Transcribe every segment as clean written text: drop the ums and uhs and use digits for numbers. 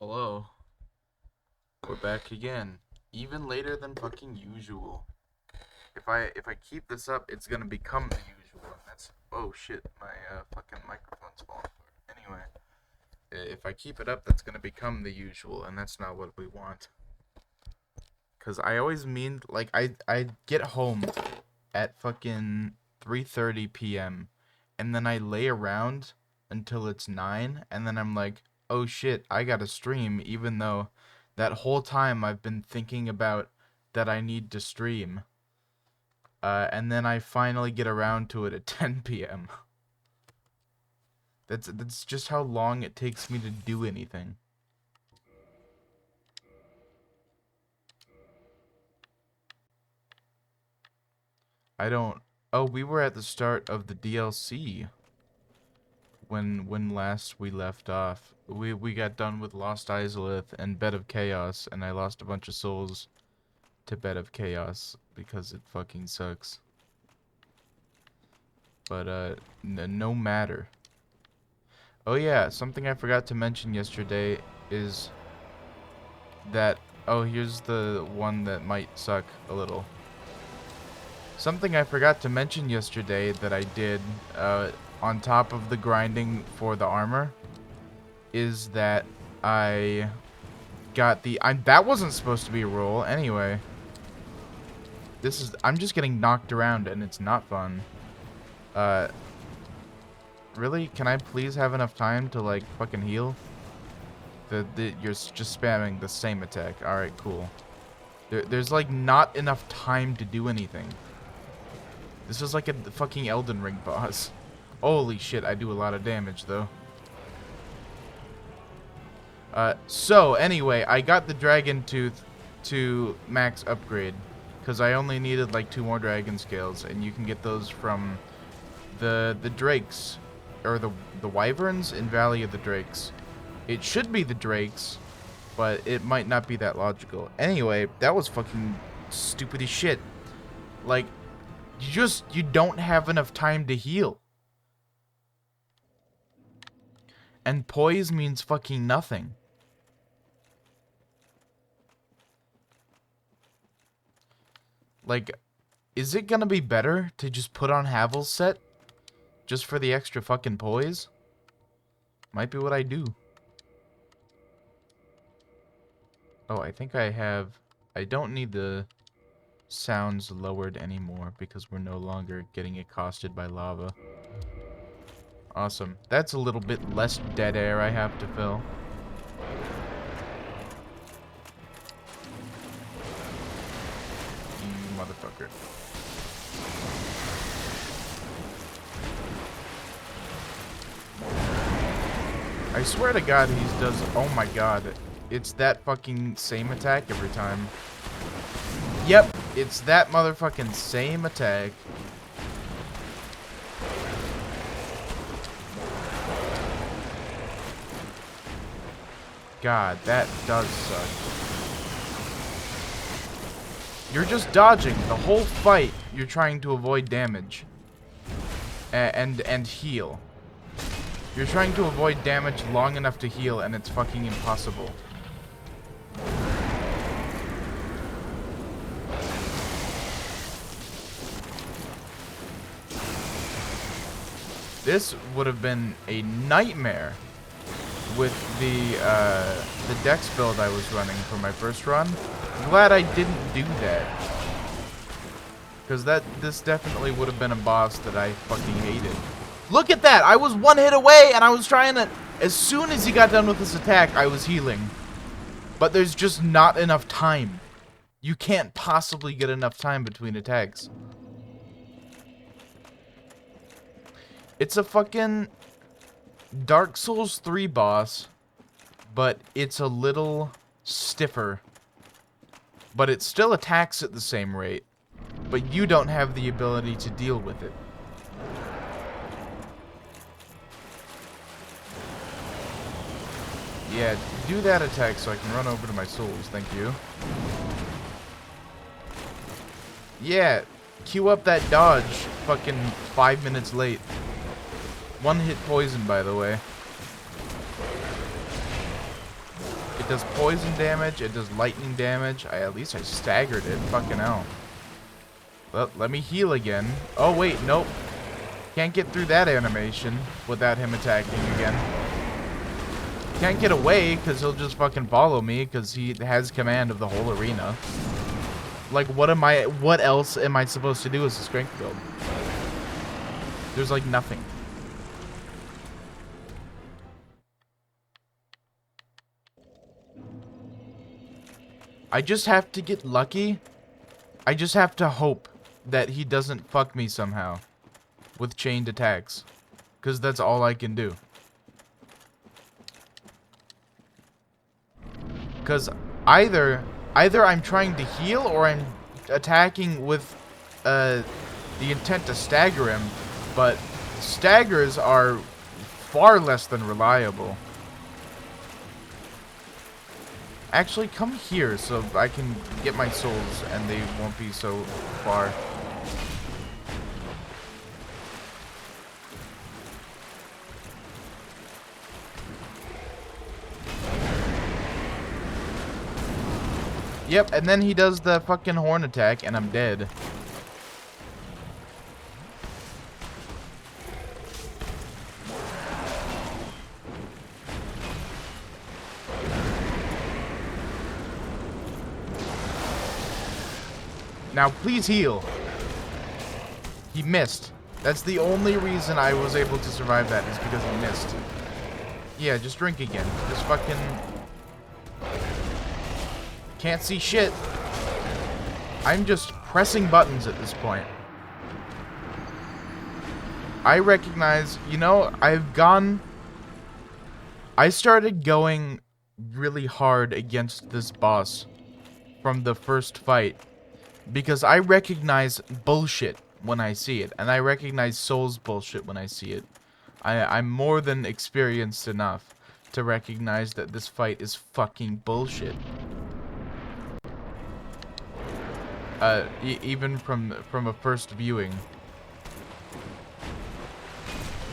Hello. We're back again. Even later than fucking usual. If I keep this up, it's gonna become the usual. And that's oh shit, my fucking microphone's falling apart. Anyway, if I keep it up, that's gonna become the usual, and that's not what we want. Cause I always mean like I get home at fucking 3:30 p.m. and then I lay around until it's 9, and then I'm like, oh shit, I gotta stream, even though that whole time I've been thinking about that I need to stream. And then I finally get around to it at 10 p.m. That's just how long it takes me to do anything. I don't... Oh, we were at the start of the DLC when last we left off. We got done with Lost Izalith and Bed of Chaos, and I lost a bunch of souls to Bed of Chaos because it fucking sucks. But no matter. Oh yeah, something I forgot to mention yesterday is that... Oh, here's the one that might suck a little. Something I forgot to mention yesterday that I did, on top of the grinding for the armor, is that I got the... that wasn't supposed to be a roll, anyway. I'm just getting knocked around, and it's not fun. Really? Can I please have enough time to, like, fucking heal? You're just spamming the same attack. Alright, cool. There's, like, not enough time to do anything. This is like a fucking Elden Ring boss. Holy shit, I do a lot of damage, though. So, anyway, I got the Dragon Tooth to max upgrade. Because I only needed, like, 2 more Dragon Scales. And you can get those from the Drakes. Or the Wyverns in Valley of the Drakes. It should be the Drakes, but it might not be that logical. Anyway, that was fucking stupid as shit. Like... You don't have enough time to heal. And poise means fucking nothing. Like, is it gonna be better to just put on Havel's set? Just for the extra fucking poise? Might be what I do. Oh, I think I have... I don't need the sounds lowered anymore because we're no longer getting accosted by lava. Awesome. That's a little bit less dead air I have to fill. You motherfucker. I swear to God he does... Oh my God. It's that fucking same attack every time. Yep, it's that motherfucking same attack. God, that does suck. You're just dodging the whole fight. You're trying to avoid damage. And heal. You're trying to avoid damage long enough to heal, and it's fucking impossible. This would have been a nightmare with the dex build I was running for my first run. I'm glad I didn't do that. Because this definitely would have been a boss that I fucking hated. Look at that! I was one hit away and I was trying to... As soon as he got done with his attack, I was healing. But there's just not enough time. You can't possibly get enough time between attacks. It's a fucking Dark Souls 3 boss, but it's a little stiffer. But it still attacks at the same rate, but you don't have the ability to deal with it. Yeah, do that attack so I can run over to my souls, thank you. Yeah, queue up that dodge fucking 5 minutes late. One hit poison, by the way. It does poison damage. It does lightning damage. At least I staggered it. Fucking hell. Let me heal again. Oh, wait. Nope. Can't get through that animation without him attacking again. Can't get away because he'll just fucking follow me because he has command of the whole arena. Like, what else am I supposed to do as a strength build? There's like nothing. I just have to get lucky. I just have to hope that he doesn't fuck me somehow with chained attacks. Because that's all I can do. Because either I'm trying to heal or I'm attacking with the intent to stagger him, but staggers are far less than reliable. Actually, come here so I can get my souls and they won't be so far. Yep, and then he does the fucking horn attack and I'm dead. Now, please heal. He missed. That's the only reason I was able to survive that, is because he missed. Yeah, just drink again. Just fucking... Can't see shit. I'm just pressing buttons at this point. I recognize, you know, I started going really hard against this boss from the first fight. Because I recognize bullshit when I see it. And I recognize Soul's bullshit when I see it. I'm more than experienced enough to recognize that this fight is fucking bullshit. Even from a first viewing.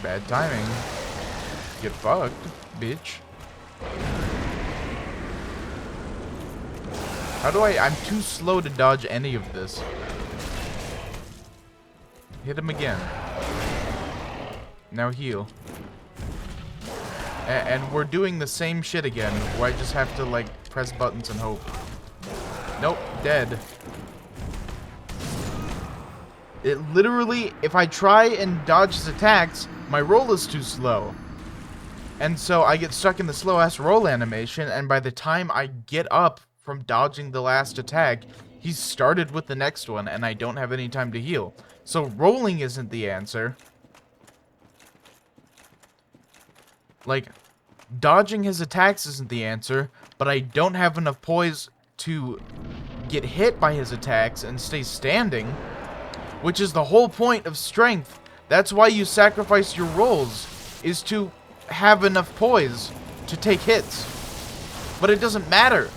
Bad timing. Get fucked, bitch. How do I'm too slow to dodge any of this. Hit him again. Now heal. And we're doing the same shit again, where I just have to, like, press buttons and hope. Nope, dead. It literally, if I try and dodge his attacks, my roll is too slow. And so I get stuck in the slow-ass roll animation, and by the time I get up from dodging the last attack, he's started with the next one, and I don't have any time to heal. So rolling isn't the answer. Like, dodging his attacks isn't the answer, but I don't have enough poise to get hit by his attacks and stay standing, which is the whole point of strength. That's why you sacrifice your rolls, is to have enough poise to take hits. But it doesn't matter.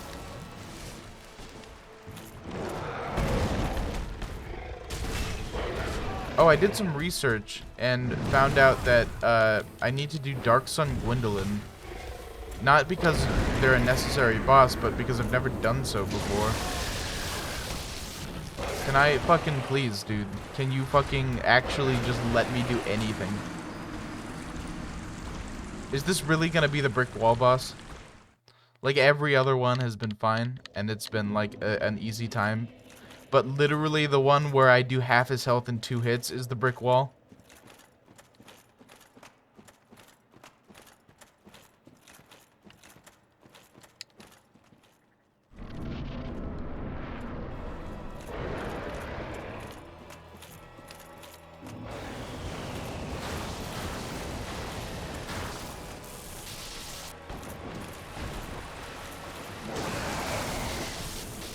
Oh, I did some research and found out that I need to do Dark Sun Gwendolyn. Not because they're a necessary boss, but because I've never done so before. Can I fucking please, dude? Can you fucking actually just let me do anything? Is this really gonna be the brick wall boss? Like, every other one has been fine, and it's been like an easy time. But literally the one where I do half his health in 2 hits is the brick wall.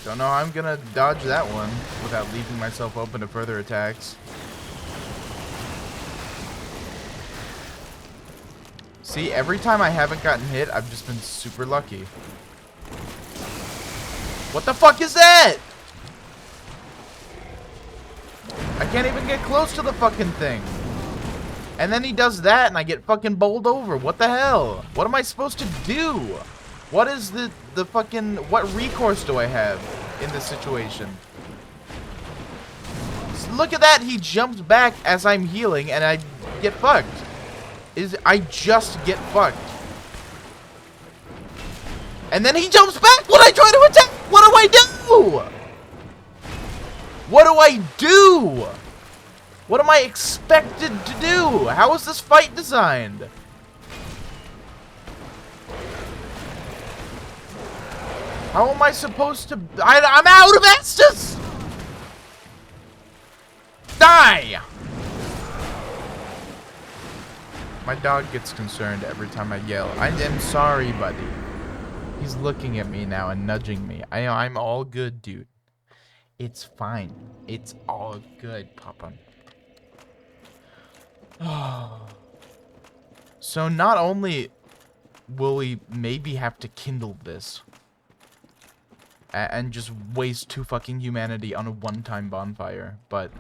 Don't know how I'm gonna dodge that one without leaving myself open to further attacks. See, every time I haven't gotten hit, I've just been super lucky. What the fuck is that? I can't even get close to the fucking thing. And then he does that and I get fucking bowled over. What the hell? What am I supposed to do? What is the fucking... What recourse do I have in this situation? Look at that! He jumps back as I'm healing, and I get fucked. I just get fucked. And then he jumps back when I try to attack! What do I do? What do I do? What am I expected to do? How is this fight designed? How am I supposed to... I'm out of Estus! Die! My dog gets concerned every time I yell. I am sorry, buddy. He's looking at me now and nudging me. I'm all good, dude. It's fine. It's all good, Papa. So not only will we maybe have to kindle this and just waste 2 fucking humanity on a one-time bonfire, but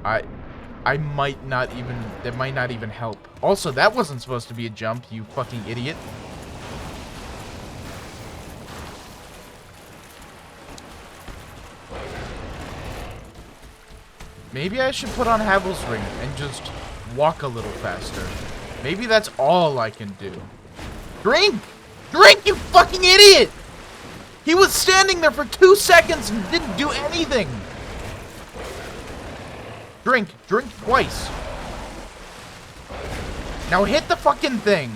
I might not even, that might not even help. Also, that wasn't supposed to be a jump, you fucking idiot. Maybe I should put on Havel's Ring and just walk a little faster. Maybe that's all I can do. Drink! Drink, you fucking idiot! He was standing there for 2 seconds and didn't do anything. Drink. Drink twice. Now hit the fucking thing.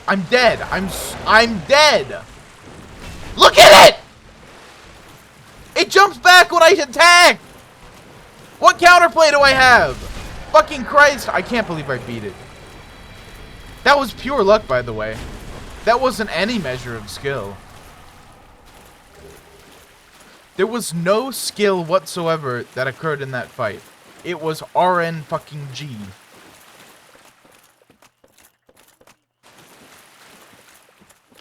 I'm dead. I'm dead. Look at it! It jumps back when I attack! What counterplay do I have? Fucking Christ, I can't believe I beat it. That was pure luck, by the way. That wasn't any measure of skill. There was no skill whatsoever that occurred in that fight. It was RN fucking G.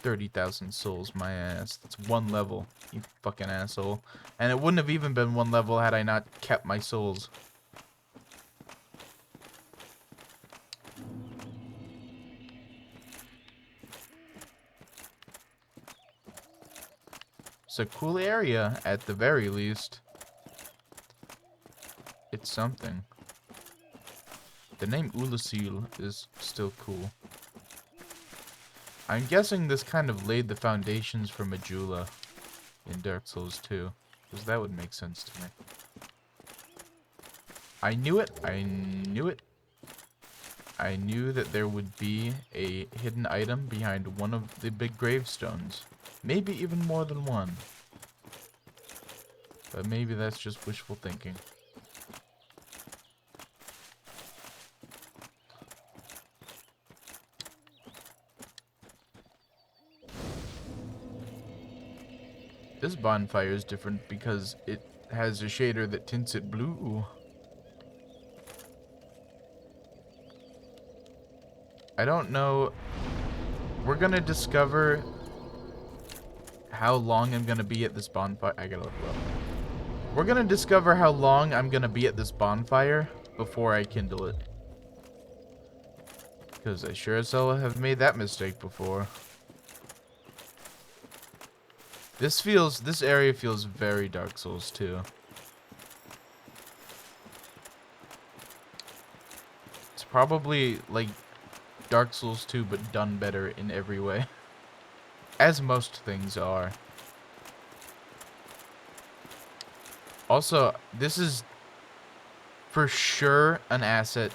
$30,000 souls, my ass. That's 1 level, you fucking asshole. And it wouldn't have even been 1 level had I not kept my souls. It's a cool area, at the very least. It's something. The name Ulasil is still cool. I'm guessing this kind of laid the foundations for Majula in Dark Souls 2, because that would make sense to me. I knew it. I knew it. I knew that there would be a hidden item behind one of the big gravestones. Maybe even more than one. But maybe that's just wishful thinking. This bonfire is different because it has a shader that tints it blue. I don't know. We're gonna discover how long I'm gonna be at this bonfire. I gotta look up. We're gonna discover how long I'm gonna be at this bonfire before I kindle it. Because I sure as hell have made that mistake before. This area feels very Dark Souls 2. It's probably like Dark Souls 2 but done better in every way. As most things are. Also, this is for sure an asset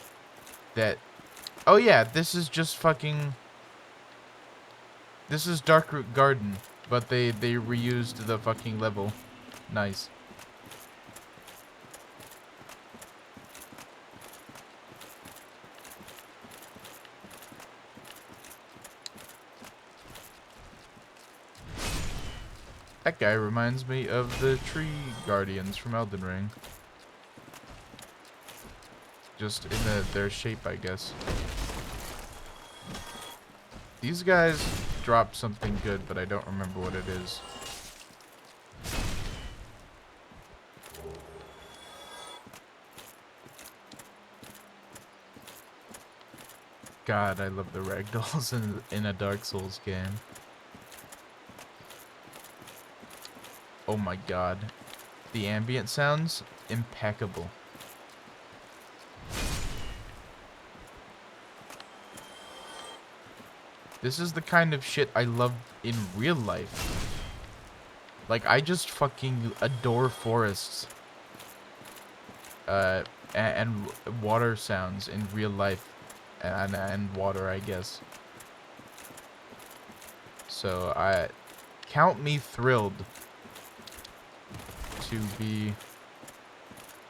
that... Oh yeah, this is just fucking... This is Darkroot Garden, but they reused the fucking level. Nice. That guy reminds me of the tree guardians from Elden Ring. Just in their shape, I guess. These guys dropped something good, but I don't remember what it is. God, I love the ragdolls in a Dark Souls game. Oh my god. The ambient sounds, impeccable. This is the kind of shit I love in real life. Like, I just fucking adore forests. And water sounds in real life. And water, I guess. So, count me thrilled to be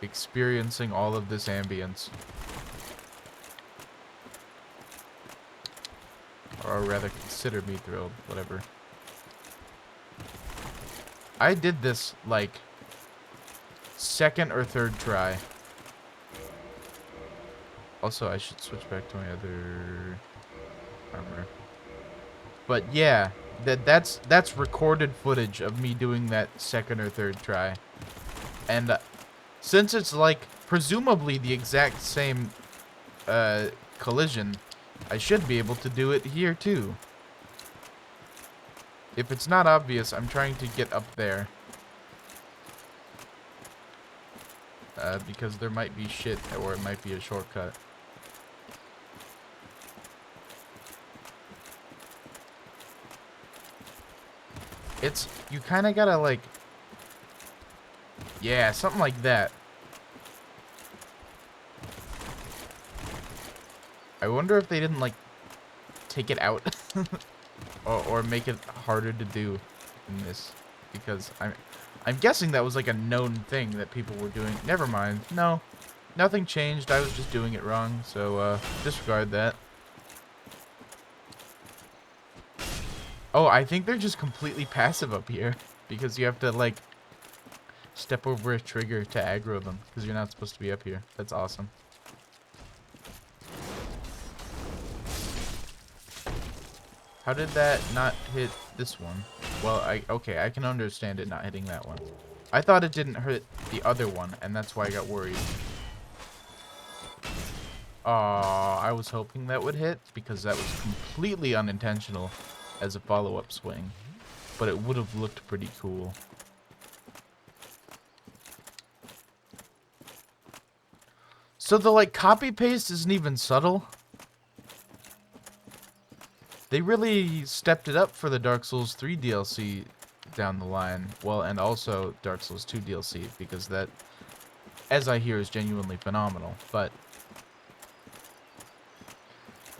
experiencing all of this ambience. Or rather, consider me thrilled, whatever. I did this, like, second or third try. Also, I should switch back to my other armor. But yeah, that's recorded footage of me doing that second or third try. And since it's, like, presumably the exact same collision, I should be able to do it here, too. If it's not obvious, I'm trying to get up there. Because there might be shit, or it might be a shortcut. You kind of gotta, like... Yeah, something like that. I wonder if they didn't, like, take it out. or make it harder to do in this. Because I'm guessing that was, like, a known thing that people were doing. Never mind. No. Nothing changed. I was just doing it wrong. So, disregard that. Oh, I think they're just completely passive up here. Because you have to, like, step over a trigger to aggro them. Because you're not supposed to be up here. That's awesome. How did that not hit this one? Well, okay, I can understand it not hitting that one. I thought it didn't hit the other one, and that's why I got worried. Aw, I was hoping that would hit, because that was completely unintentional as a follow-up swing. But it would have looked pretty cool. So the, like, copy-paste isn't even subtle? They really stepped it up for the Dark Souls 3 DLC down the line. Well, and also Dark Souls 2 DLC, because that, as I hear, is genuinely phenomenal. But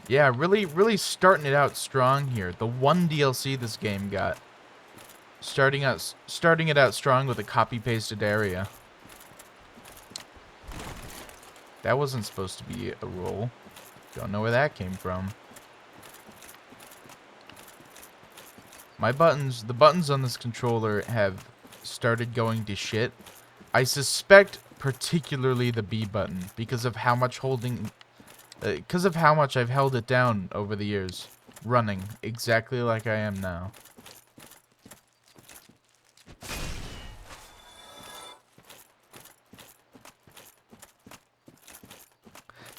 yeah, really starting it out strong here. The one DLC this game got. Starting it out strong with a copy-pasted area. That wasn't supposed to be a roll. Don't know where that came from. The buttons on this controller have started going to shit. I suspect particularly the B button because of how much I've held it down over the years, running exactly like I am now.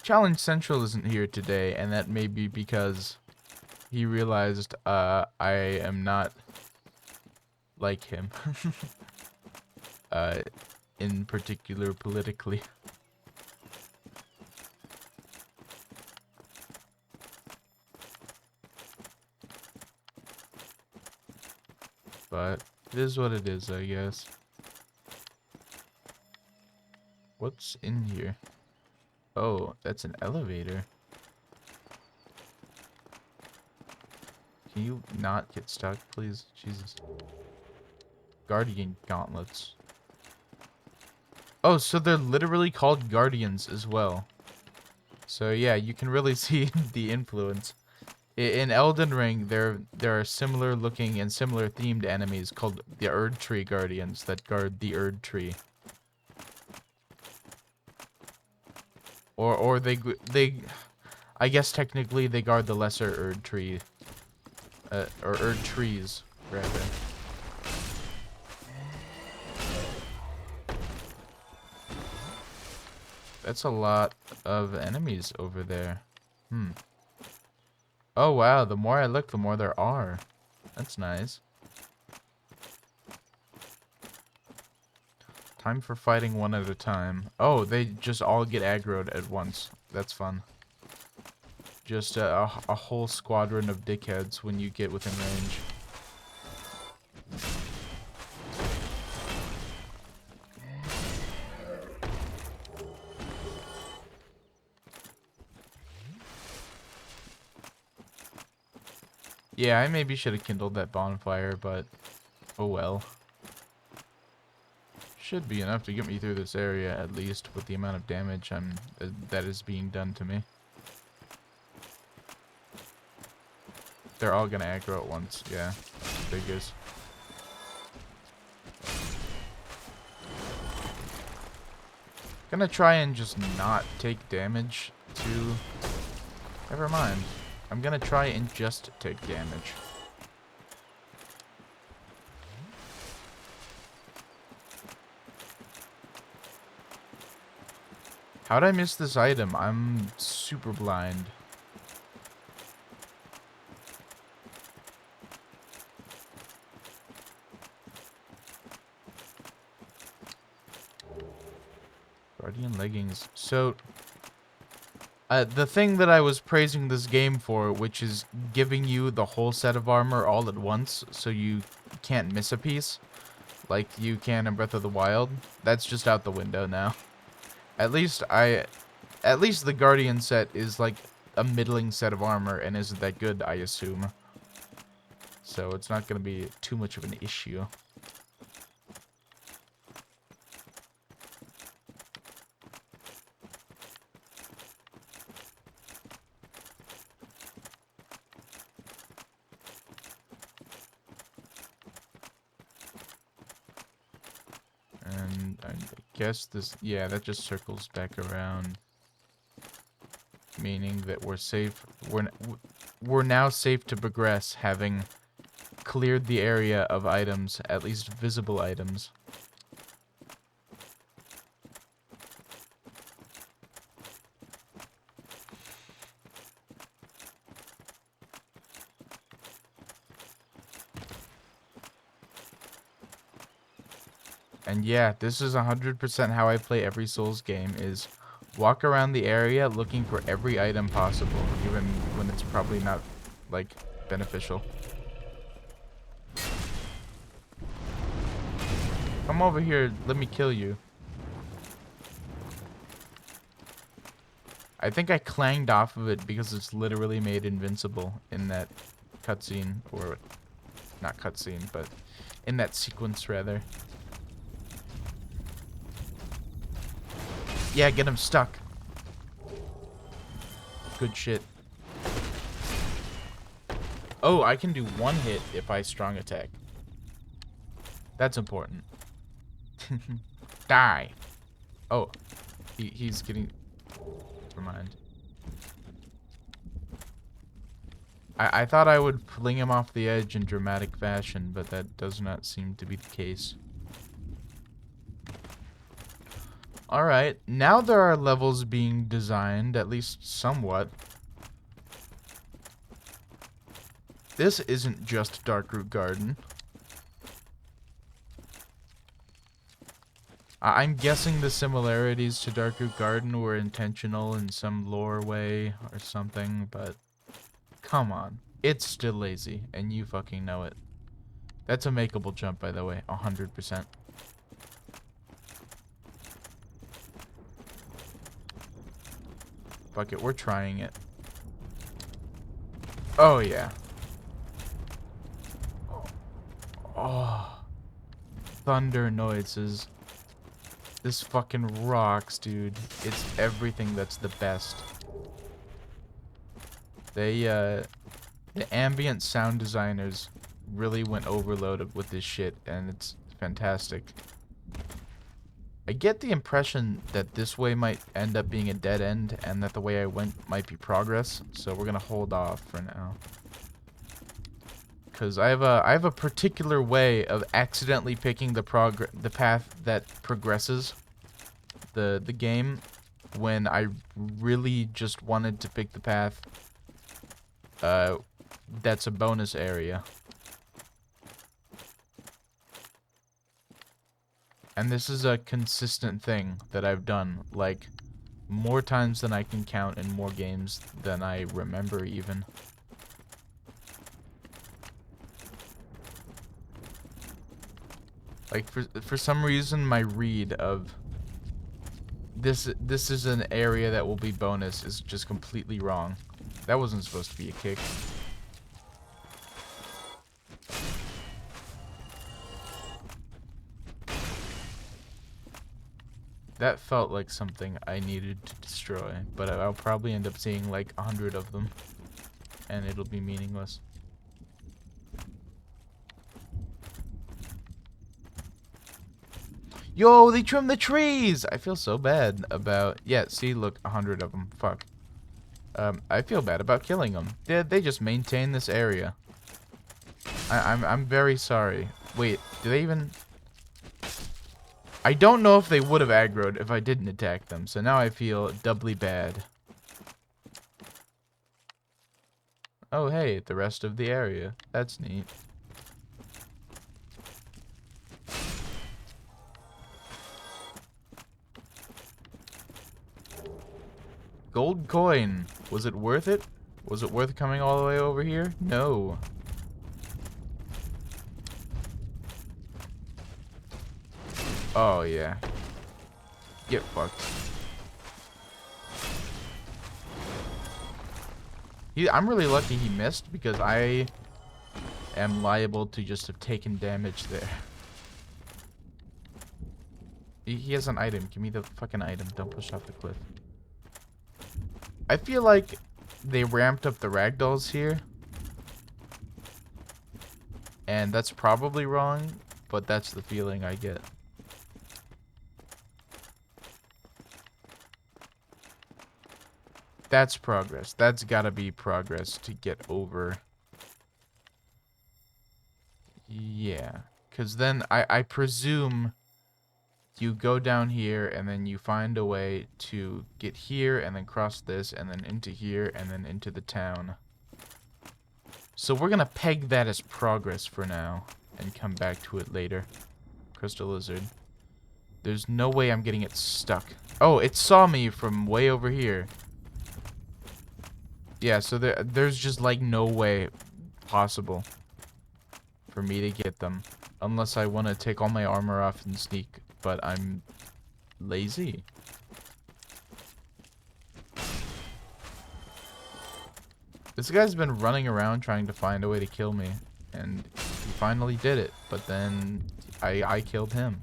Challenge Central isn't here today, and that may be because he realized I am not like him. In particular politically. But it is what it is, I guess. What's in here? Oh, that's an elevator. Can you not get stuck, please? Jesus. Guardian gauntlets. Oh, so they're literally called guardians as well. So yeah, you can really see the influence. In Elden Ring, there are similar looking and similar themed enemies called the Erd Tree Guardians that guard the Erd Tree. Or they I guess technically they guard the lesser Erd Tree. Or Erd Trees, rather. That's a lot of enemies over there. Oh wow, the more I look, the more there are. That's nice. Time for fighting one at a time. Oh, they just all get aggroed at once. That's fun. Just a whole squadron of dickheads when you get within range. Yeah, I maybe should have kindled that bonfire, but oh well. Should be enough to get me through this area, at least, with the amount of damage that is being done to me. They're all gonna aggro at once, yeah. Figures. Gonna try and just not take damage to... Never mind. I'm gonna try and just take damage. How'd I miss this item? I'm super blind. Guardian leggings. So, the thing that I was praising this game for, which is giving you the whole set of armor all at once, so you can't miss a piece, like you can in Breath of the Wild, that's just out the window now. At least the Guardian set is like a middling set of armor and isn't that good, I assume. So it's not going to be too much of an issue. And I guess this, yeah, that just circles back around. Meaning that we're safe. We're now safe to progress, having cleared the area of items, at least visible items. And yeah, this is 100% how I play every Souls game, is walk around the area looking for every item possible, even when it's probably not, like, beneficial. Come over here, let me kill you. I think I clanged off of it because it's literally made invincible in that cutscene, or not cutscene, but in that sequence, rather. Yeah, get him stuck. Good shit. Oh, I can do one hit if I strong attack. That's important. Die. Oh, he's getting... Never mind. I thought I would fling him off the edge in dramatic fashion, but that does not seem to be the case. Alright, now there are levels being designed, at least somewhat. This isn't just Darkroot Garden. I'm guessing the similarities to Darkroot Garden were intentional in some lore way or something, but come on. It's still lazy, and you fucking know it. That's a makeable jump, by the way, 100%. Fuck it, we're trying it. Oh, yeah. Oh. Thunder noises. This fucking rocks, dude. It's everything that's the best. The ambient sound designers really went overloaded with this shit, and it's fantastic. I get the impression that this way might end up being a dead end, and that the way I went might be progress, so we're gonna hold off for now. Because I have a particular way of accidentally picking the path that progresses the game, when I really just wanted to pick the path that's a bonus area. And this is a consistent thing that I've done, like, more times than I can count in more games than I remember even. Like, for some reason, my read of this is an area that will be bonus is just completely wrong. That wasn't supposed to be a kick. That felt like something I needed to destroy, but I'll probably end up seeing like 100 of them, and it'll be meaningless. Yo, they trimmed the trees! I feel so bad about... Yeah, see, look, 100 of them. Fuck. I feel bad about killing them. They just maintain this area. I'm very sorry. Wait, do they even... I don't know if they would have aggroed if I didn't attack them, so now I feel doubly bad. Oh, hey, the rest of the area. That's neat. Gold coin. Was it worth it? Was it worth coming all the way over here? No. Oh, yeah. Get fucked. I'm really lucky he missed because I am liable to just have taken damage there. He has an item. Give me the fucking item. Don't push off the cliff. I feel like they ramped up the ragdolls here. And that's probably wrong, but that's the feeling I get. That's progress. That's gotta be progress to get over. Yeah. Because then I presume you go down here and then you find a way to get here and then cross this and then into here and then into the town. So we're gonna peg that as progress for now and come back to it later. Crystal lizard. There's no way I'm getting it stuck. Oh, it saw me from way over here. Yeah, so there's just like no way possible for me to get them unless I want to take all my armor off and sneak, but I'm lazy. This guy's been running around trying to find a way to kill me, and he finally did it, but then I killed him.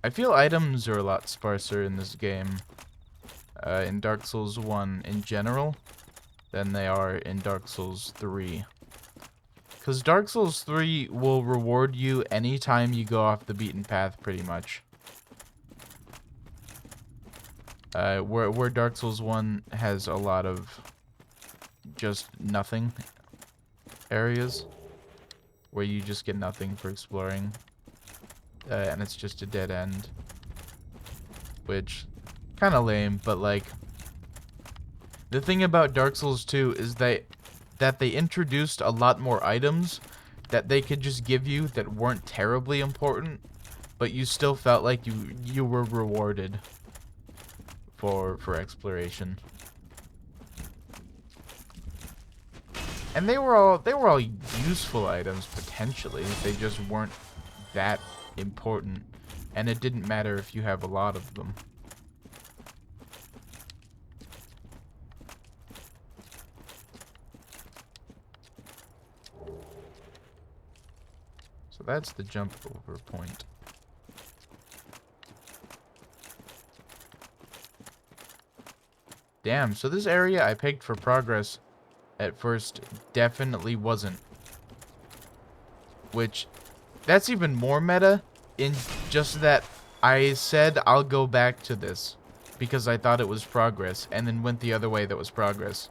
I feel items are a lot sparser in this game, in Dark Souls 1 in general, than they are in Dark Souls 3. Because Dark Souls 3 will reward you anytime you go off the beaten path, pretty much. Where Dark Souls 1 has a lot of just nothing areas, where you just get nothing for exploring. And it's just a dead end, which kind of lame, but like the thing about Dark Souls 2 is that they introduced a lot more items that they could just give you that weren't terribly important, but you still felt like you were rewarded for exploration. And they were all useful items potentially. They just weren't that important, and it didn't matter if you have a lot of them. So that's the jump over point. Damn, so this area I picked for progress at first definitely wasn't. Which, that's even more meta, in just that I said I'll go back to this because I thought it was progress, and then went the other way that was progress.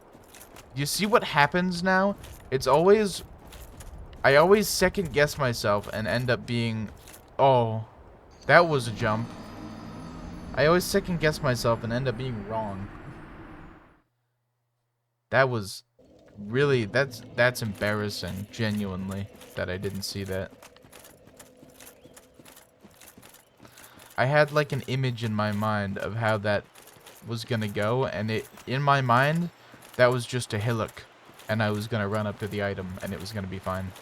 You see what happens now? It's always... I always second guess myself and end up being... Oh, that was a jump. I always second guess myself and end up being wrong. That was really, that's embarrassing, genuinely, that I didn't see that. I had like an image in my mind of how that was gonna go, and in my mind, that was just a hillock, and I was gonna run up to the item, and it was gonna be fine.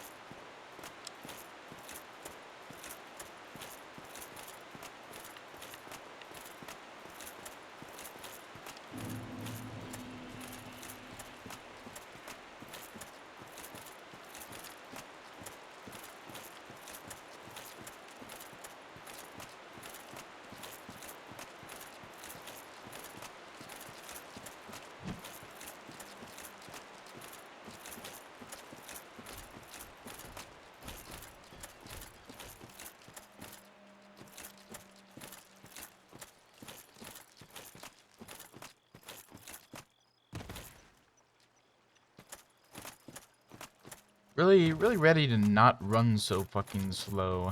Really, really ready to not run so fucking slow.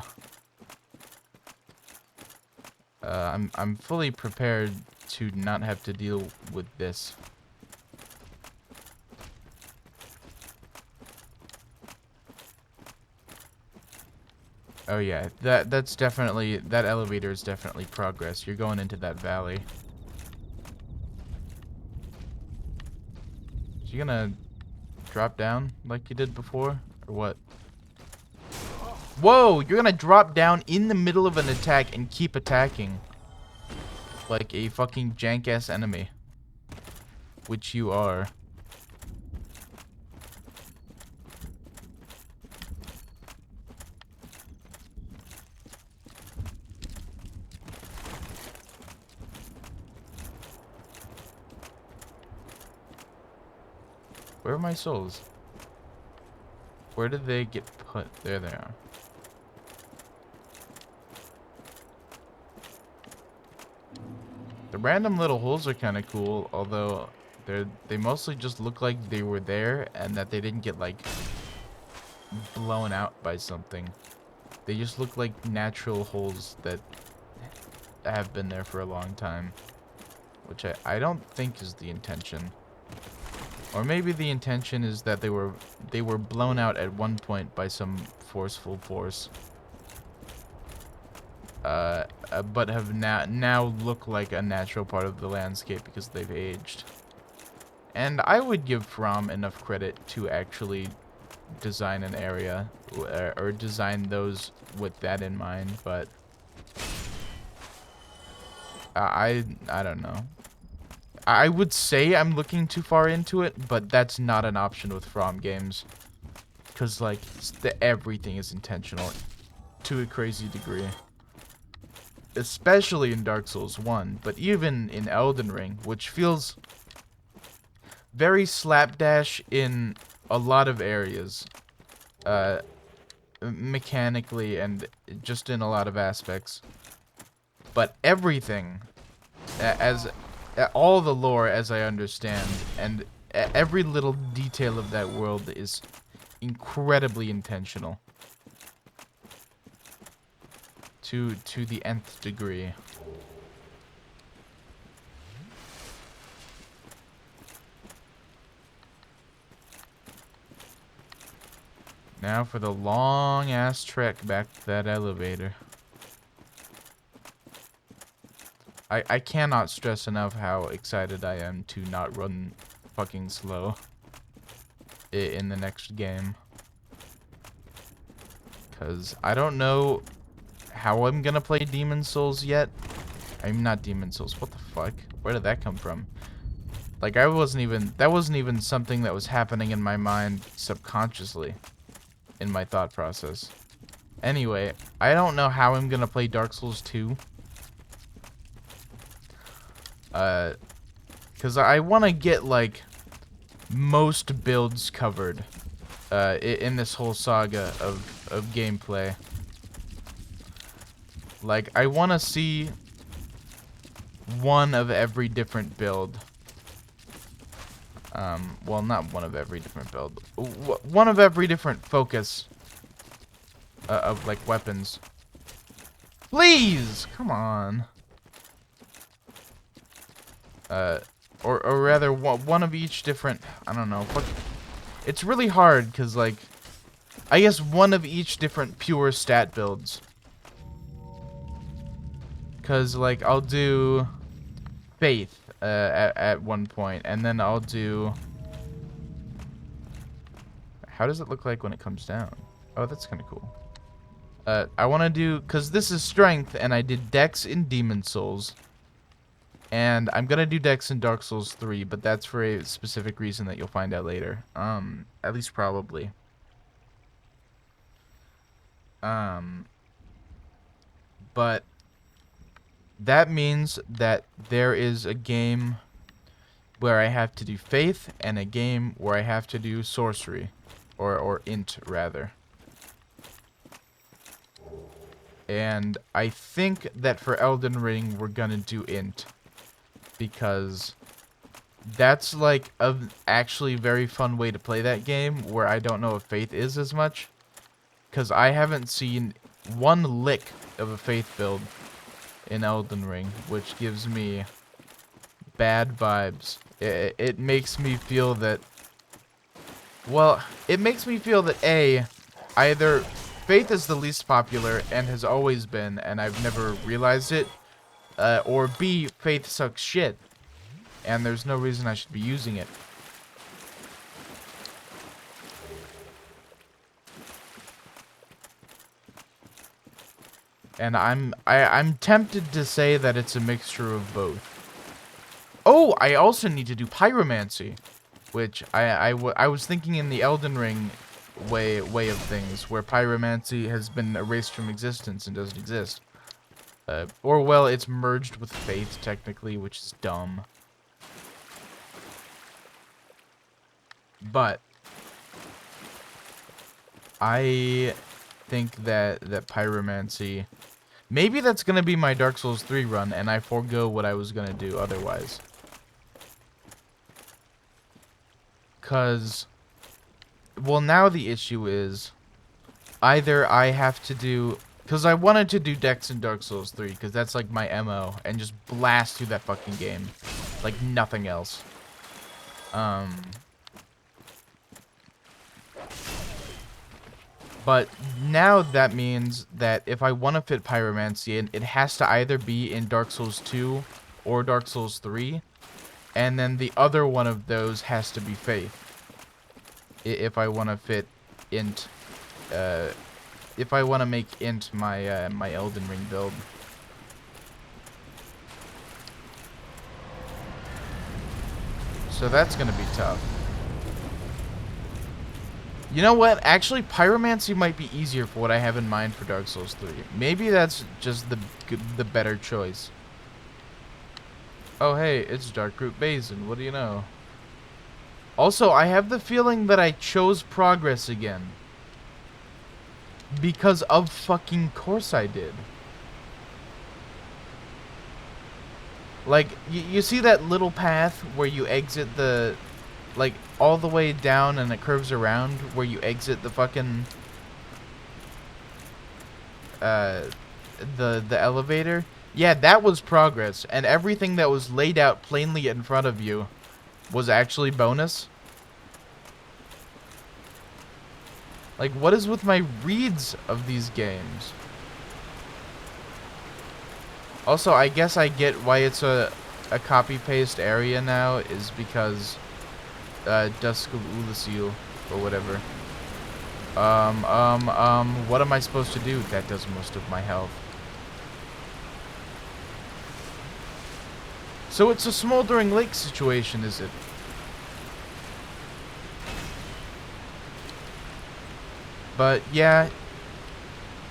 I'm fully prepared to not have to deal with this. Oh yeah, that's definitely, that elevator is definitely progress. You're going into that valley. Is you gonna drop down like you did before, or what? Whoa, you're gonna drop down in the middle of an attack and keep attacking. Like a fucking jank-ass enemy. Which you are. Where are my souls? Where did they get put? There they are. The random little holes are kind of cool, although they mostly just look like they were there and that they didn't get like blown out by something. They just look like natural holes that have been there for a long time, which I don't think is the intention. Or maybe the intention is that they were blown out at one point by some forceful force. But have now look like a natural part of the landscape because they've aged. And I would give From enough credit to actually design an area or design those with that in mind, but I don't know. I would say I'm looking too far into it, but that's not an option with From games. Because, like, everything is intentional to a crazy degree. Especially in Dark Souls 1, but even in Elden Ring, which feels very slapdash in a lot of areas. Mechanically and just in a lot of aspects. But everything, as all the lore as I understand, and every little detail of that world is incredibly intentional. To the nth degree. Now for the long ass trek back to that elevator. I cannot stress enough how excited I am to not run fucking slow in the next game. Because I don't know how I'm gonna play Demon Souls yet. I'm not Demon Souls. What the fuck? Where did that come from? Like, that wasn't even something that was happening in my mind subconsciously in my thought process. Anyway, I don't know how I'm gonna play Dark Souls 2. Because I want to get, like, most builds covered in this whole saga of gameplay. Like, I want to see one of every different build. Well, not one of every different build. One of every different focus of, like, weapons. Please! Come on. Or rather, one of each different... I don't know. It's really hard, because, like... I guess one of each different pure stat builds. Because, like, I'll do... Faith at one point, and then I'll do... How does it look like when it comes down? Oh, that's kind of cool. I want to do... Because this is strength, and I did Dex in Demon Souls. And I'm going to do Dex in Dark Souls 3, but that's for a specific reason that you'll find out later. At least probably. But that means that there is a game where I have to do Faith, and a game where I have to do Sorcery. Or Int, rather. And I think that for Elden Ring, we're gonna do Int. Because that's like a actually very fun way to play that game, where I don't know if Faith is as much. Because I haven't seen one lick of a Faith build in Elden Ring, which gives me bad vibes. It makes me feel that... Well, it makes me feel that A, either Faith is the least popular and has always been, and I've never realized it, or B, Faith sucks shit, and there's no reason I should be using it. And I'm tempted to say that it's a mixture of both. Oh, I also need to do Pyromancy, which I was thinking in the Elden Ring way of things, where Pyromancy has been erased from existence and doesn't exist. Or, well, it's merged with Faith, technically, which is dumb. But I think that Pyromancy... Maybe that's going to be my Dark Souls 3 run, and I forego what I was going to do otherwise. Because... Well, now the issue is... Either I have to do... Because I wanted to do Dex in Dark Souls 3, because that's like my MO, and just blast through that fucking game. Like nothing else. But now that means that if I want to fit Pyromancy in, it has to either be in Dark Souls 2 or Dark Souls 3. And then the other one of those has to be Faith. If I want to fit Int... if I want to make Int my, my Elden Ring build. So that's going to be tough. You know what? Actually, Pyromancy might be easier for what I have in mind for Dark Souls 3. Maybe that's just the better choice. Oh, hey, it's Darkroot Basin. What do you know? Also, I have the feeling that I chose Progress again. Because of fucking course I did. Like, you see that little path where you exit the... Like, all the way down and it curves around where you exit the fucking... the elevator? Yeah, that was Progress. And everything that was laid out plainly in front of you was actually bonus. Like, what is with my reads of these games? Also, I guess I get why it's a copy-paste area now, is because Dusk of Ulasil, or whatever. What am I supposed to do? That does most of my health. So it's a smoldering lake situation, is it? But, yeah,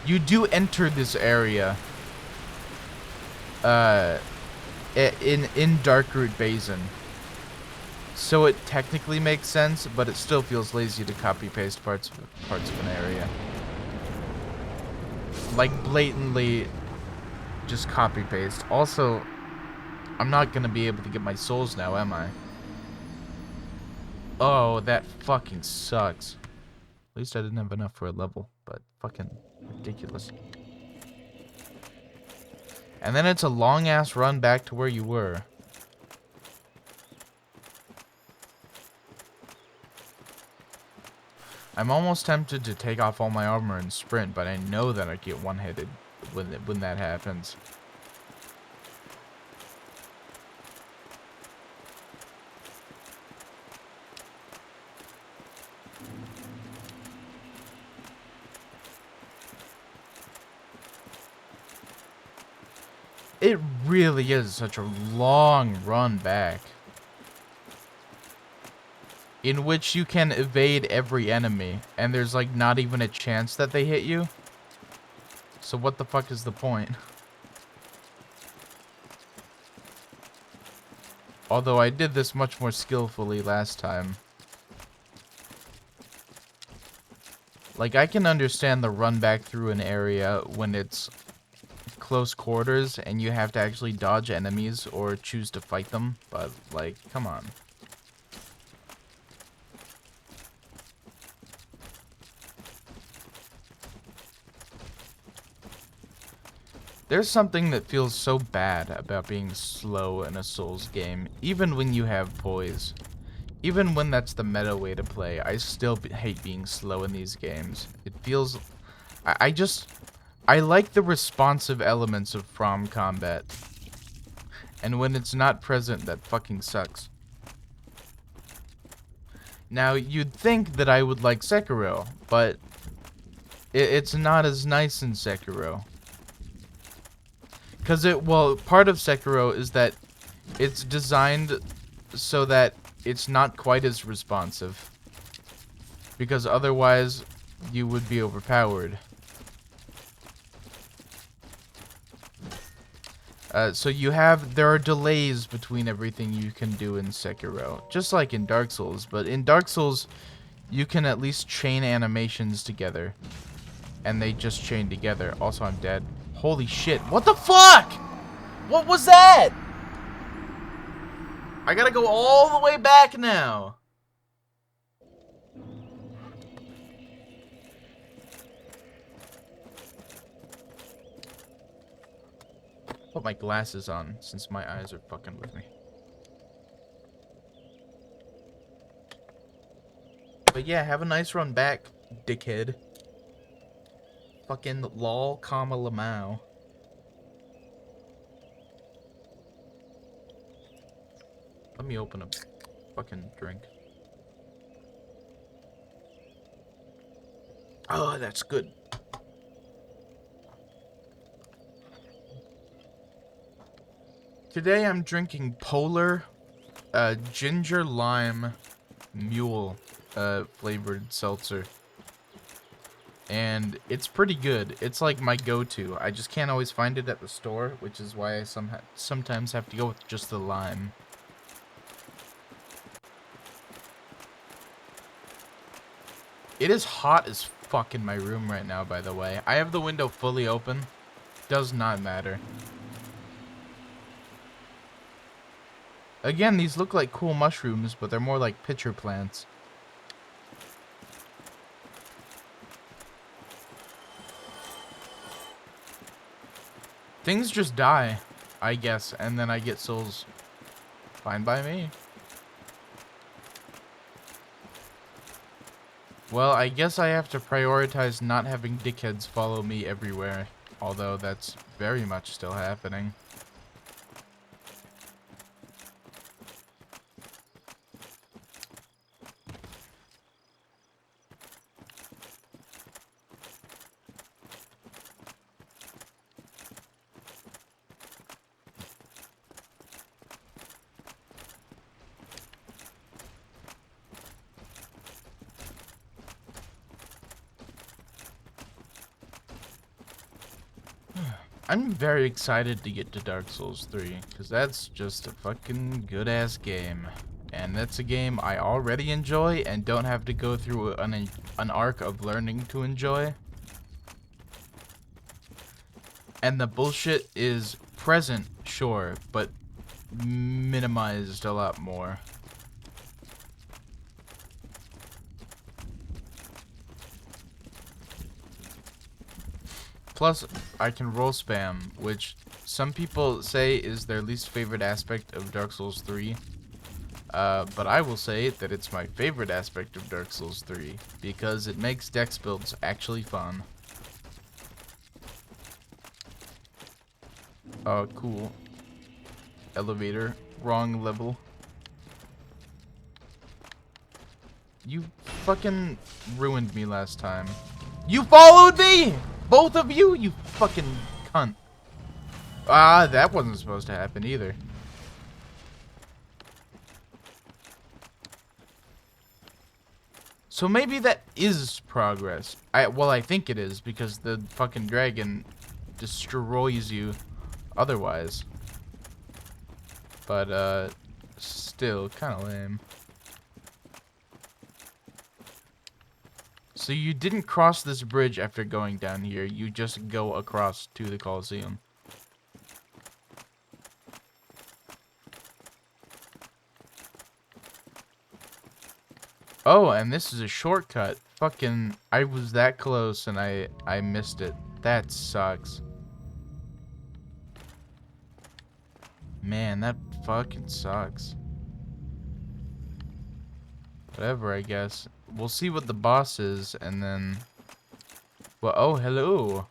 you do enter this area, in Darkroot Basin. So it technically makes sense, but it still feels lazy to copy-paste parts of an area. Like, blatantly just copy-paste. Also, I'm not gonna be able to get my souls now, am I? Oh, that fucking sucks. At least I didn't have enough for a level, but fucking ridiculous. And then it's a long-ass run back to where you were. I'm almost tempted to take off all my armor and sprint, but I know that I get one-hitted when that happens. It really is such a long run back, in which you can evade every enemy, and there's like not even a chance that they hit you. So what the fuck is the point? Although I did this much more skillfully last time. Like, I can understand the run back through an area when it's close quarters and you have to actually dodge enemies or choose to fight them, but, like, come on. There's something that feels so bad about being slow in a Souls game, even when you have poise. Even when that's the meta way to play, I still hate being slow in these games. It feels... I like the responsive elements of From combat. And when it's not present, that fucking sucks. Now, you'd think that I would like Sekiro, but it's not as nice in Sekiro. Well, part of Sekiro is that it's designed so that it's not quite as responsive. Because otherwise, you would be overpowered. So there are delays between everything you can do in Sekiro. Just like in Dark Souls, but in Dark Souls, you can at least chain animations together. And they just chain together. Also, I'm dead. Holy shit. What the fuck? What was that? I gotta go all the way back now. Put my glasses on since my eyes are fucking with me. But yeah, have a nice run back, dickhead. Fucking lol, comma lamau. Let me open a fucking drink. Oh, that's good. Today I'm drinking Polar ginger lime Mule flavored seltzer. And it's pretty good. It's like my go-to. I just can't always find it at the store, which is why I sometimes have to go with just the lime. It is hot as fuck in my room right now, by the way. I have the window fully open. Does not matter. Again, these look like cool mushrooms, but they're more like pitcher plants. Things just die, I guess, and then I get souls. Fine by me. Well, I guess I have to prioritize not having dickheads follow me everywhere, although that's very much still happening. I'm very excited to get to Dark Souls 3, because that's just a fucking good-ass game. And that's a game I already enjoy and don't have to go through an arc of learning to enjoy. And the bullshit is present, sure, but minimized a lot more. Plus, I can roll spam, which some people say is their least favorite aspect of Dark Souls 3. But I will say that it's my favorite aspect of Dark Souls 3 because it makes dex builds actually fun. Oh, cool. Elevator. Wrong level. You fucking ruined me last time. You followed me! Both of you, you fucking cunt. Ah, that wasn't supposed to happen either. So maybe that is progress. Well, I think it is because the fucking dragon destroys you otherwise. But still kind of lame. So you didn't cross this bridge after going down here. You just go across to the Colosseum. Oh, and this is a shortcut. Fucking, I was that close and I missed it. That sucks. Man, that fucking sucks. Whatever, I guess. We'll see what the boss is, and then... Well, oh, hello.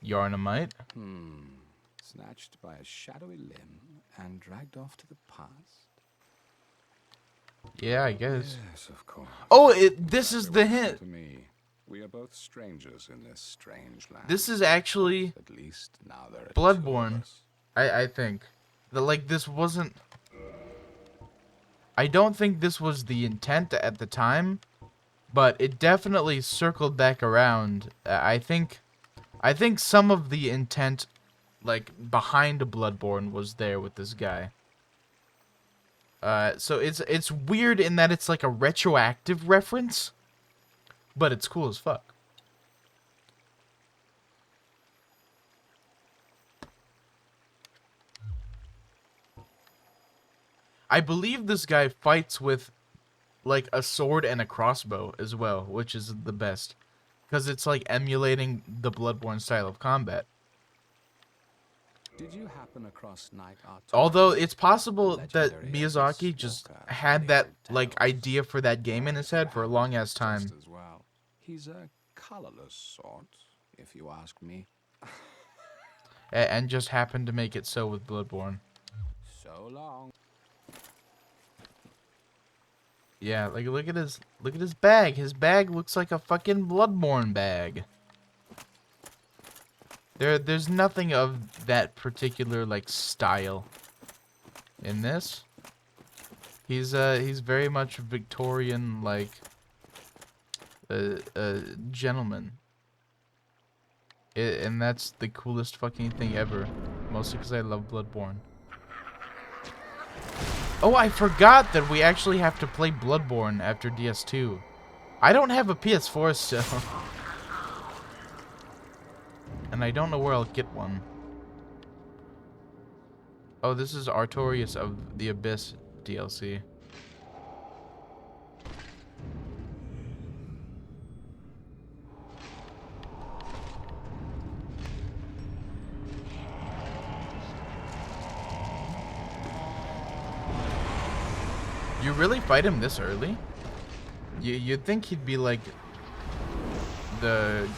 Yarnamite. Snatched by a shadowy limb and dragged off to the past. Yeah, I guess. Yes, of course. Oh, this is the hint. To me, we are both strangers in this strange land. This is actually At least now there are Bloodborne. I think. This wasn't... I don't think this was the intent at the time, but it definitely circled back around. I think some of the intent, behind Bloodborne was there with this guy. So it's weird in that it's like a retroactive reference, but it's cool as fuck. I believe this guy fights with, a sword and a crossbow as well, which is the best. Because it's, emulating the Bloodborne style of combat. Did you happen across Night Art? Although, it's possible that Miyazaki just had that, idea for that game in his head for a long-ass time. As well. He's a colorless sort, if you ask me. And just happened to make it so with Bloodborne. So long. Yeah, look at his bag. His bag looks like a fucking Bloodborne bag. There's nothing of that particular style in this. He's very much Victorian gentleman. And that's the coolest fucking thing ever. Mostly because I love Bloodborne. Oh, I forgot that we actually have to play Bloodborne after DS2. I don't have a PS4 still. And I don't know where I'll get one. Oh, this is Artorias of the Abyss DLC. You really fight him this early? You'd think he'd be the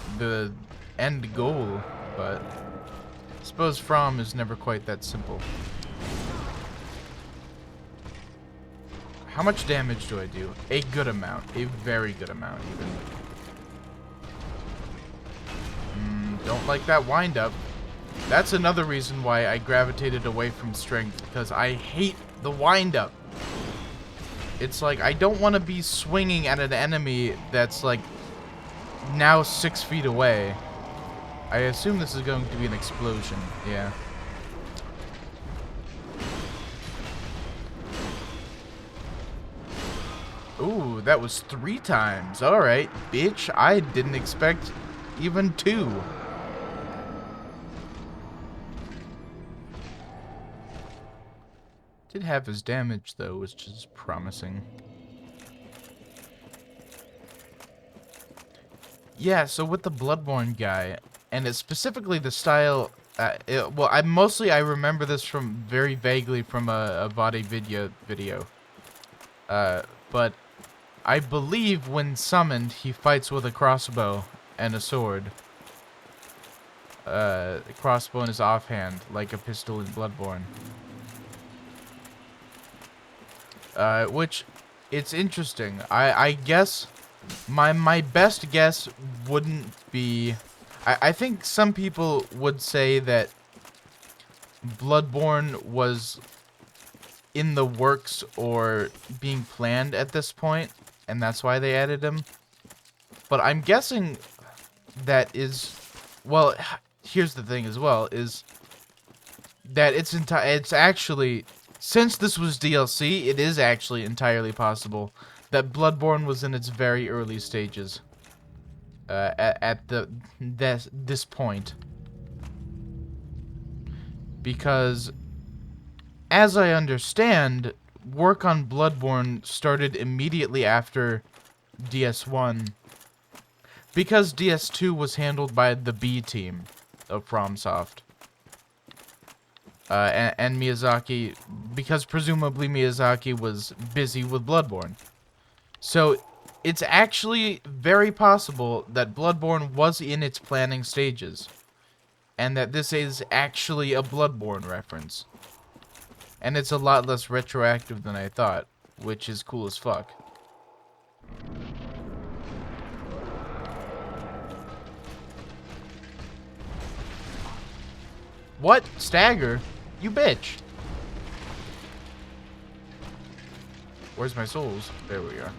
end goal, but I suppose From is never quite that simple. How much damage do I do? A good amount. A very good amount, even. Don't like that wind-up. That's another reason why I gravitated away from strength, because I hate the wind-up. It's I don't want to be swinging at an enemy that's, now 6 feet away. I assume this is going to be an explosion, yeah. Ooh, that was 3 times. Alright, bitch. I didn't expect even 2. Did have his damage, though, which is promising. Yeah, so with the Bloodborne guy, and it's specifically the style Well, I remember this from very vaguely from a Vade video. But I believe when summoned, he fights with a crossbow and a sword. The crossbow in his offhand, like a pistol in Bloodborne. Which, it's interesting. I guess my best guess wouldn't be. I think some people would say that Bloodborne was in the works or being planned at this point, and that's why they added him. But I'm guessing that is, well, here's the thing as well, is that it's actually, since this was DLC, it is actually entirely possible that Bloodborne was in its very early stages. At this point. Because, as I understand, work on Bloodborne started immediately after DS1. Because DS2 was handled by the B team of FromSoft. And Miyazaki, because presumably Miyazaki was busy with Bloodborne. So, it's actually very possible that Bloodborne was in its planning stages. And that this is actually a Bloodborne reference. And it's a lot less retroactive than I thought, which is cool as fuck. What? Stagger? You bitch. Where's my souls? There we are.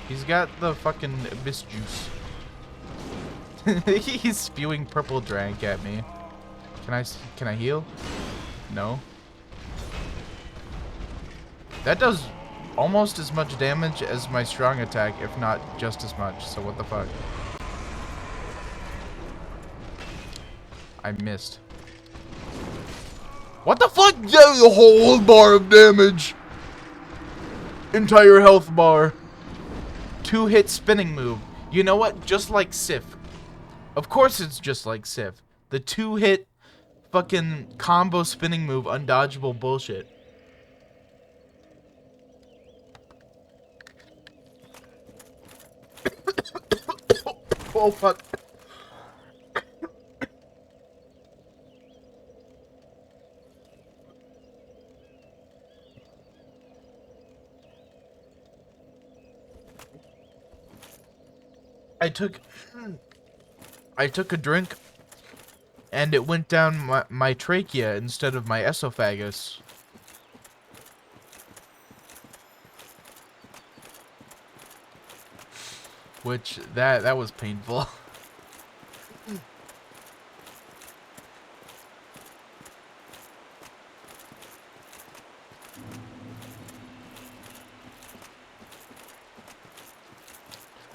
He's got the fucking abyss juice. He's spewing purple drank at me. Can I heal? No. That does almost as much damage as my strong attack, if not just as much. So what the fuck? I missed. What the fuck? Yeah, the whole bar of damage. Entire health bar. 2-hit spinning move. You know what? Just like Sif. Of course it's just like Sif. The 2-hit fucking combo spinning move, undodgeable bullshit. Oh fuck. I took a drink and it went down my trachea instead of my esophagus. Which, that was painful.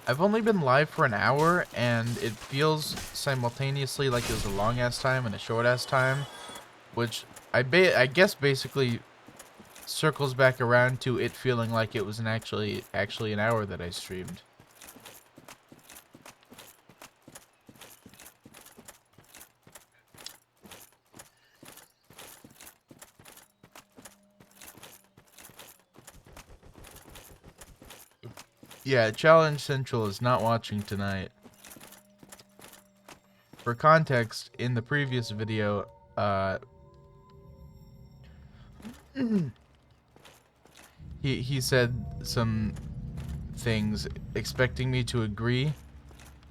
I've only been live for an hour, and it feels simultaneously like it was a long-ass time and a short-ass time, which I guess basically circles back around to it feeling like it was actually an hour that I streamed. Yeah, Challenge Central is not watching tonight. For context, in the previous video, he said some things expecting me to agree,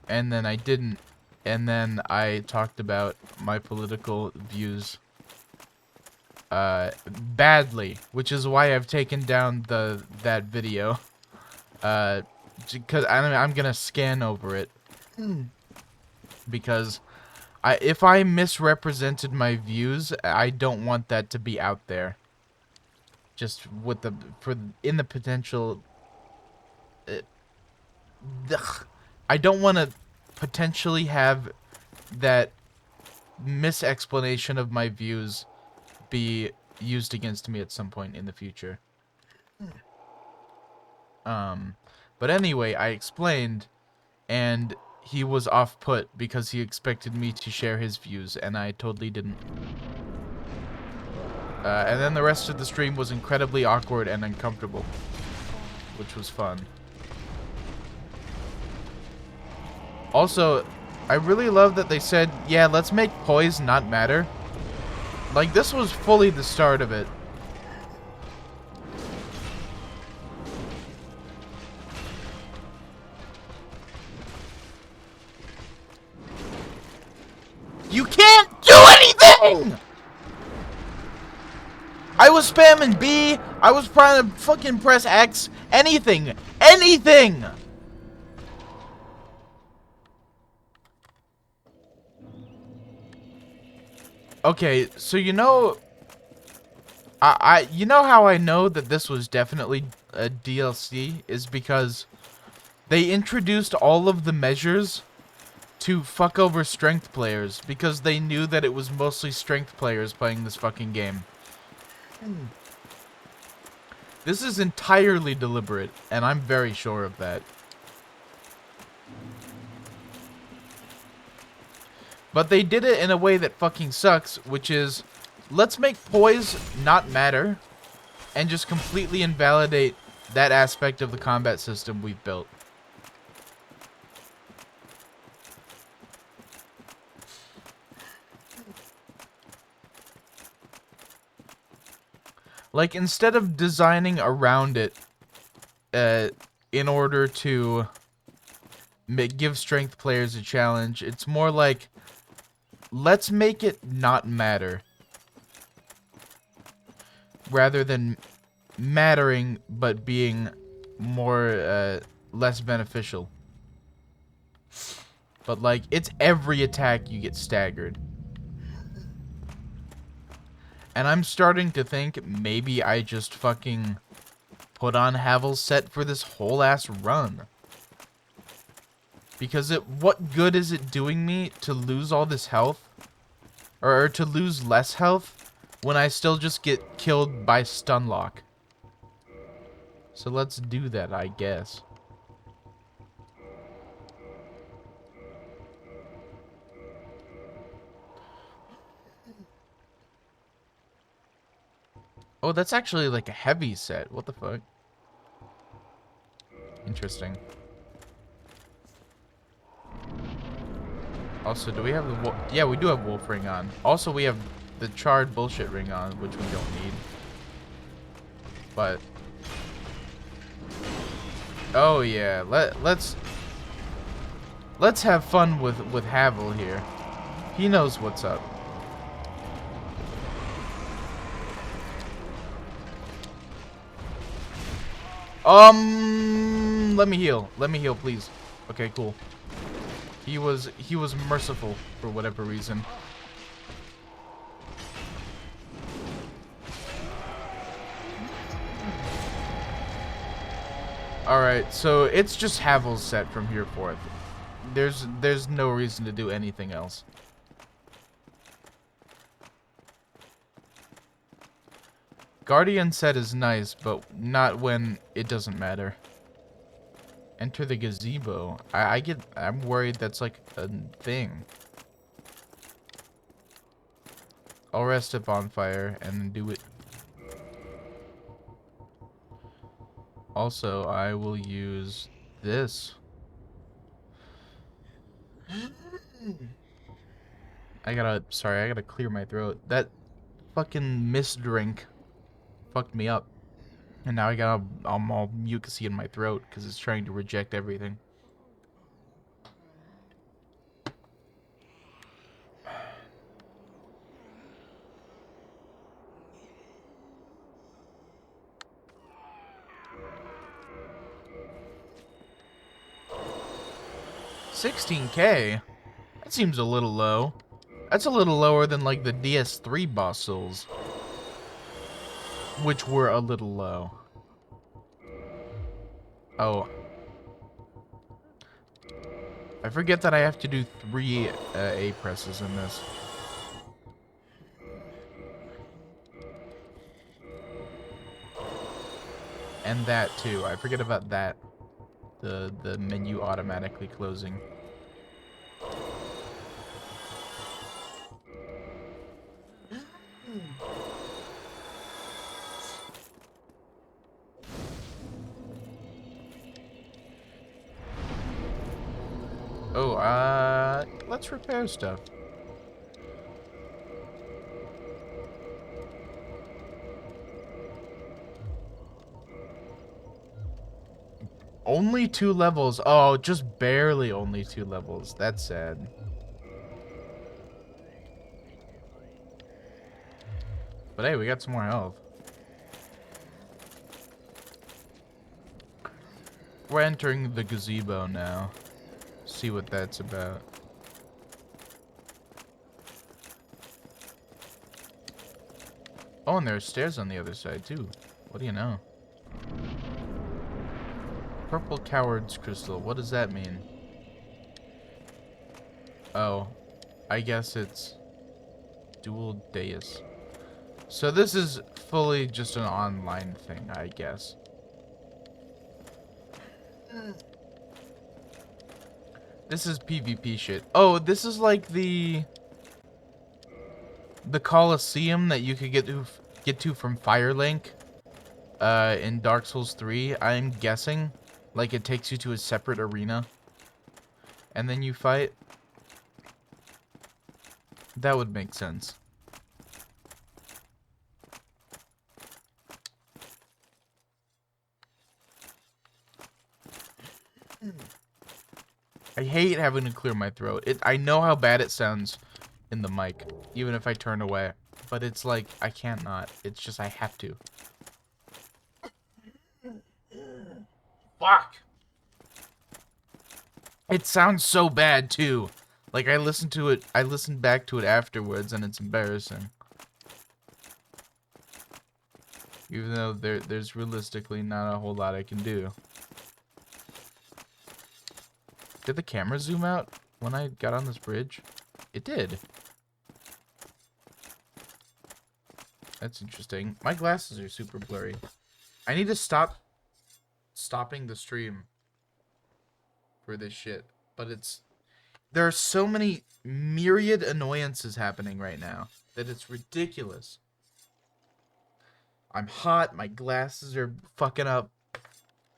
and then I didn't, and then I talked about my political views badly, which is why I've taken down that video. Because I'm gonna scan over it. Because if I misrepresented my views, I don't want that to be out there. Just with in the potential. I don't want to potentially have that misexplanation of my views be used against me at some point in the future. But anyway, I explained, and he was off-put because he expected me to share his views, and I totally didn't. And then the rest of the stream was incredibly awkward and uncomfortable, which was fun. Also, I really love that they said, yeah, let's make poise not matter. Like, this was fully the start of it. You can't do anything! I was spamming B, I was trying to fucking press X, anything! Anything! Okay, so you know, you know how I know that this was definitely a DLC is because they introduced all of the measures to fuck over strength players because they knew that it was mostly strength players playing this fucking game. This is entirely deliberate, and I'm very sure of that. But they did it in a way that fucking sucks, which is, let's make poise not matter, and just completely invalidate that aspect of the combat system we've built. Like, instead of designing around it, in order to give strength players a challenge, it's more like, let's make it not matter. Rather than mattering, but being more, less beneficial. But, like, it's every attack you get staggered. And I'm starting to think maybe I just fucking put on Havel's set for this whole ass run. Because what good is it doing me to lose all this health? Or to lose less health when I still just get killed by stun lock? So let's do that, I guess. Oh, that's actually like a heavy set. What the fuck? Interesting. Also, do we have the yeah, we do have wolf ring on. Also, we have the charred bullshit ring on, which we don't need. But oh yeah, let's have fun with Havel here. He knows what's up. Let me heal. Let me heal, please. Okay, cool. He was merciful for whatever reason. Alright, so it's just Havel's set from here forth. There's no reason to do anything else. Guardian set is nice, but not when it doesn't matter. Enter the gazebo. I'm worried that's like a thing. I'll rest a bonfire and do it. Also, I will use this. I gotta clear my throat. That fucking mist drink fucked me up. And now I'm all mucusy in my throat because it's trying to reject everything. $16K? That seems a little low. That's a little lower than like the DS3 boss souls, which were a little low. Oh. I forget that I have to do 3 A presses in this. And that too. I forget about that. The menu automatically closing. Oh, let's repair stuff. Only 2 levels. Oh, just barely only 2 levels. That's sad. But hey, we got some more health. We're entering the gazebo now. See what that's about. Oh, and there are stairs on the other side, too. What do you know? Purple Coward's Crystal. What does that mean? Oh, I guess it's Dual Deus. So this is fully just an online thing, I guess. This is PvP shit. Oh, this is like the Colosseum that you could get to from Firelink in Dark Souls 3. I'm guessing like it takes you to a separate arena and then you fight. That would make sense. I hate having to clear my throat. I know how bad it sounds in the mic, even if I turn away. But it's like, I can't not. It's just, I have to. Fuck! It sounds so bad, too. Like, I listened back to it afterwards, and it's embarrassing. Even though there's realistically not a whole lot I can do. Did the camera zoom out when I got on this bridge? It did. That's interesting. My glasses are super blurry. I need to stop stopping the stream for this shit. But there are so many myriad annoyances happening right now that it's ridiculous. I'm hot. My glasses are fucking up.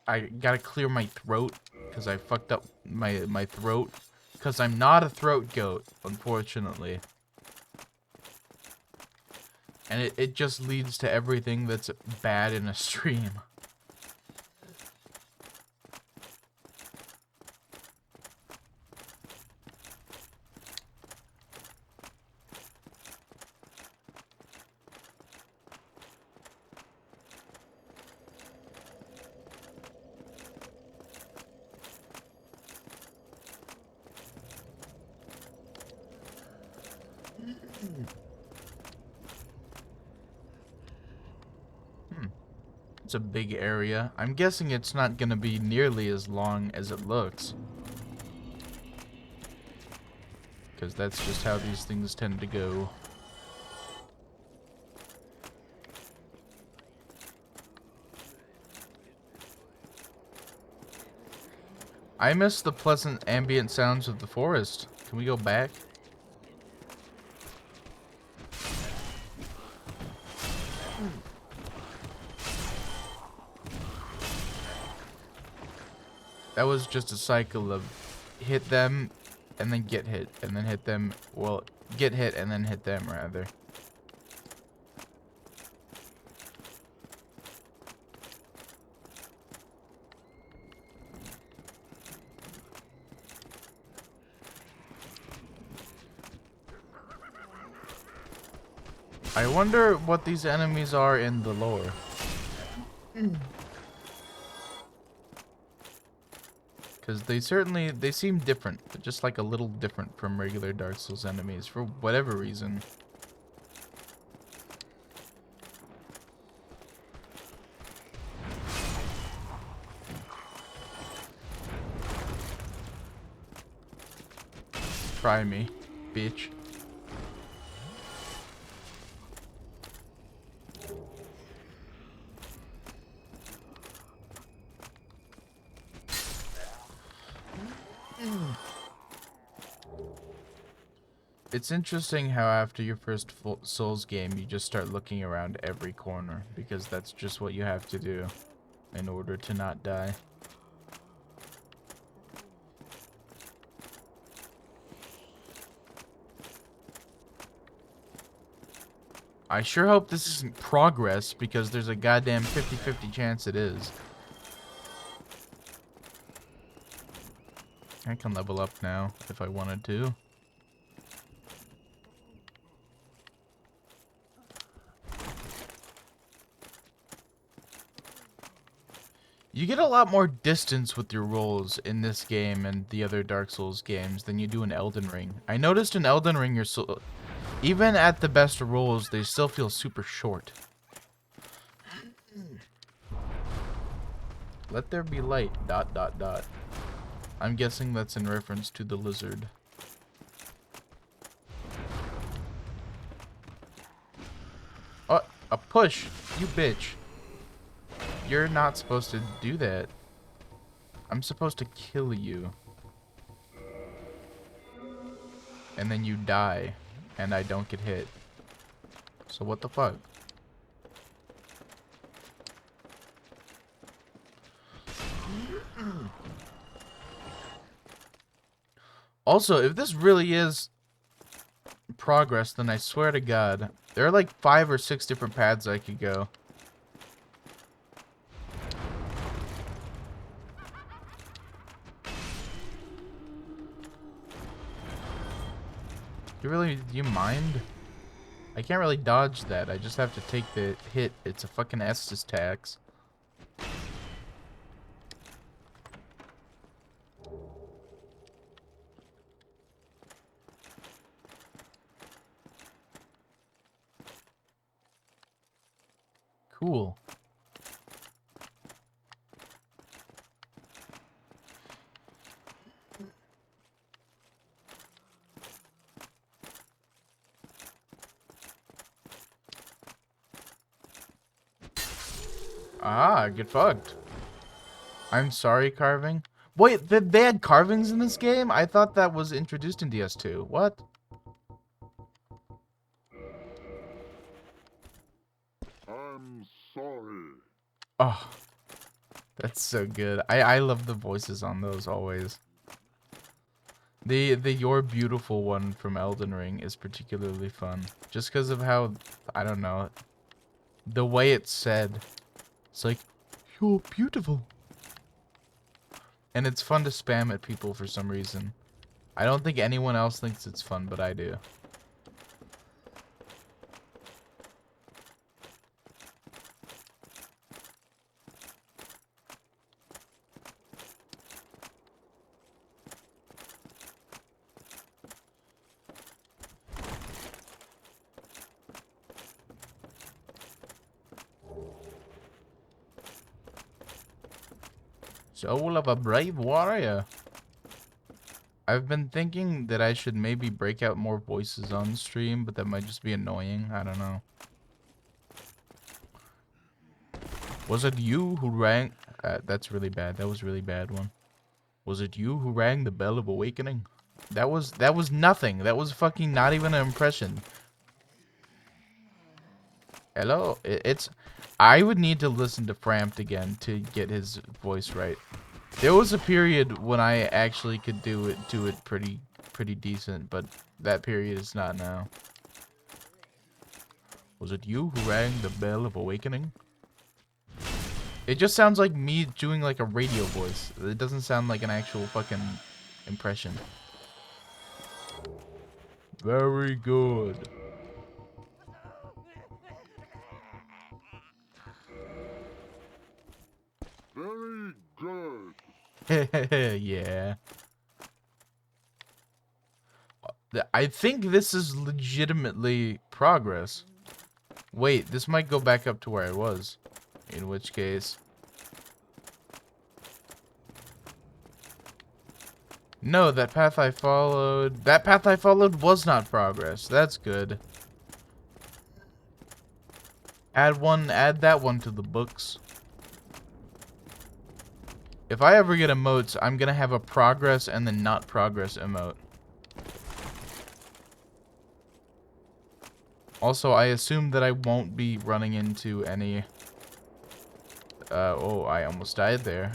I gotta clear my throat because I fucked up my throat. Because I'm not a throat goat, unfortunately. And it just leads to everything that's bad in a stream. It's a big area. I'm guessing it's not gonna be nearly as long as it looks. Because that's just how these things tend to go. I miss the pleasant ambient sounds of the forest. Can we go back? That was just a cycle of hit them and then get hit and then hit them. Well, get hit and then hit them, rather. I wonder what these enemies are in the lore. Because they seem different, but just like a little different from regular Dark Souls enemies for whatever reason. Try me, bitch. It's interesting how after your first Souls game, you just start looking around every corner, because that's just what you have to do in order to not die. I sure hope this isn't progress, because there's a goddamn 50-50 chance it is. I can level up now, if I wanted to. You get a lot more distance with your rolls in this game and the other Dark Souls games than you do in Elden Ring. I noticed in Elden Ring, even at the best rolls, they still feel super short. Let there be light, ... I'm guessing that's in reference to the lizard. Oh, a push! You bitch. You're not supposed to do that. I'm supposed to kill you. And then you die. And I don't get hit. So what the fuck? Also, if this really is progress, then I swear to God, there are like 5 or 6 different paths I could go. Do you mind? I can't really dodge that. I just have to take the hit. It's a fucking Estus tax. Cool. Ah, get fucked. I'm sorry, carving. Wait, they had carvings in this game? I thought that was introduced in DS2. What? I'm sorry. Oh, that's so good. I love the voices on those always. The You're Beautiful one from Elden Ring is particularly fun. Just because of how, I don't know, the way it's said. It's like, you're beautiful. And it's fun to spam at people for some reason. I don't think anyone else thinks it's fun, but I do. Soul of a brave warrior. I've been thinking that I should maybe break out more voices on stream, but that might just be annoying. I don't know. Was it you who rang? That's really bad. That was a really bad one. Was it you who rang the bell of awakening? That was nothing. That was fucking not even an impression. Hello? I would need to listen to Framped again to get his voice right. There was a period when I actually could do it pretty decent, but that period is not now. Was it you who rang the bell of awakening? It just sounds like me doing like a radio voice. It doesn't sound like an actual fucking impression. Very good. Very good. Yeah. I think this is legitimately progress. Wait, this might go back up to where I was. In which case... No, that path I followed... That path I followed was not progress. That's good. Add that one to the books. If I ever get emotes, I'm gonna have a progress and then not progress emote. Also, I assume that I won't be running into any... oh, I almost died there.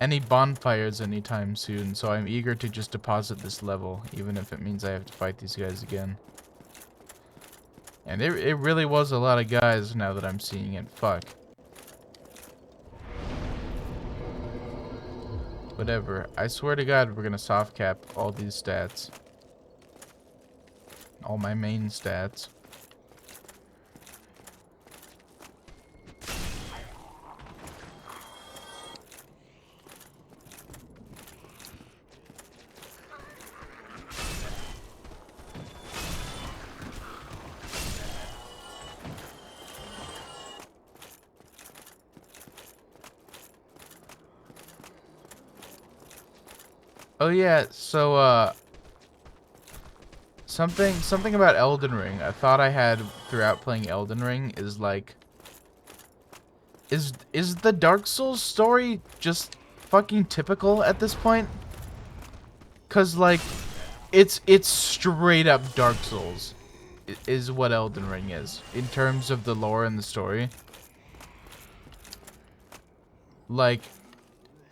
Any bonfires anytime soon, so I'm eager to just deposit this level, even if it means I have to fight these guys again. And it really was a lot of guys now that I'm seeing it. Fuck. Whatever. I swear to God, we're gonna soft cap all these stats. All my main stats. Oh yeah, so something about Elden Ring. I thought I had throughout playing Elden Ring is like is the Dark Souls story just fucking typical at this point? 'Cause like it's straight up Dark Souls is what Elden Ring is in terms of the lore and the story. Like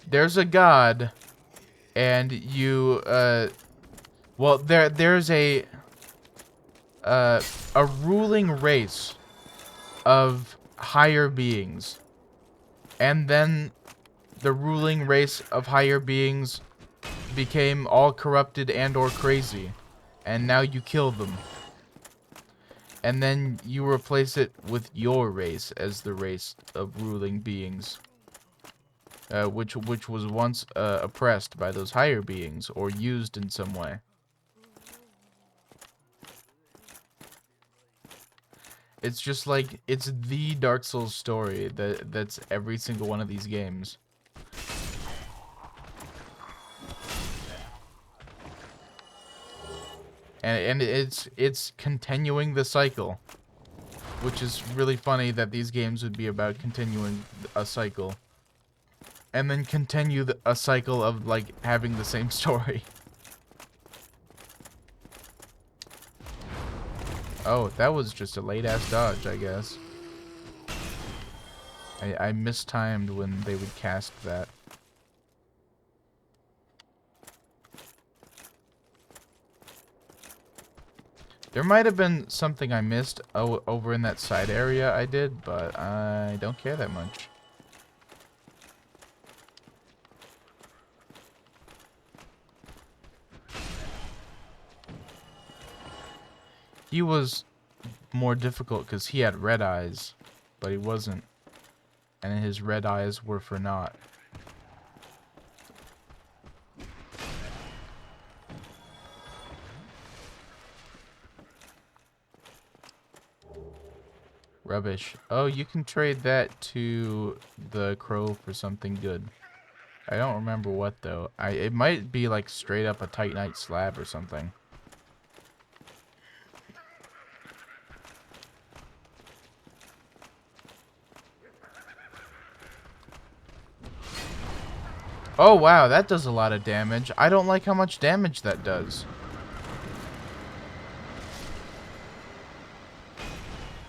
there's a god and you well there's a ruling race of higher beings, and then the ruling race of higher beings became all corrupted and or crazy, and now you kill them, and then you replace it with your race as the race of ruling beings, which was once oppressed by those higher beings or used in some way. It's just like, it's the Dark Souls story that's every single one of these games. And it's continuing the cycle. Which is really funny that these games would be about continuing a cycle. And then continue a cycle of, like, having the same story. Oh, that was just a late-ass dodge, I guess. I mistimed when they would cast that. There might have been something I missed over in that side area I did, but I don't care that much. He was more difficult because he had red eyes, but he wasn't. And his red eyes were for naught. Rubbish. Oh, you can trade that to the crow for something good. I don't remember what though. It might be like straight up a Titanite slab or something. Oh wow, that does a lot of damage. I don't like how much damage that does.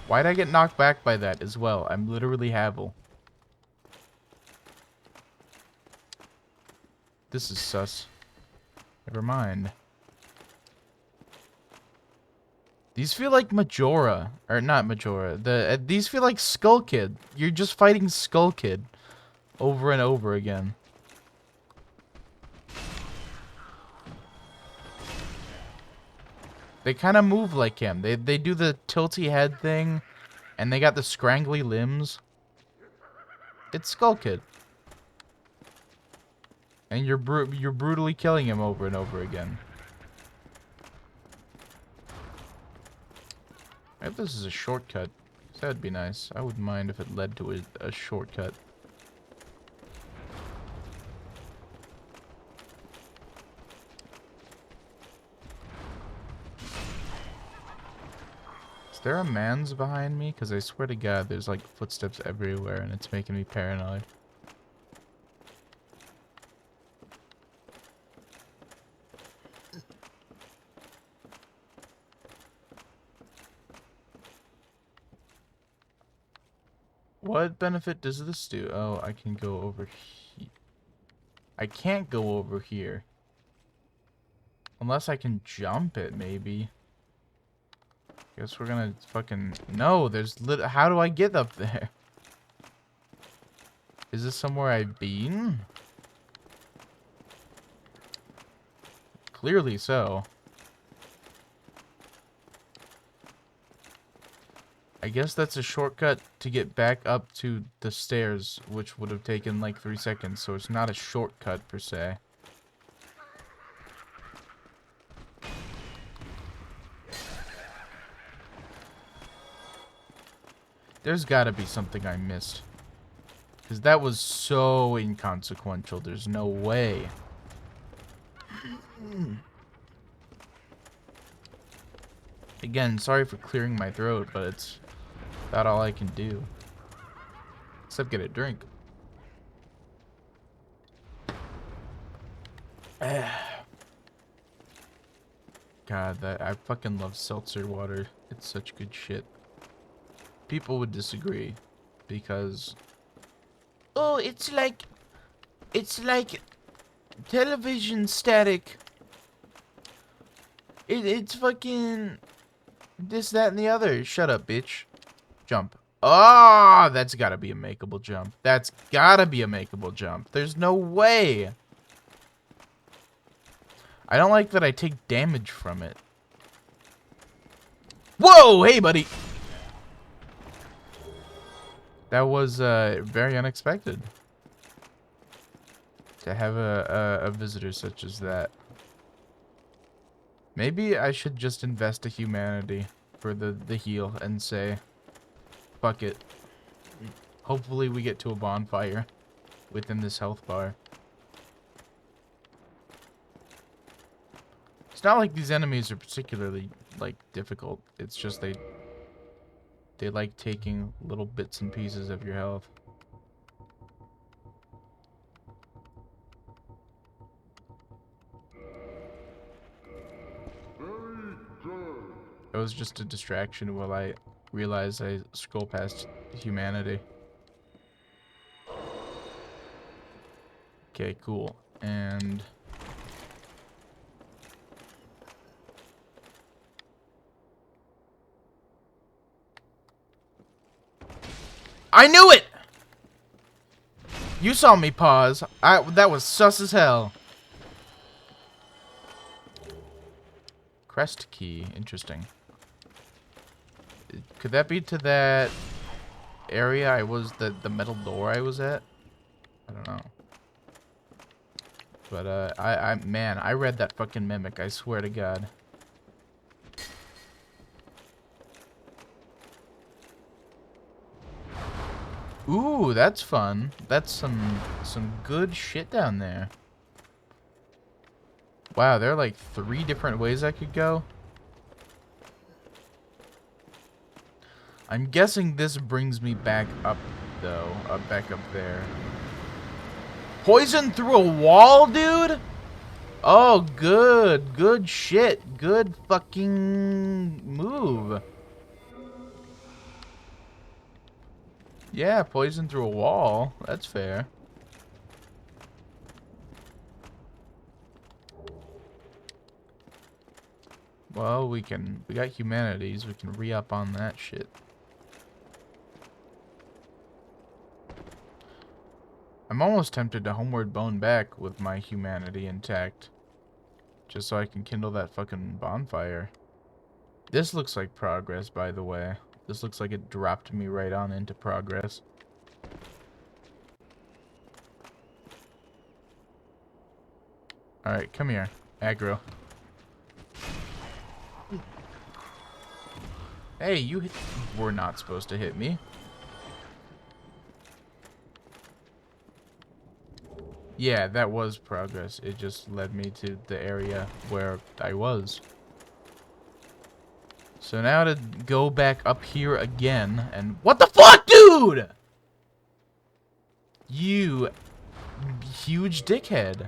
Why'd I get knocked back by that as well? I'm literally Havel. This is sus. Never mind. These feel like Majora. Or not Majora. These feel like Skull Kid. You're just fighting Skull Kid over and over again. They kind of move like him. They do the tilty head thing, and they got the scrangly limbs. It's Skull Kid. And you're brutally killing him over and over again. If this is a shortcut, that'd be nice. I wouldn't mind if it led to a shortcut. Is there a man's behind me? Because I swear to God, there's like footsteps everywhere and it's making me paranoid. What benefit does this do? Oh, I can go over here. I can't go over here. Unless I can jump it, maybe. Guess we're gonna fucking... No, there's how do I get up there? Is this somewhere I've been? Clearly so. I guess that's a shortcut to get back up to the stairs, which would have taken like 3 seconds, so it's not a shortcut per se. There's gotta be something I missed. Because that was so inconsequential, there's no way. Again, sorry for clearing my throat, but it's about all I can do. Except get a drink. God, I fucking love seltzer water. It's such good shit. People would disagree because oh, it's like television static. It's fucking this, that, and the other. Shut up, bitch. Jump. Oh, that's gotta be a makeable jump. That's gotta be a makeable jump. There's no way. I don't like that I take damage from it. Whoa, hey, buddy. That was very unexpected. To have a visitor such as that. Maybe I should just invest a humanity for the heal and say, fuck it. Hopefully we get to a bonfire within this health bar. It's not like these enemies are particularly, like, difficult. It's just they like taking little bits and pieces of your health. Very good. It was just a distraction while I realized I scroll past humanity. Okay, cool. And I knew it! You saw me pause. That was sus as hell. Crest key. Interesting. Could that be to that area I was, the metal door I was at? I don't know. But, man, I read that fucking mimic, I swear to God. Ooh, that's fun. That's some good shit down there. Wow, there are like 3 different ways I could go. I'm guessing this brings me back up, though. Back up there. Poison through a wall, dude? Oh, good. Good shit. Good fucking move. Yeah, poison through a wall. That's fair. Well, we got humanities. We can re-up on that shit. I'm almost tempted to homeward bone back with my humanity intact. Just so I can kindle that fucking bonfire. This looks like progress, by the way. This looks like it dropped me right on into progress. Alright, come here. Aggro. Hey, you were not supposed to hit me. Yeah, that was progress. It just led me to the area where I was. So now to go back up here again, and... What the fuck, dude?! You huge dickhead.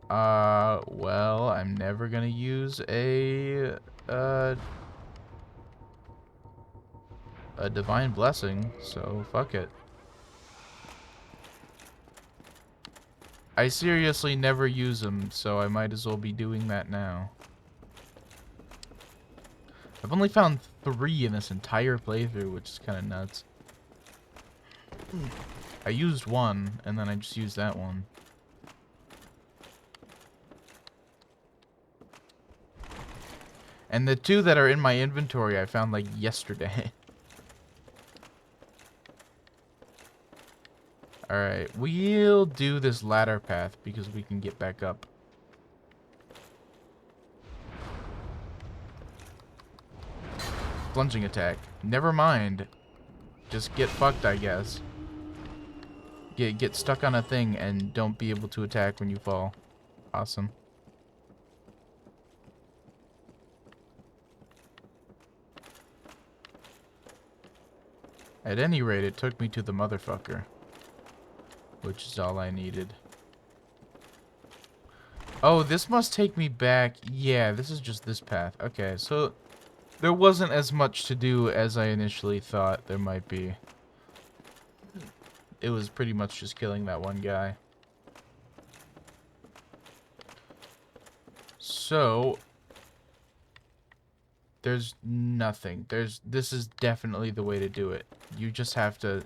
Well, I'm never gonna use a a divine blessing, so fuck it. I seriously never use them, so I might as well be doing that now. I've only found 3 in this entire playthrough, which is kind of nuts. I used 1, and then I just used that one. And the 2 that are in my inventory I found like yesterday. Alright, we'll do this ladder path because we can get back up. Plunging attack. Never mind. Just get fucked, I guess. Get stuck on a thing and don't be able to attack when you fall. Awesome. At any rate, it took me to the motherfucker. Which is all I needed. Oh, this must take me back. Yeah, this is just this path. Okay, so there wasn't as much to do as I initially thought there might be. It was pretty much just killing that one guy. So there's nothing. This is definitely the way to do it. You just have to...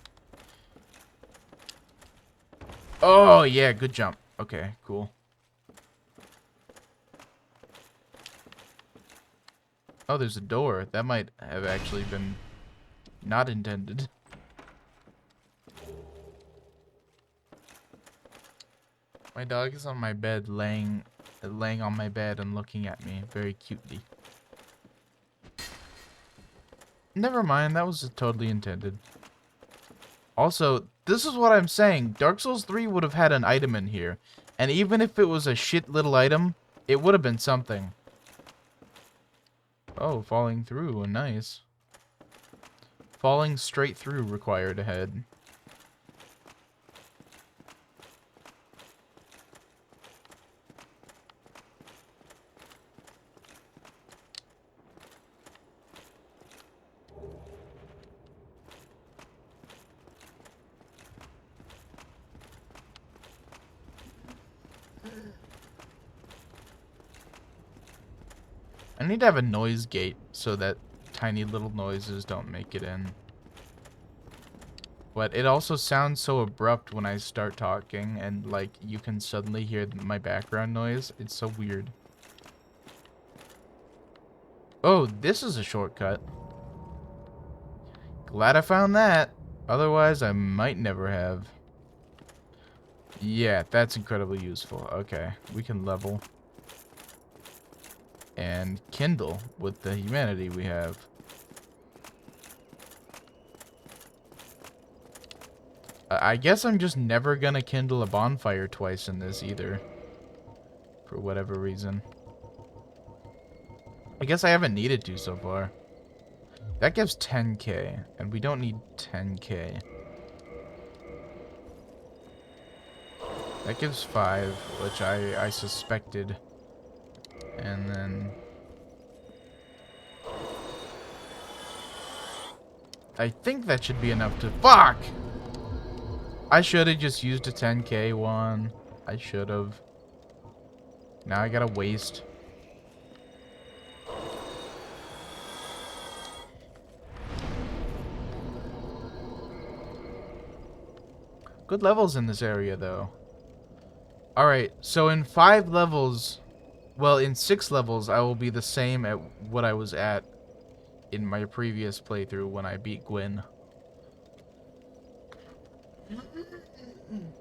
Oh, yeah, good jump. Okay, cool. Oh, there's a door. That might have actually been not intended. My dog is on my bed, laying on my bed and looking at me very cutely. Never mind, that was totally intended. Also, this is what I'm saying. Dark Souls 3 would have had an item in here. And even if it was a shit little item, it would have been something. Oh, falling through. Nice. Falling straight through required ahead. I need to have a noise gate so that tiny little noises don't make it in. But it also sounds so abrupt when I start talking and like you can suddenly hear my background noise. It's so weird. Oh, this is a shortcut. Glad I found that. Otherwise, I might never have. Yeah, that's incredibly useful. Okay, we can level. And kindle with the humanity we have. I guess I'm just never gonna kindle a bonfire twice in this either. For whatever reason. I guess I haven't needed to so far. That gives 10k, and we don't need 10k. That gives 5, which I suspected. And then... I think that should be enough to... Fuck! I should have just used a 10k one. I should have. Now I gotta waste. Good levels in this area, though. Alright, so in 5 levels... Well, in 6 levels, I will be the same at what I was at in my previous playthrough when I beat Gwyn.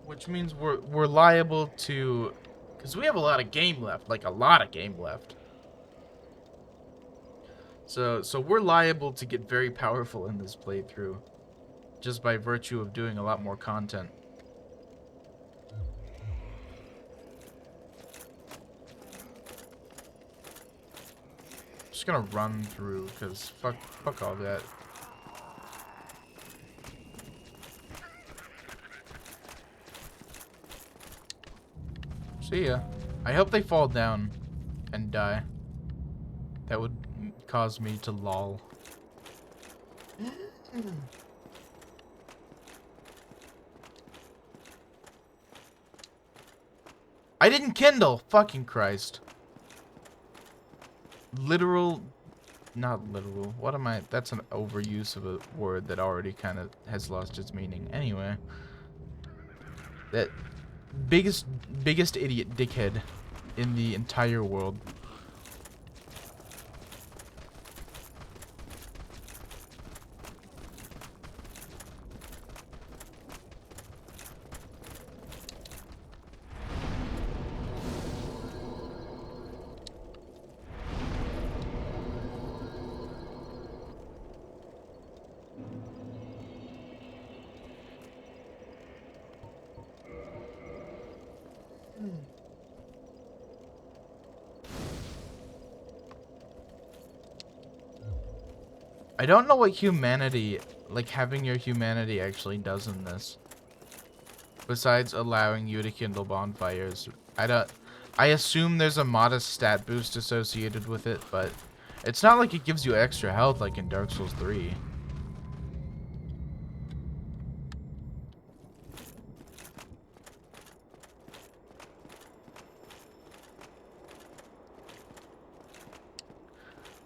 Which means we're liable to... Because we have a lot of game left. Like, a lot of game left. So we're liable to get very powerful in this playthrough. Just by virtue of doing a lot more content. Just gonna run through, because fuck all that. See ya. I hope they fall down and die. That would cause me to lol. I didn't kindle! Fucking Christ. Literal... Not literal. What am I... That's an overuse of a word that already kind of has lost its meaning. Anyway. That... Biggest idiot dickhead in the entire world. I don't know what humanity, like having your humanity actually does in this. Besides allowing you to kindle bonfires. I assume there's a modest stat boost associated with it, but it's not like it gives you extra health like in Dark Souls 3.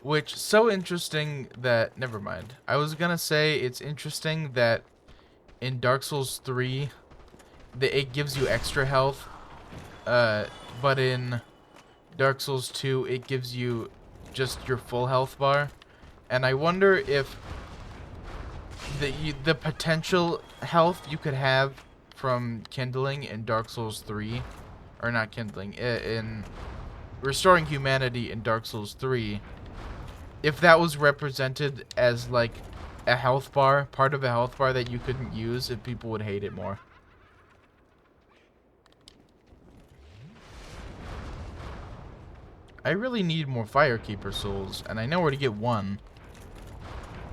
Which, so interesting that... Never mind. I was gonna say, it's interesting that in Dark Souls 3, it gives you extra health. But in Dark Souls 2, it gives you just your full health bar. And I wonder if the potential health you could have from kindling in Dark Souls 3... Or not kindling, in restoring humanity in Dark Souls 3... If that was represented as, like, a health bar, part of a health bar that you couldn't use, if people would hate it more. I really need more Firekeeper souls, and I know where to get one.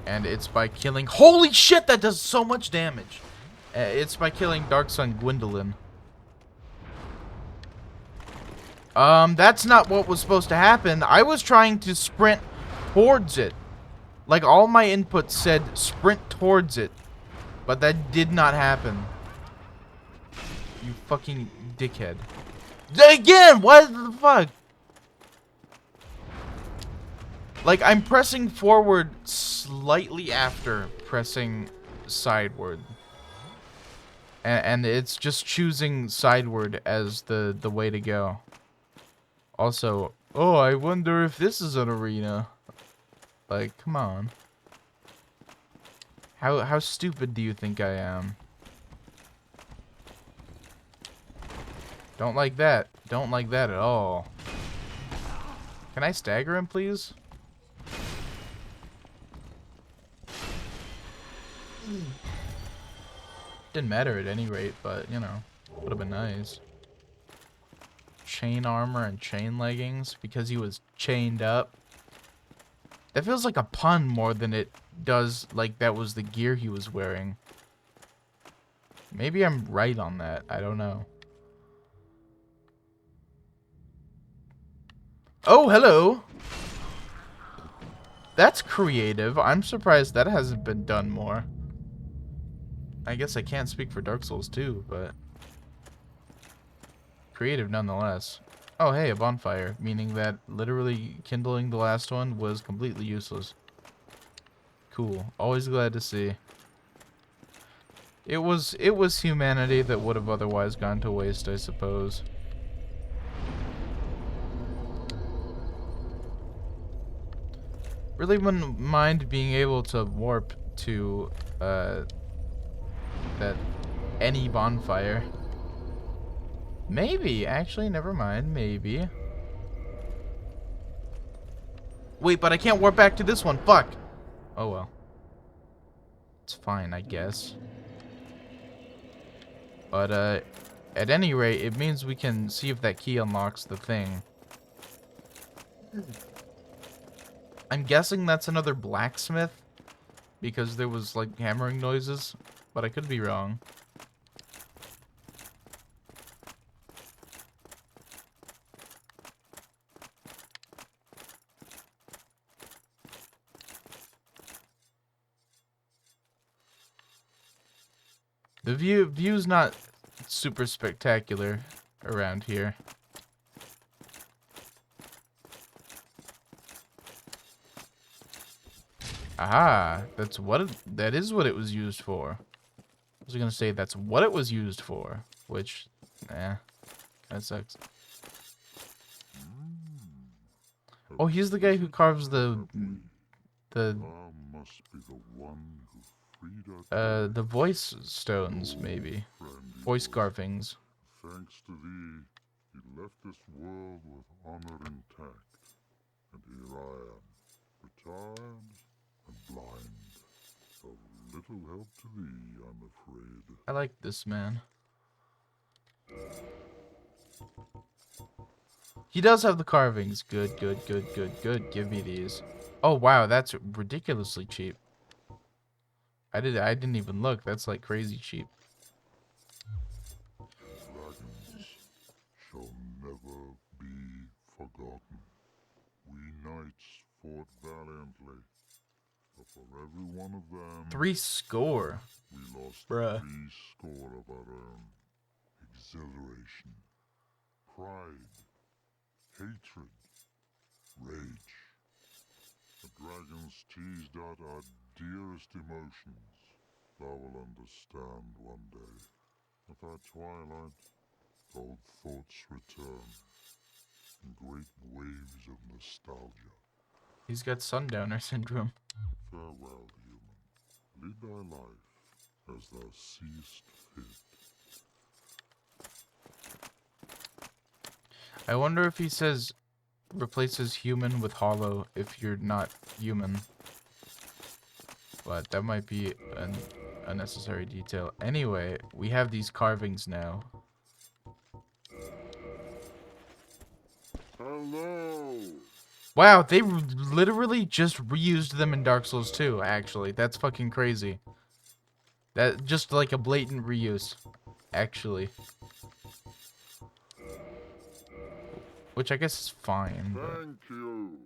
And it's by killing... Holy shit, that does so much damage! It's by killing Dark Sun Gwendolyn. That's not what was supposed to happen. I was trying to sprint towards it. Like, all my inputs said sprint towards it. But that did not happen. You fucking dickhead. Again! What the fuck? Like, I'm pressing forward slightly after pressing sideward. And it's just choosing sideward as the way to go. Also, oh, I wonder if this is an arena. Like, come on. How stupid do you think I am? Don't like that. Don't like that at all. Can I stagger him, please? Didn't matter at any rate, but, you know, would have been nice. Chain armor and chain leggings because he was chained up. That feels like a pun more than it does like that was the gear he was wearing. Maybe I'm right on that. I don't know. Oh, hello. That's creative. I'm surprised that hasn't been done more. I guess I can't speak for Dark Souls 2, but creative nonetheless. Oh, hey, a bonfire, meaning that literally kindling the last one was completely useless. Cool. Always glad to see. It was humanity that would have otherwise gone to waste, I suppose. Really wouldn't mind being able to warp to that any bonfire. Maybe, actually, never mind, maybe. Wait, but I can't warp back to this one, fuck! Oh well. It's fine, I guess. But, at any rate, it means we can see if that key unlocks the thing. I'm guessing that's another blacksmith, because there was, like, hammering noises, but I could be wrong. The view's not super spectacular around here. Aha, that is what it was used for. I was gonna say that's what it was used for, which, kinda sucks. Oh, he's the guy who carves the Must be the one who freed our the voice stones, maybe. friend Voice Eagles. carvings. Thanks to thee, he left this world with honor intact. And here I am, retired and blind. Of little help to thee, I'm afraid. I like this man. He does have the carvings. Good, good, good, good, good. Give me these. Oh wow, that's ridiculously cheap. I didn't even look. That's like crazy cheap. Dragons shall never be forgotten. We knights fought valiantly, but for every one of them, 3 score. we lost Bruh. 3 score of our own. Exhilaration, pride, hatred, rage. The dragons teased out our dearest emotions. Thou will understand one day. At our twilight, old thoughts return in great waves of nostalgia. He's got sundowner syndrome. Farewell, human. Lead thy life as thou seest fit. I wonder if he says replaces human with hollow if you're not human. But that might be an unnecessary detail. Anyway, we have these carvings now. Hello! Wow, they literally just reused them in Dark Souls 2, actually. That's fucking crazy. That just like a blatant reuse, actually. Which I guess is fine. But Thank you.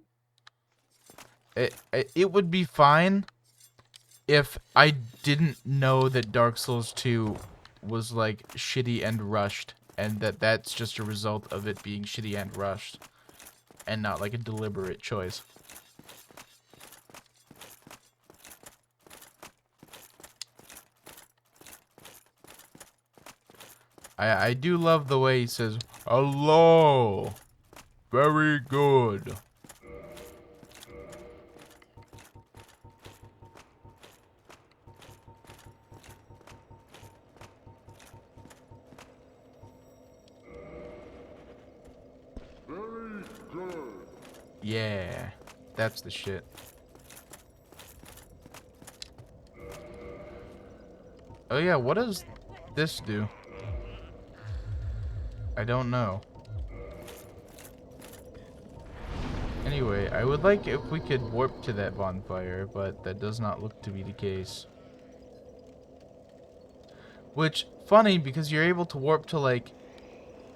it would be fine if I didn't know that Dark Souls 2 was like shitty and rushed, and that's just a result of it being shitty and rushed, and not like a deliberate choice. I do love the way he says, "Hello, very good." Very good. Yeah, that's the shit. Oh yeah, what does this do? I don't know. Anyway, I would like if we could warp to that bonfire, but that does not look to be the case. Which, funny, because you're able to warp to, like,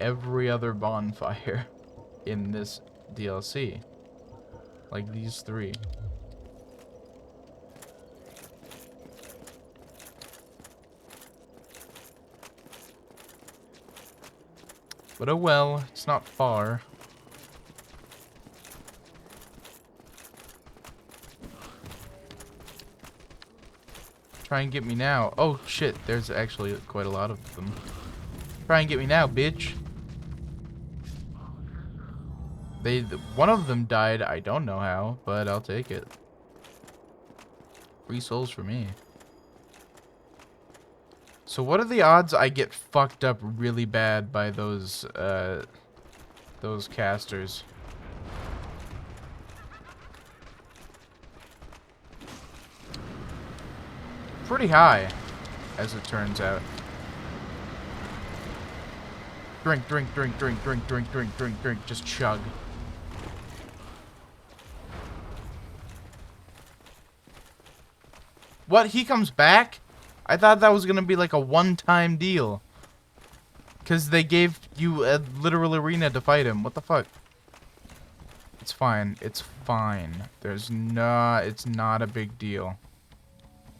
every other bonfire in this DLC. Like these 3. But oh well, it's not far. Try and get me now. Oh shit, there's actually quite a lot of them. Try and get me now, bitch. One of them died, I don't know how, but I'll take it. 3 souls for me. So what are the odds I get fucked up really bad by those casters? Pretty high, as it turns out. Drink, drink, drink, drink, drink, drink, drink, drink, drink. Just chug. What? He comes back? I thought that was gonna be like a one-time deal. Because they gave you a literal arena to fight him. What the fuck? It's fine. It's fine. It's not a big deal.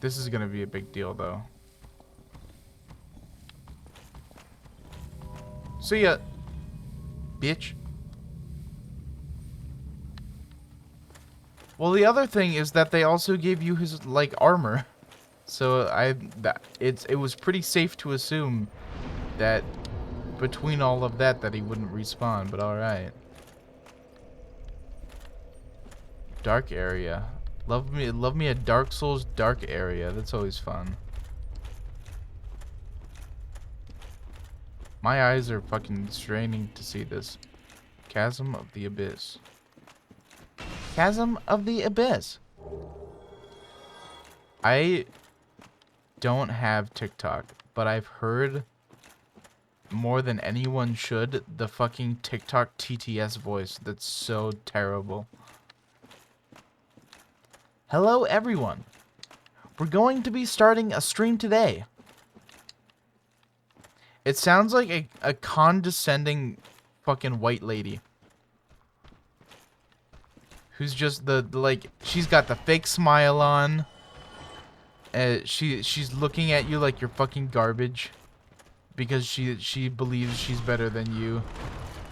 This is gonna be a big deal, though. See ya, bitch. Well, the other thing is that they also gave you his, like, armor. So it was pretty safe to assume that between all of that he wouldn't respawn, but alright. Dark area. Love me a Dark Souls dark area. That's always fun. My eyes are fucking straining to see this. Chasm of the Abyss. Chasm of the Abyss. I don't have TikTok, but I've heard more than anyone should the fucking TikTok TTS voice. That's so terrible. Hello everyone. We're going to be starting a stream today. It sounds like a condescending fucking white lady. Who's just like, she's got the fake smile on. She's looking at you like you're fucking garbage. Because she believes she's better than you.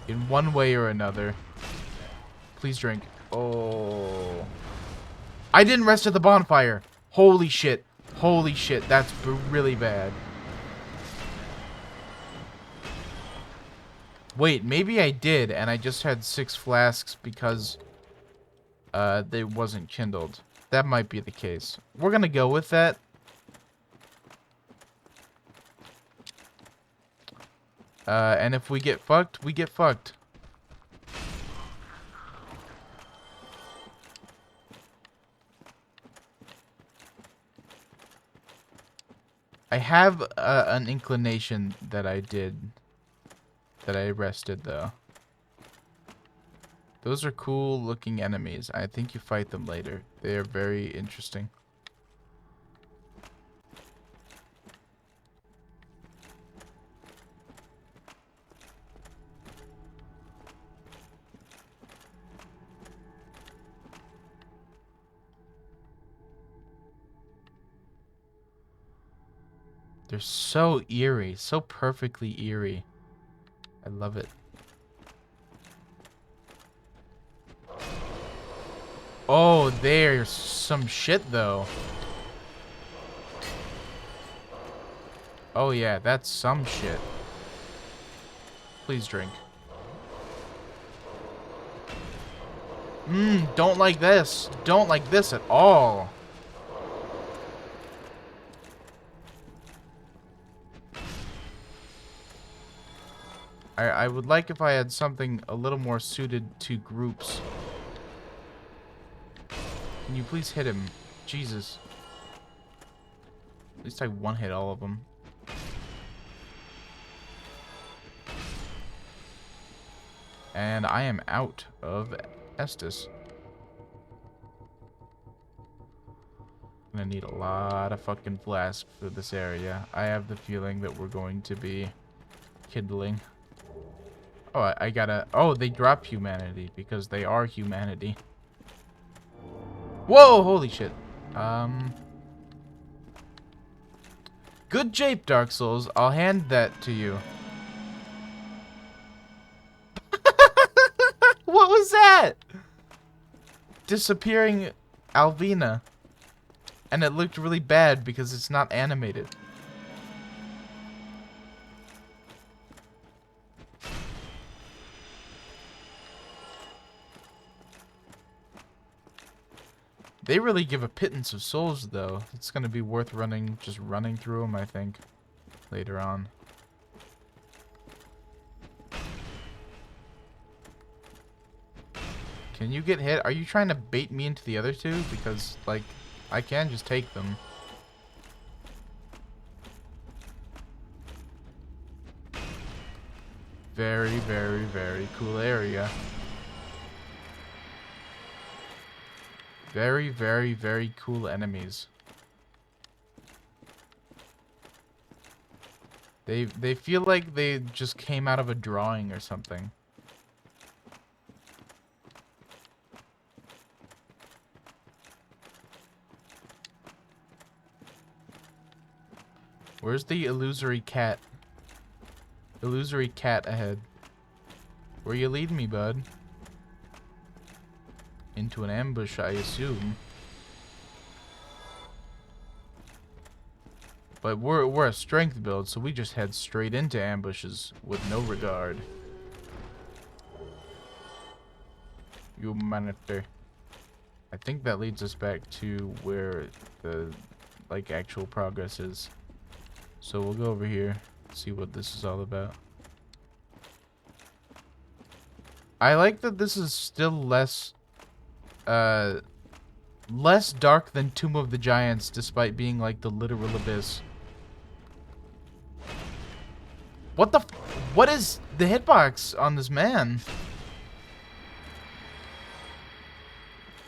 In one way or another. Please drink. Oh. I didn't rest at the bonfire. Holy shit. Holy shit. That's really bad. Wait, maybe I did, and I just had 6 flasks because they wasn't kindled. That might be the case. We're gonna go with that. And if we get fucked, we get fucked. I have an inclination that I rested, though. Those are cool looking enemies. I think you fight them later. They are very interesting. They're so eerie, so perfectly eerie. I love it. Oh, there's some shit, though. Oh, yeah, that's some shit. Please drink. Don't like this. Don't like this at all. I would like if I had something a little more suited to groups. Can you please hit him? Jesus. At least I one-hit all of them. And I am out of Estus. I'm gonna need a lot of fucking flasks for this area. I have the feeling that we're going to be kindling. Oh, I gotta... Oh, they drop humanity because they are humanity. Whoa, holy shit. Good jape, Dark Souls. I'll hand that to you. What was that? Disappearing Alvina. And it looked really bad because it's not animated. They really give a pittance of souls, though. It's gonna be worth just running through them, I think, later on. Can you get hit? Are you trying to bait me into the other two? Because, like, I can just take them. Very, very, very cool area. Very, very, very cool enemies. They feel like they just came out of a drawing or something. Where's the illusory cat? Illusory cat ahead. Where you leading me, bud? Into an ambush, I assume. But we're a strength build, so we just head straight into ambushes with no regard. Humanity. I think that leads us back to where the like actual progress is. So we'll go over here, see what this is all about. I like that this is still less dark than Tomb of the Giants, despite being like the literal abyss. What is the hitbox on this man?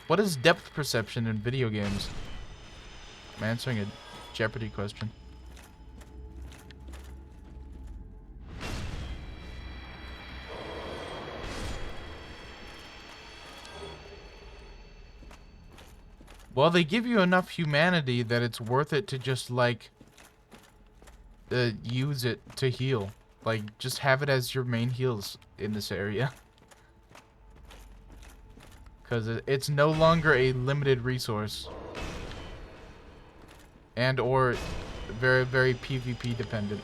What is depth perception in video games? I'm answering a Jeopardy question. Well, they give you enough humanity that it's worth it to just, like, use it to heal. Like, just have it as your main heals in this area. Because it's no longer a limited resource. And or very, very PvP dependent.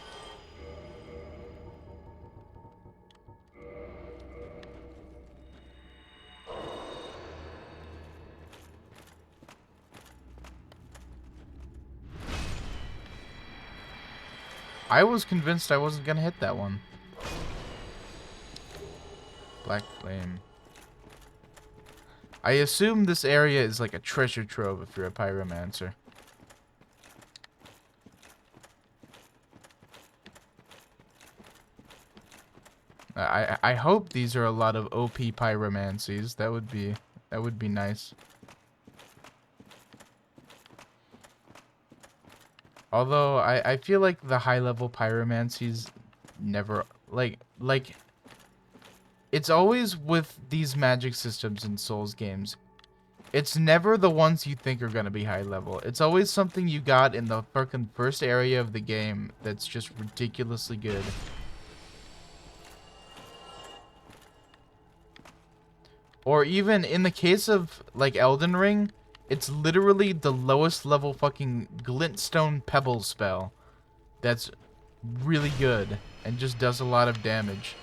I was convinced I wasn't gonna hit that one. Black flame. I assume this area is like a treasure trove if you're a pyromancer. I hope these are a lot of OP pyromancies. That would be nice. Although I feel like the high level pyromancies never like it's always with these magic systems in Souls games. It's never the ones you think are gonna be high level. It's always something you got in the fucking first area of the game that's just ridiculously good. Or even in the case of like Elden Ring, it's literally the lowest level fucking glintstone pebble spell that's really good and just does a lot of damage.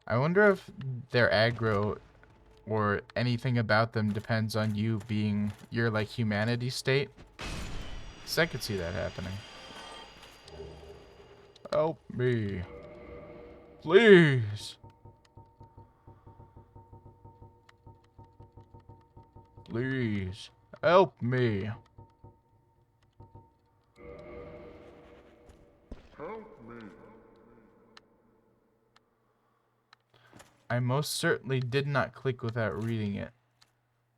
I wonder if their aggro or anything about them depends on you being your like humanity state. 'Cause I could see that happening. Help me. Please. Please. Help me. Help me. I most certainly did not click without reading it.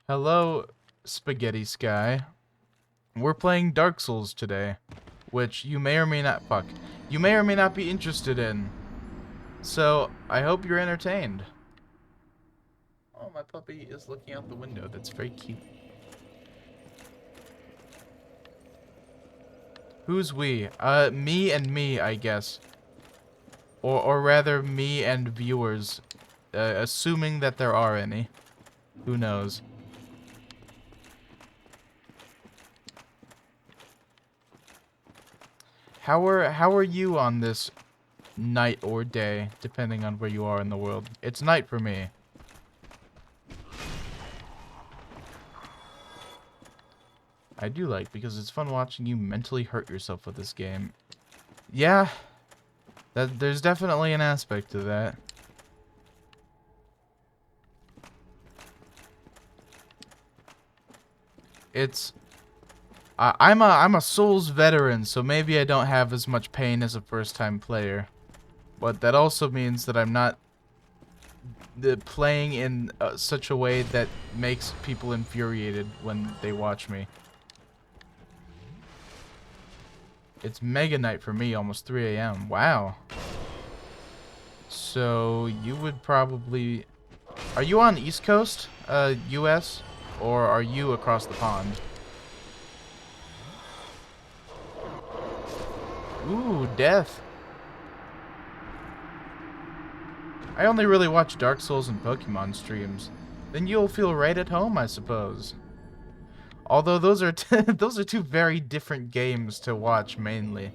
Hello, Spaghetti Sky. We're playing Dark Souls today, which you may or may not be interested in. So, I hope you're entertained. Oh, my puppy is looking out the window. That's very cute. Who's we? Me and me, I guess. Or rather, me and viewers. Assuming that there are any. Who knows? How are you on this night or day, depending on where you are in the world? It's night for me. I do like, because it's fun watching you mentally hurt yourself with this game. Yeah, there's definitely an aspect to that. It's I'm a Souls veteran, so maybe I don't have as much pain as a first-time player. But that also means that I'm not playing in such a way that makes people infuriated when they watch me. It's mega night for me, almost 3 a.m. Wow. So you would probably... Are you on East Coast, US? Or are you across the pond? Ooh, death. I only really watch Dark Souls and Pokemon streams. Then you'll feel right at home, I suppose. Although those are those are two very different games to watch mainly.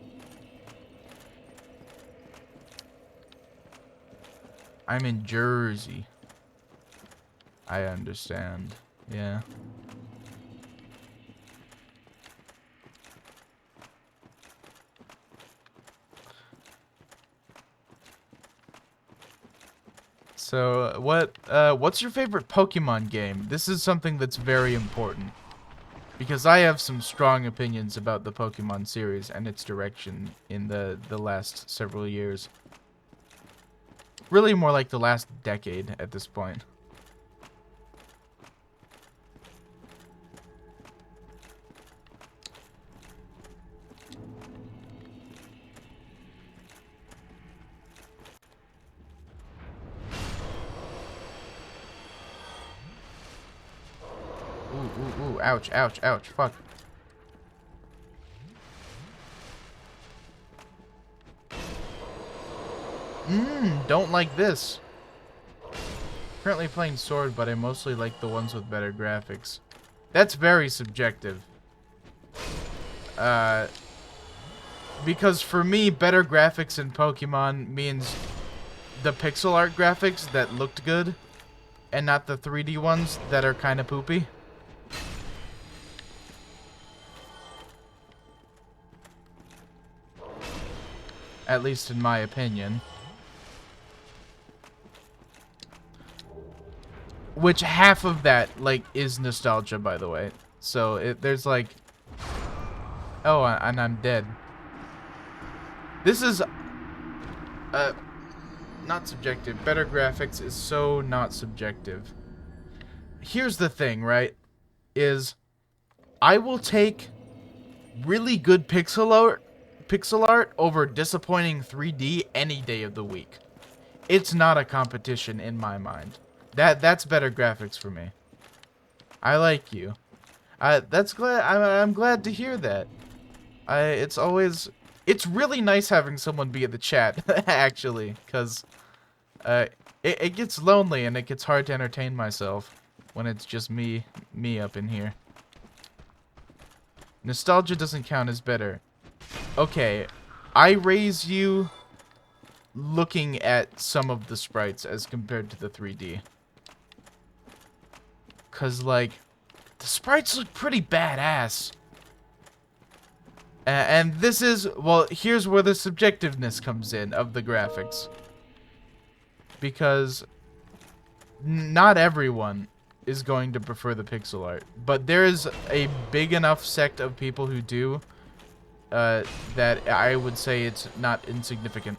I'm in Jersey. I understand. Yeah. So, what's your favorite Pokemon game? This is something that's very important. Because I have some strong opinions about the Pokemon series and its direction in the last several years. Really more like the last decade at this point. Ooh, ouch, ouch, ouch, fuck. Don't like this. Currently playing Sword, but I mostly like the ones with better graphics. That's very subjective. Because for me, better graphics in Pokemon means the pixel art graphics that looked good, and not the 3D ones that are kind of poopy. At least in my opinion. Which half of that, like, is nostalgia, by the way. So, there's like... Oh, and I'm dead. This is... not subjective. Better graphics is so not subjective. Here's the thing, right? Is... I will take really good pixel art over disappointing 3D any day of the week. It's not a competition in my mind. That's better graphics for me. I like you. I'm glad to hear that. It's really nice having someone be in the chat actually, cuz it gets lonely and it gets hard to entertain myself when it's just me up in here. Nostalgia doesn't count as better. Okay, I raise you looking at some of the sprites as compared to the 3D. Cause like, the sprites look pretty badass. And this is, well, here's where the subjectiveness comes in of the graphics. Because not everyone is going to prefer the pixel art. But there is a big enough sect of people who do, that I would say it's not insignificant.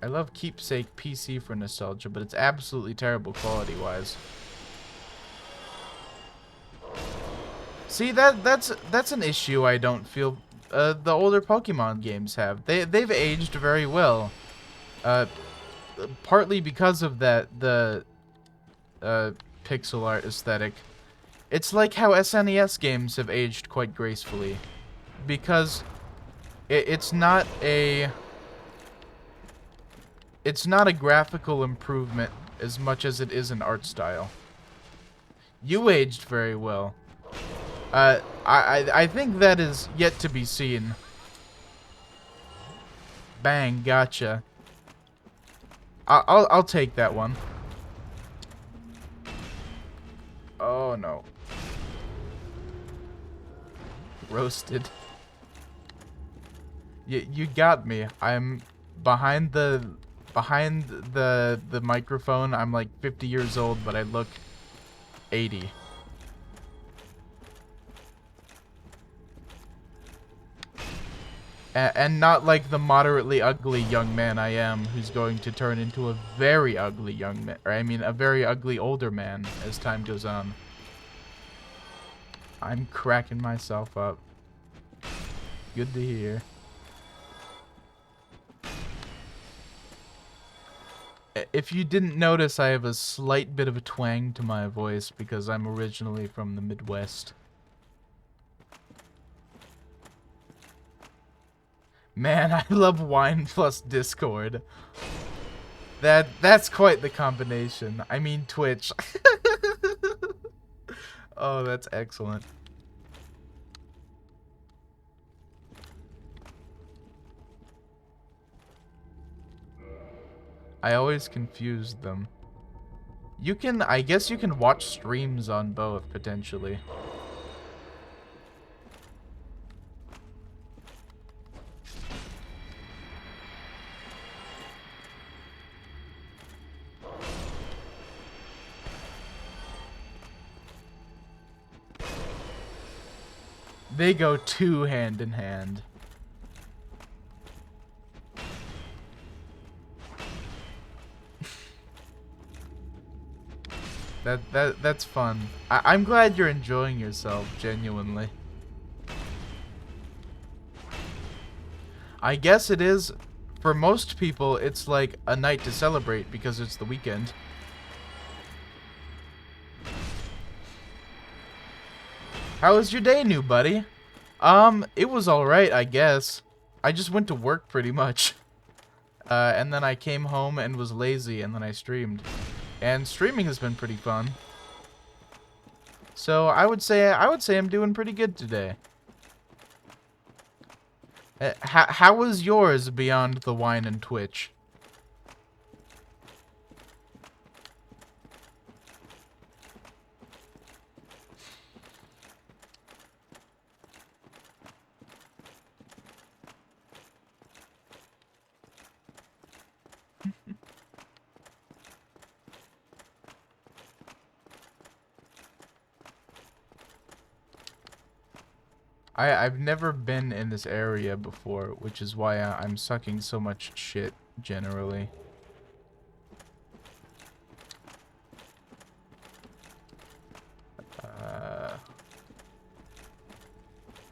I love Keepsake PC for nostalgia, but it's absolutely terrible quality-wise. See, that's an issue I don't feel the older Pokemon games have. They've aged very well. Partly because of the pixel art aesthetic. It's like how SNES games have aged quite gracefully, because it's not a graphical improvement as much as it is an art style. You aged very well. I think that is yet to be seen. Bang, gotcha. I'll take that one. Oh no. Roasted. You got me. I'm behind the microphone. I'm like 50 years old, but I look 80. And not like the moderately ugly young man I am, who's going to turn into a very ugly young man, or I mean a very ugly older man as time goes on. I'm cracking myself up. Good to hear. If you didn't notice, I have a slight bit of a twang to my voice because I'm originally from the Midwest. Man, I love wine plus Discord. That's quite the combination. I mean Twitch. Oh, that's excellent. I always confuse them. You can, I guess you can watch streams on both, potentially. They go two hand in hand. That's fun. I'm glad you're enjoying yourself, genuinely. I guess it is, for most people, it's like a night to celebrate because it's the weekend. How was your day, new buddy? It was alright, I guess. I just went to work pretty much. And then I came home and was lazy, and then I streamed. And streaming has been pretty fun. So I would say I'm doing pretty good today. How was yours beyond the wine and Twitch? I've never been in this area before, which is why I'm sucking so much shit, generally.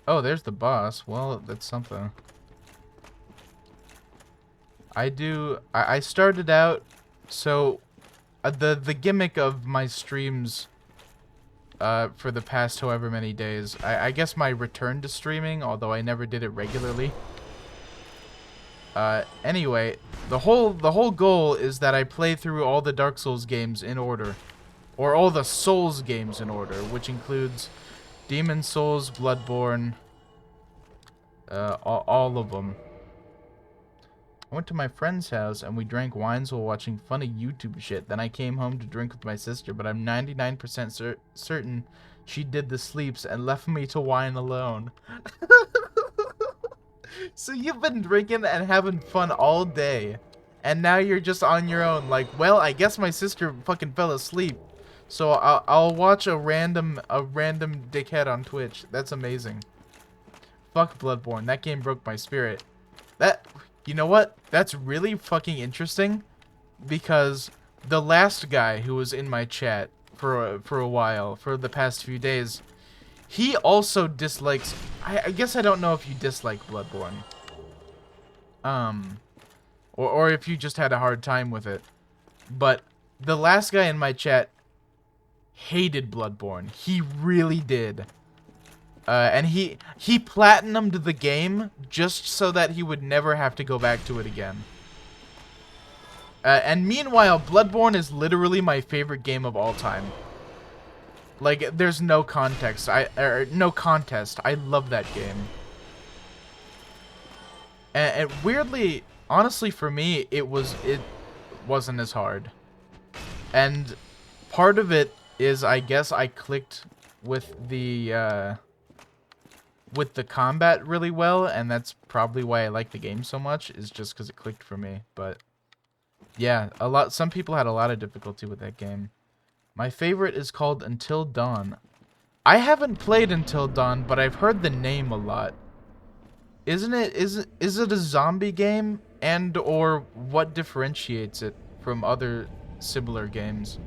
Oh, there's the boss. Well, that's something. I started out, so, the gimmick of my streams for the past however many days. I guess my return to streaming, although I never did it regularly. Anyway, the whole goal is that I play through all the Dark Souls games in order. Or all the Souls games in order, which includes Demon Souls, Bloodborne, all of them. I went to my friend's house and we drank wines while watching funny YouTube shit. Then I came home to drink with my sister, but I'm 99% certain she did the sleeps and left me to wine alone. So you've been drinking and having fun all day, and now you're just on your own. Like, well, I guess my sister fucking fell asleep, so I'll watch a random dickhead on Twitch. That's amazing. Fuck Bloodborne. That game broke my spirit. You know what? That's really fucking interesting, because the last guy who was in my chat for a while, for the past few days, he also dislikes... I guess I don't know if you dislike Bloodborne. Or if you just had a hard time with it. But the last guy in my chat hated Bloodborne. He really did. And he platinumed the game just so that he would never have to go back to it again. And meanwhile, Bloodborne is literally my favorite game of all time. Like, there's no context. No contest. I love that game. And weirdly, honestly, for me, it wasn't as hard. And part of it is, I guess, I clicked with the combat really well, and that's probably why I like the game so much, is just because it clicked for me. But yeah, some people had a lot of difficulty with that game. My favorite is called Until Dawn. I haven't played Until Dawn, but I've heard the name a lot. Is it a zombie game? And or what differentiates it from other similar games?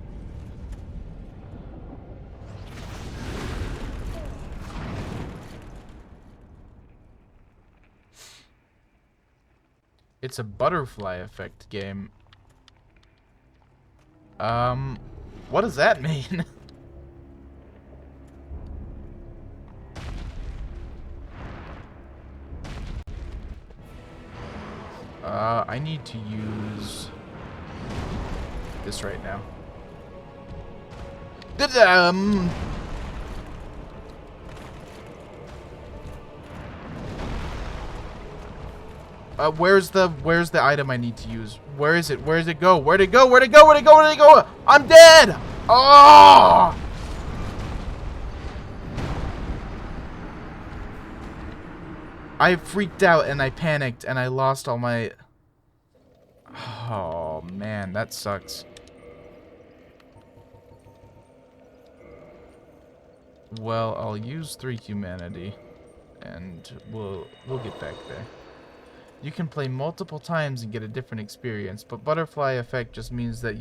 It's a butterfly effect game. What does that mean? I need to use this right now. Where's the item I need to use? Where is it? Where does it go? Where'd it go? Where'd it go? Where'd it go? Where'd it go? I'm dead! Oh! I freaked out and I panicked and I lost all my... Oh, man, that sucks. Well, I'll use 3 humanity and we'll get back there. You can play multiple times and get a different experience, but butterfly effect just means that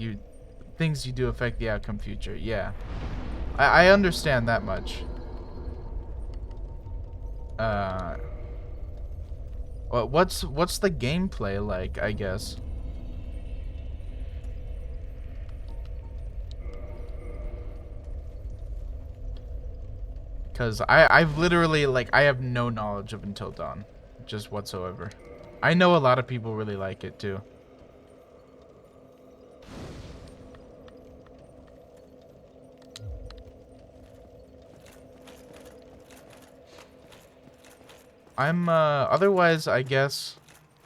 things you do affect the outcome future. Yeah. I understand that much. Well, what's the gameplay like, I guess? Cause I've literally, like, I have no knowledge of Until Dawn, just whatsoever. I know a lot of people really like it too. I'm otherwise, I guess,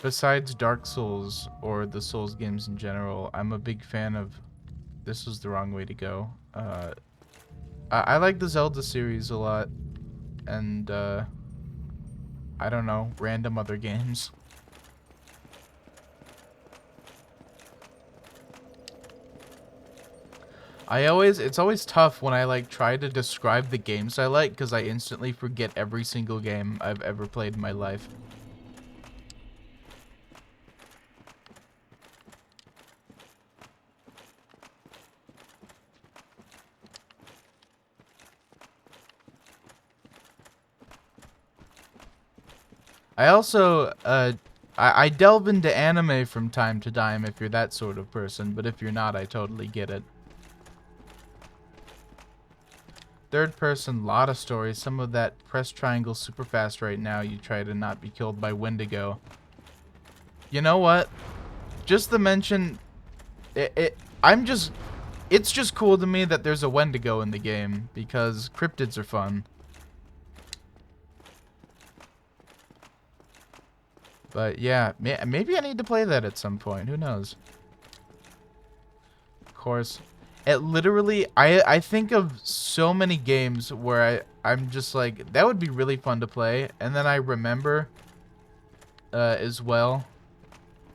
besides Dark Souls or the Souls games in general, I'm a big fan of... This was the wrong way to go. I like the Zelda series a lot, and I don't know, random other games. It's always tough when I like try to describe the games I like, because I instantly forget every single game I've ever played in my life. I also, I delve into anime from time to time if you're that sort of person, but if you're not, I totally get it. Third person, lot of stories. Some of that press triangle super fast right now. You try to not be killed by Wendigo. You know what? Just to mention, it's just cool to me that there's a Wendigo in the game because cryptids are fun. But yeah, maybe I need to play that at some point. Who knows? Of course. It literally, I think of so many games where I'm just like, that would be really fun to play. And then I remember as well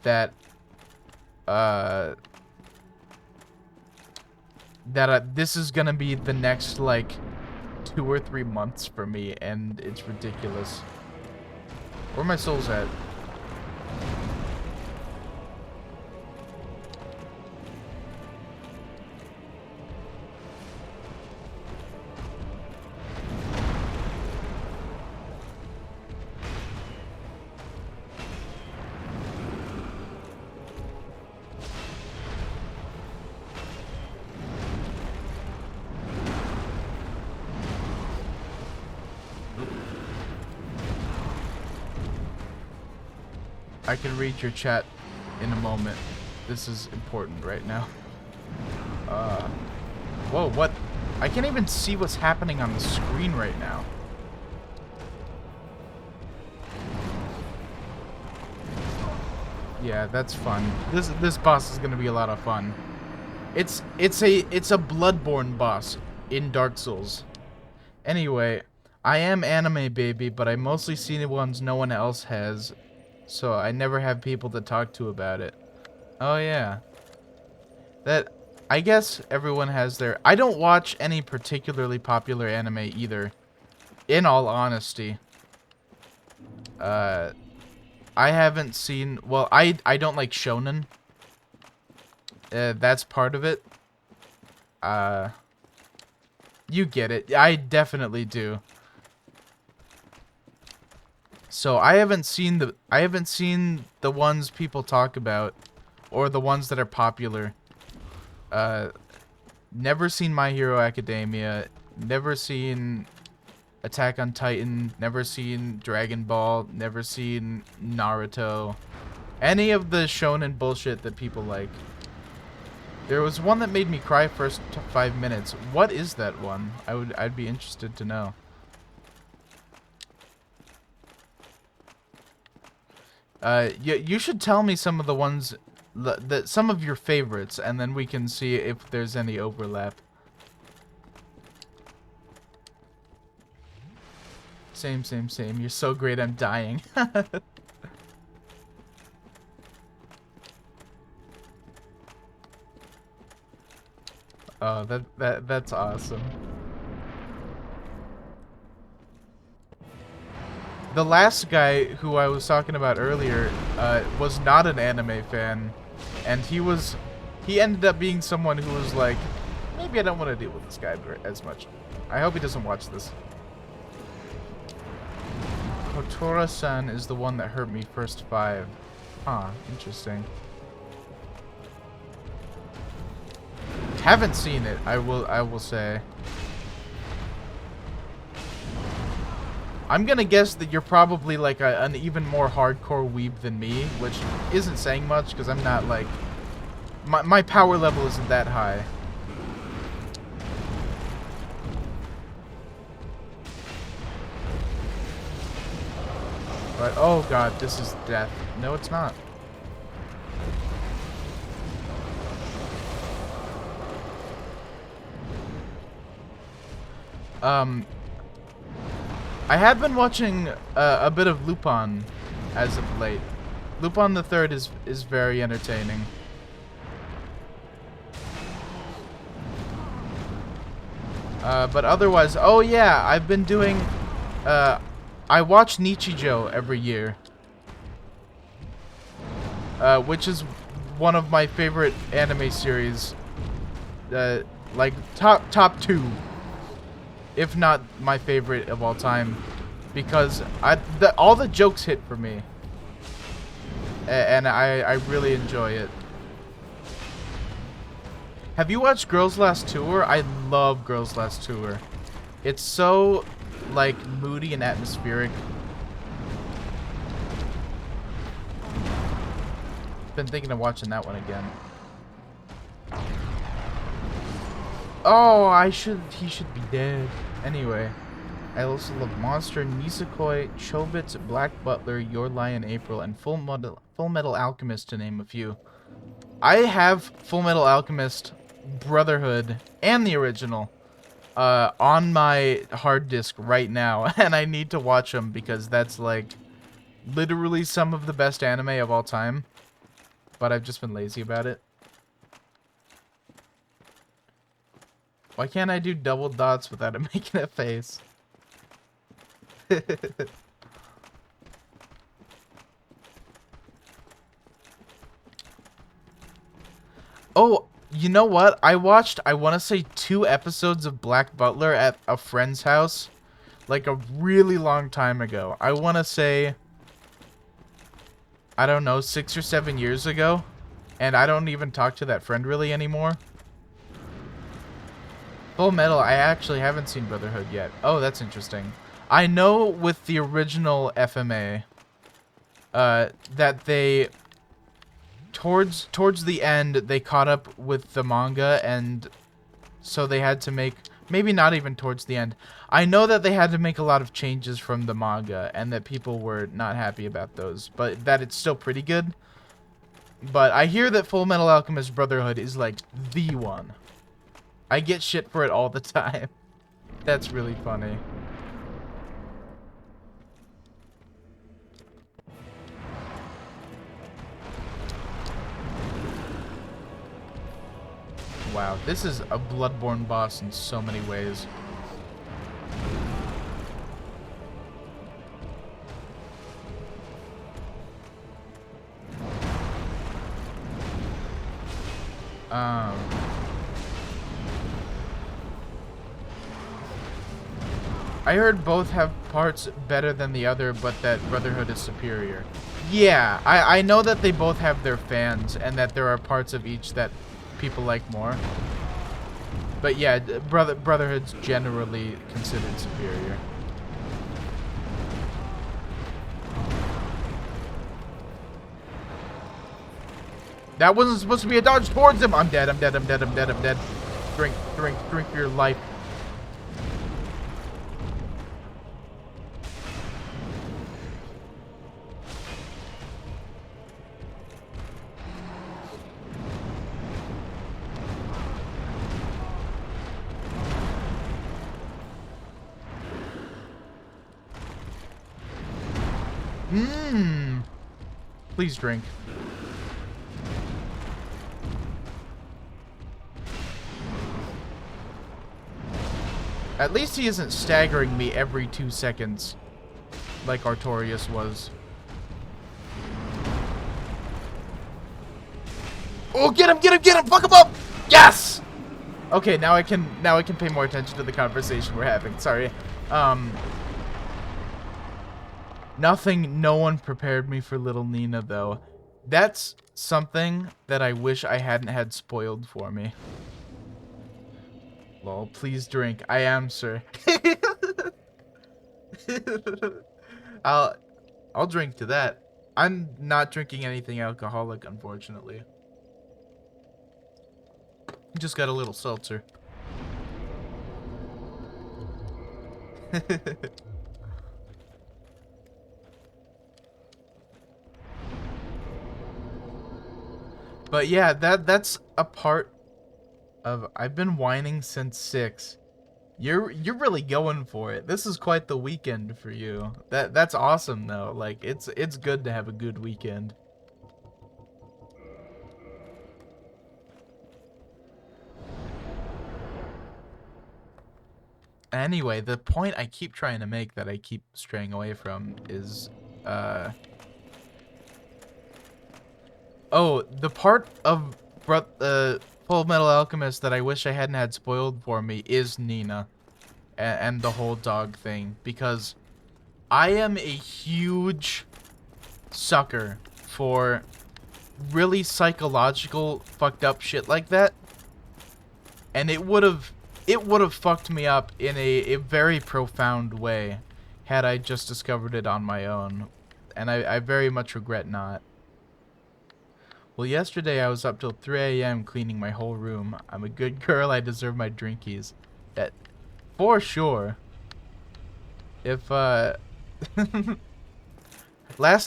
that this is gonna be the next like 2 or 3 months for me, and it's ridiculous. Where are my souls at? I can read your chat in a moment. This is important right now. Whoa, what? I can't even see what's happening on the screen right now. Yeah, that's fun. This boss is gonna be a lot of fun. It's a Bloodborne boss in Dark Souls. Anyway, I am anime baby, but I mostly see the ones no one else has. So I never have people to talk to about it. Oh yeah. I guess everyone has their... I don't watch any particularly popular anime either. In all honesty. I haven't seen... Well, I don't like shonen. That's part of it. You get it. I definitely do. So I haven't seen the ones people talk about, or the ones that are popular. Never seen My Hero Academia. Never seen Attack on Titan. Never seen Dragon Ball. Never seen Naruto. Any of the shonen bullshit that people like. There was one that made me cry first 5 minutes. What is that one? I'd be interested to know. You should tell me some of the ones, some of your favorites, and then we can see if there's any overlap. Same. You're so great, I'm dying. Oh, that's awesome. The last guy who I was talking about earlier was not an anime fan, and he ended up being someone who was like, maybe I don't want to deal with this guy as much. I hope he doesn't watch this. Kotora-san is the one that hurt me first 5. Huh, interesting. Haven't seen it, I will say. I'm gonna guess that you're probably like an even more hardcore weeb than me, which isn't saying much because I'm not like my power level isn't that high. But oh god, this is death. No, it's not. I have been watching a bit of Lupin as of late. Lupin the Third is very entertaining. But otherwise, oh yeah, I've been doing. I watch Nichijou every year, which is one of my favorite anime series. Like top 2. If not my favorite of all time, because all the jokes hit for me, and I really enjoy it. Have you watched Girls Last Tour? I love Girls Last Tour. It's so like moody and atmospheric. Been thinking of watching that one again. Oh, he should be dead. Anyway, I also love Monster, Nisekoi, Chobits, Black Butler, Your Lie in April, and Full Metal Alchemist, to name a few. I have Full Metal Alchemist, Brotherhood, and the original on my hard disk right now, and I need to watch them because that's like literally some of the best anime of all time. But I've just been lazy about it. Why can't I do double dots without it making a face? Oh, you know what? I watched, I want to say 2 episodes of Black Butler at a friend's house, like a really long time ago. I want to say, I don't know, 6 or 7 years ago. And I don't even talk to that friend really anymore. Full Metal, I actually haven't seen Brotherhood yet. Oh, that's interesting. I know with the original FMA, that they, towards the end, they caught up with the manga, and so they had to make, maybe not even towards the end. I know that they had to make a lot of changes from the manga, and that people were not happy about those, but that it's still pretty good. But I hear that Full Metal Alchemist Brotherhood is like the one. I get shit for it all the time. That's really funny. Wow, this is a Bloodborne boss in so many ways. I heard both have parts better than the other, but that Brotherhood is superior. Yeah, I know that they both have their fans, and that there are parts of each that people like more. But yeah, Brotherhood's generally considered superior. That wasn't supposed to be a dodge towards him. I'm dead. I'm dead. I'm dead. I'm dead. I'm dead. Drink, drink, drink your life. Please drink. At least he isn't staggering me every 2 seconds, like Artorias was. Oh, get him, get him, get him! Fuck him up! Yes! Okay, now I can pay more attention to the conversation we're having. Sorry. No one prepared me for little Nina, though. That's something that I wish I hadn't had spoiled for me. Lol, please drink. I am, sir. I'll drink to that. I'm not drinking anything alcoholic, unfortunately. Just got a little seltzer. But yeah, that's a part of I've been whining since 6. You're really going for it. This is quite the weekend for you. That's awesome though. Like it's good to have a good weekend. Anyway, the point I keep trying to make that I keep straying away from is oh, the part of Full Metal Alchemist that I wish I hadn't had spoiled for me is Nina and the whole dog thing, because I am a huge sucker for really psychological fucked up shit like that, and it would have fucked me up in a very profound way had I just discovered it on my own, and I very much regret not. Well, yesterday I was up till 3 a.m. cleaning my whole room. I'm a good girl. I deserve my drinkies. That, for sure. If, last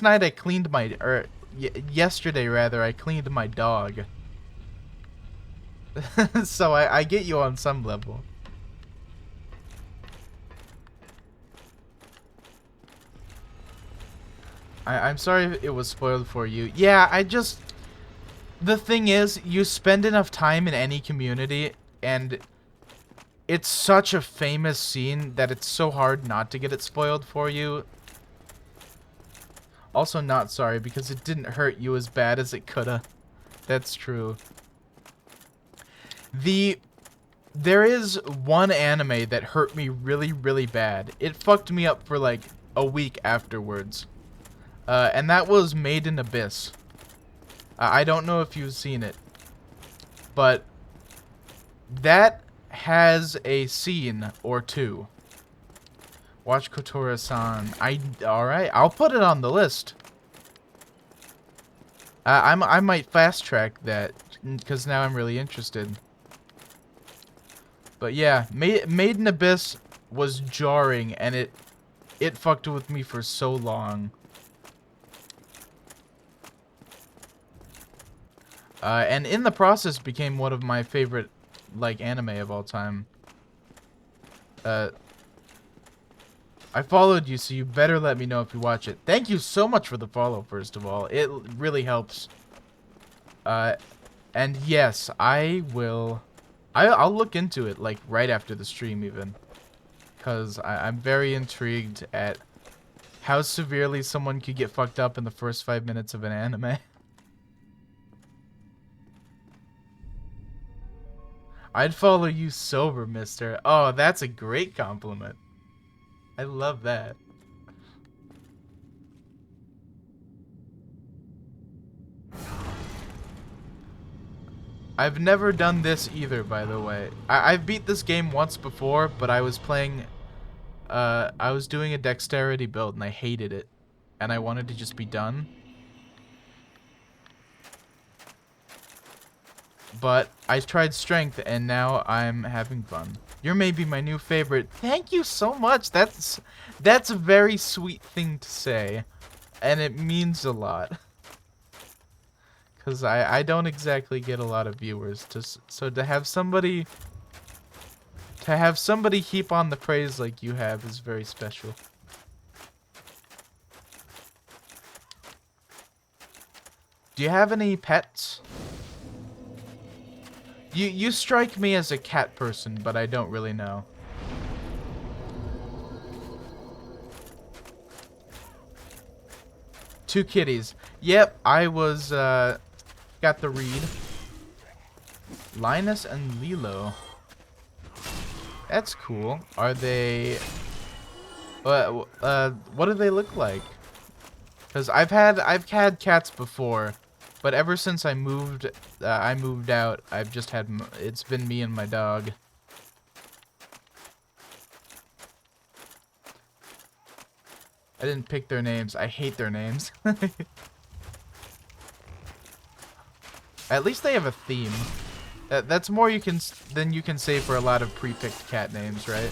night I cleaned my, yesterday rather, I cleaned my dog. So I get you on some level. I'm sorry it was spoiled for you. Yeah, the thing is, you spend enough time in any community, and it's such a famous scene that it's so hard not to get it spoiled for you. Also not sorry, because it didn't hurt you as bad as it coulda. That's true. There is one anime that hurt me really, really bad. It fucked me up for like a week afterwards. And that was Made in Abyss. I don't know if you've seen it, but that has a scene or two. Watch Kotora-san. Alright, I'll put it on the list. I might fast track that, because now I'm really interested. But yeah, Made in Abyss was jarring, and it fucked with me for so long. And in the process became one of my favorite, like, anime of all time. I followed you, so you better let me know if you watch it. Thank you so much for the follow, first of all. It really helps. And yes, I'll look into it, like, right after the stream, even. Because I'm very intrigued at how severely someone could get fucked up in the first 5 minutes of an anime. I'd follow you sober, mister. Oh, that's a great compliment. I love that. I've never done this either, by the way. I've beat this game once before, but I was playing, I was doing a dexterity build and I hated it. And I wanted to just be done. But I tried strength and now I'm having fun. You're maybe my new favorite. Thank you so much. That's a very sweet thing to say. And it means a lot. Because I don't exactly get a lot of viewers. So to have somebody heap on the praise like you have is very special. Do you have any pets? You strike me as a cat person, but I don't really know. Two kitties. Yep, I was, got the read. Linus and Lilo. That's cool. Are they... what do they look like? Because I've had cats before, but ever since I moved out, I've just had, it's been me and my dog. I didn't pick their names. I hate their names. At least they have a theme. That's more than you can say for a lot of pre-picked cat names, right?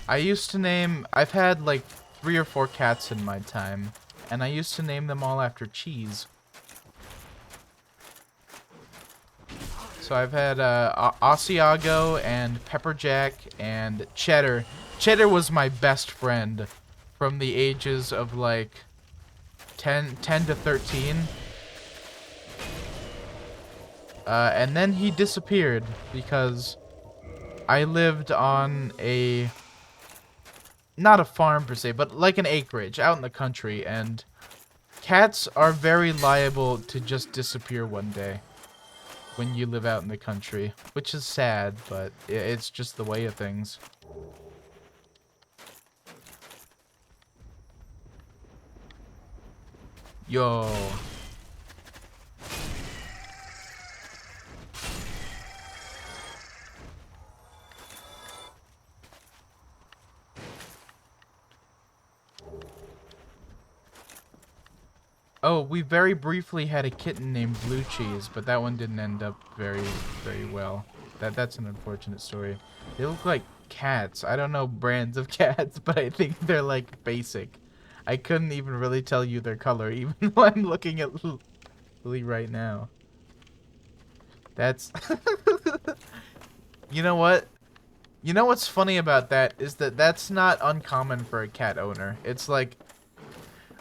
I've had like 3 or 4 cats in my time, and I used to name them all after cheese. So I've had Asiago and Pepperjack and Cheddar. Cheddar was my best friend from the ages of like 10 to 13. And then he disappeared because I lived on not a farm per se, but like an acreage out in the country, and cats are very liable to just disappear one day when you live out in the country, which is sad, but it's just the way of things. Yo. Oh, we very briefly had a kitten named Blue Cheese, but that one didn't end up very well. That's an unfortunate story. They look like cats. I don't know brands of cats, but I think they're like basic. I couldn't even really tell you their color, even though I'm looking at Lily right now. That's... You know what? You know what's funny about that is that that's not uncommon for a cat owner. It's like...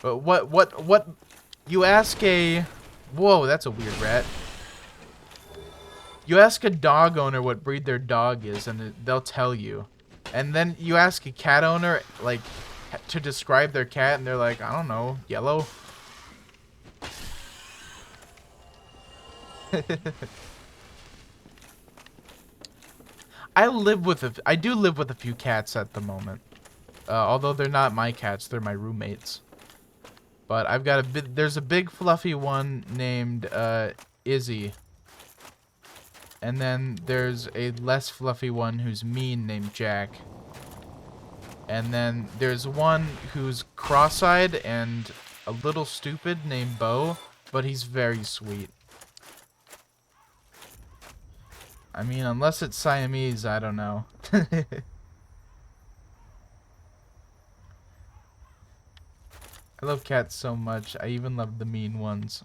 What... You ask a... Whoa, that's a weird rat. You ask a dog owner what breed their dog is, and they'll tell you. And then you ask a cat owner, like, to describe their cat, and they're like, I don't know, yellow? I do live with a few cats at the moment. Although they're not my cats, they're my roommates. But I've got there's a big fluffy one named Izzy. And then there's a less fluffy one who's mean named Jack. And then there's one who's cross-eyed and a little stupid named Bo, but he's very sweet. I mean, unless it's Siamese, I don't know. I love cats so much. I even love the mean ones.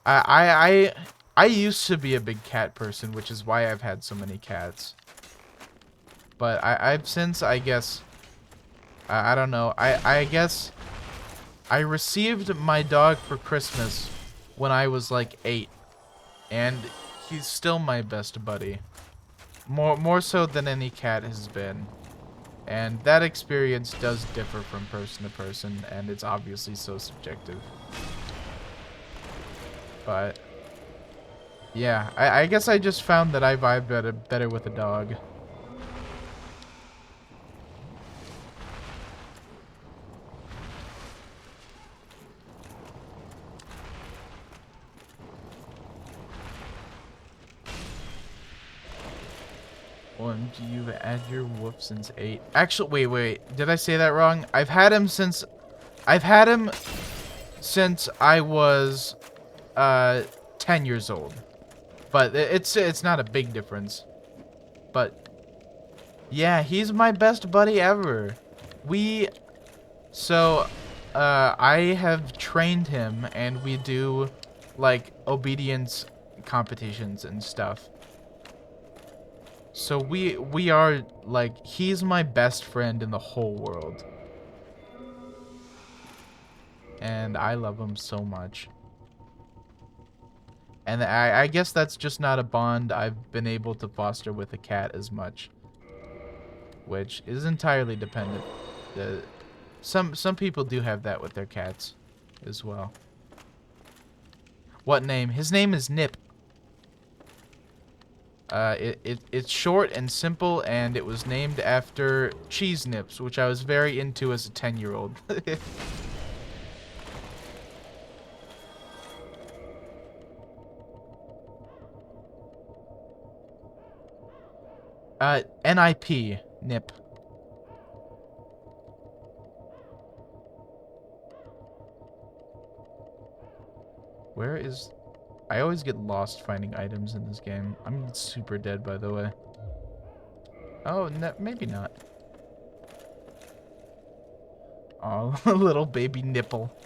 I used to be a big cat person, which is why I've had so many cats. But I've since, I guess, I don't know. I guess I received my dog for Christmas when I was like 8, and he's still my best buddy. More so than any cat has been. And that experience does differ from person to person, and it's obviously so subjective. But yeah, I guess I just found that I vibe better with a dog. OMG, you've had your whoop since 8. Actually, wait. Did I say that wrong? I've had him since I was 10 years old. But it's not a big difference. But yeah, he's my best buddy ever. I have trained him, and we do like obedience competitions and stuff. So we are like, he's my best friend in the whole world. And I love him so much. And I guess that's just not a bond I've been able to foster with a cat as much. Which is entirely dependent. Some people do have that with their cats as well. What name? His name is Nip. It's short and simple, and it was named after cheese nips, which I was very into as a 10-year-old. NIP, Nip. Where is... I always get lost finding items in this game. I'm super dead, by the way. Oh, no, maybe not. Oh, a little baby nipple.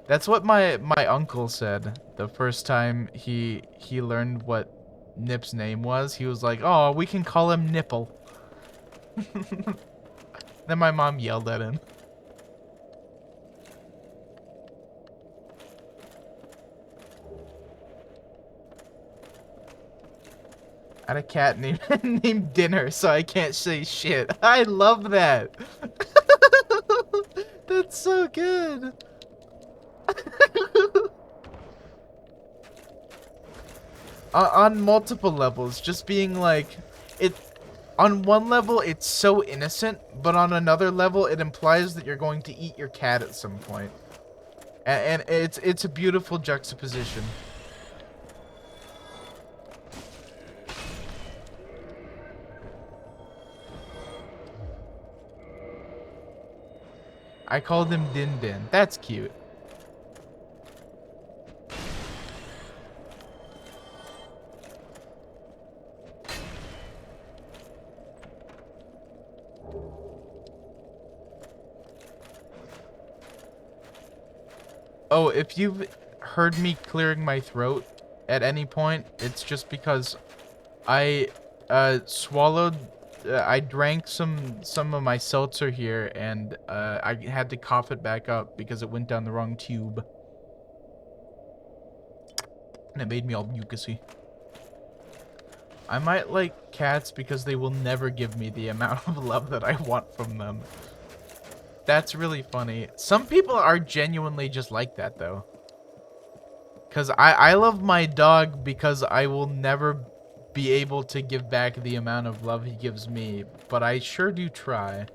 That's what my uncle said the first time he learned what Nip's name was. He was like, "Oh, we can call him Nipple." Then my mom yelled at him. I had a cat named named Dinner, so I can't say shit. I love that. That's so good. On multiple levels, just being like, it. On one level, it's so innocent, but on another level, it implies that you're going to eat your cat at some point, and it's a beautiful juxtaposition. I called him Din Din. That's cute. Oh, if you've heard me clearing my throat at any point, it's just because I swallowed. I drank some of my seltzer here, and I had to cough it back up because it went down the wrong tube, and it made me all mucusy. I might like cats because they will never give me the amount of love that I want from them. That's really funny. Some people are genuinely just like that, though. Because I love my dog because I will never be able to give back the amount of love he gives me, but I sure do try.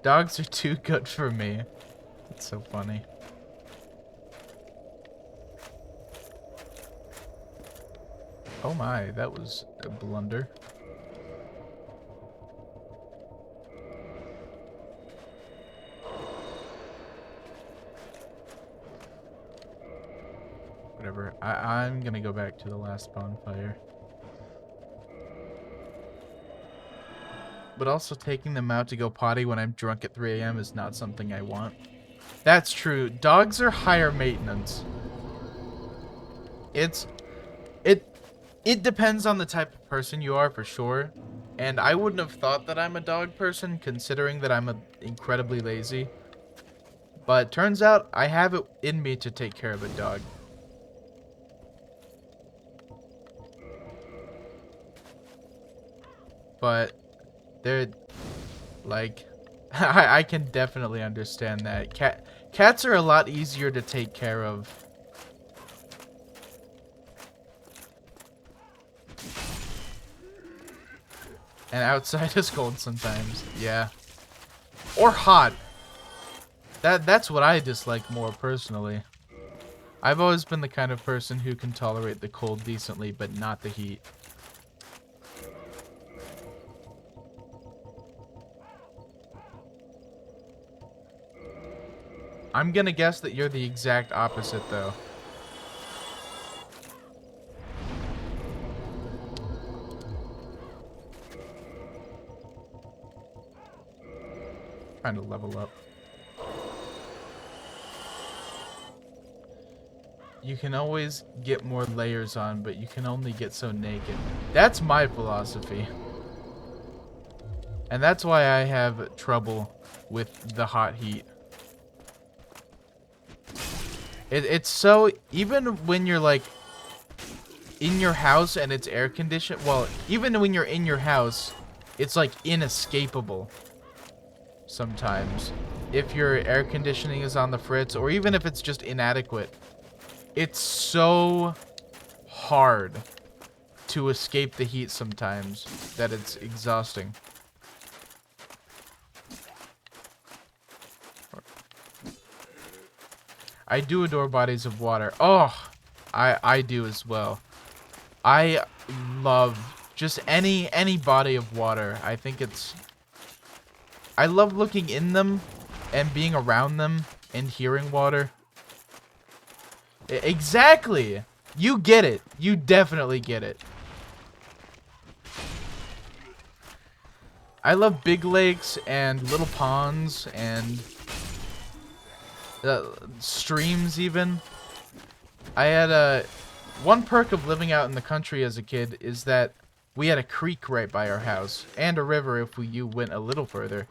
Dogs are too good for me. It's so funny. Oh my, that was a blunder. Whatever. I'm gonna go back to the last bonfire. But also taking them out to go potty when I'm drunk at 3 a.m. is not something I want. That's true. Dogs are higher maintenance. It depends on the type of person you are, for sure. And I wouldn't have thought that I'm a dog person, considering that I'm incredibly lazy. But turns out I have it in me to take care of a dog. But they're like, I can definitely understand that. Cats are a lot easier to take care of. And outside is cold sometimes, yeah. Or hot. That's what I dislike more personally. I've always been the kind of person who can tolerate the cold decently, but not the heat. I'm gonna guess that you're the exact opposite, though. Trying to level up. You can always get more layers on, but you can only get so naked. That's my philosophy. And that's why I have trouble with the hot heat. It's so, even when you're like in your house and it's air conditioned, well, even when you're in your house, it's like inescapable sometimes. If your air conditioning is on the fritz, or even if it's just inadequate, it's so hard to escape the heat sometimes that it's exhausting. I do adore bodies of water. Oh, I do as well. I love just any body of water. I think I love looking in them and being around them and hearing water. Exactly. You get it. You definitely get it. I love big lakes and little ponds and streams even. I had one perk of living out in the country as a kid is that we had a creek right by our house and a river if you went a little further.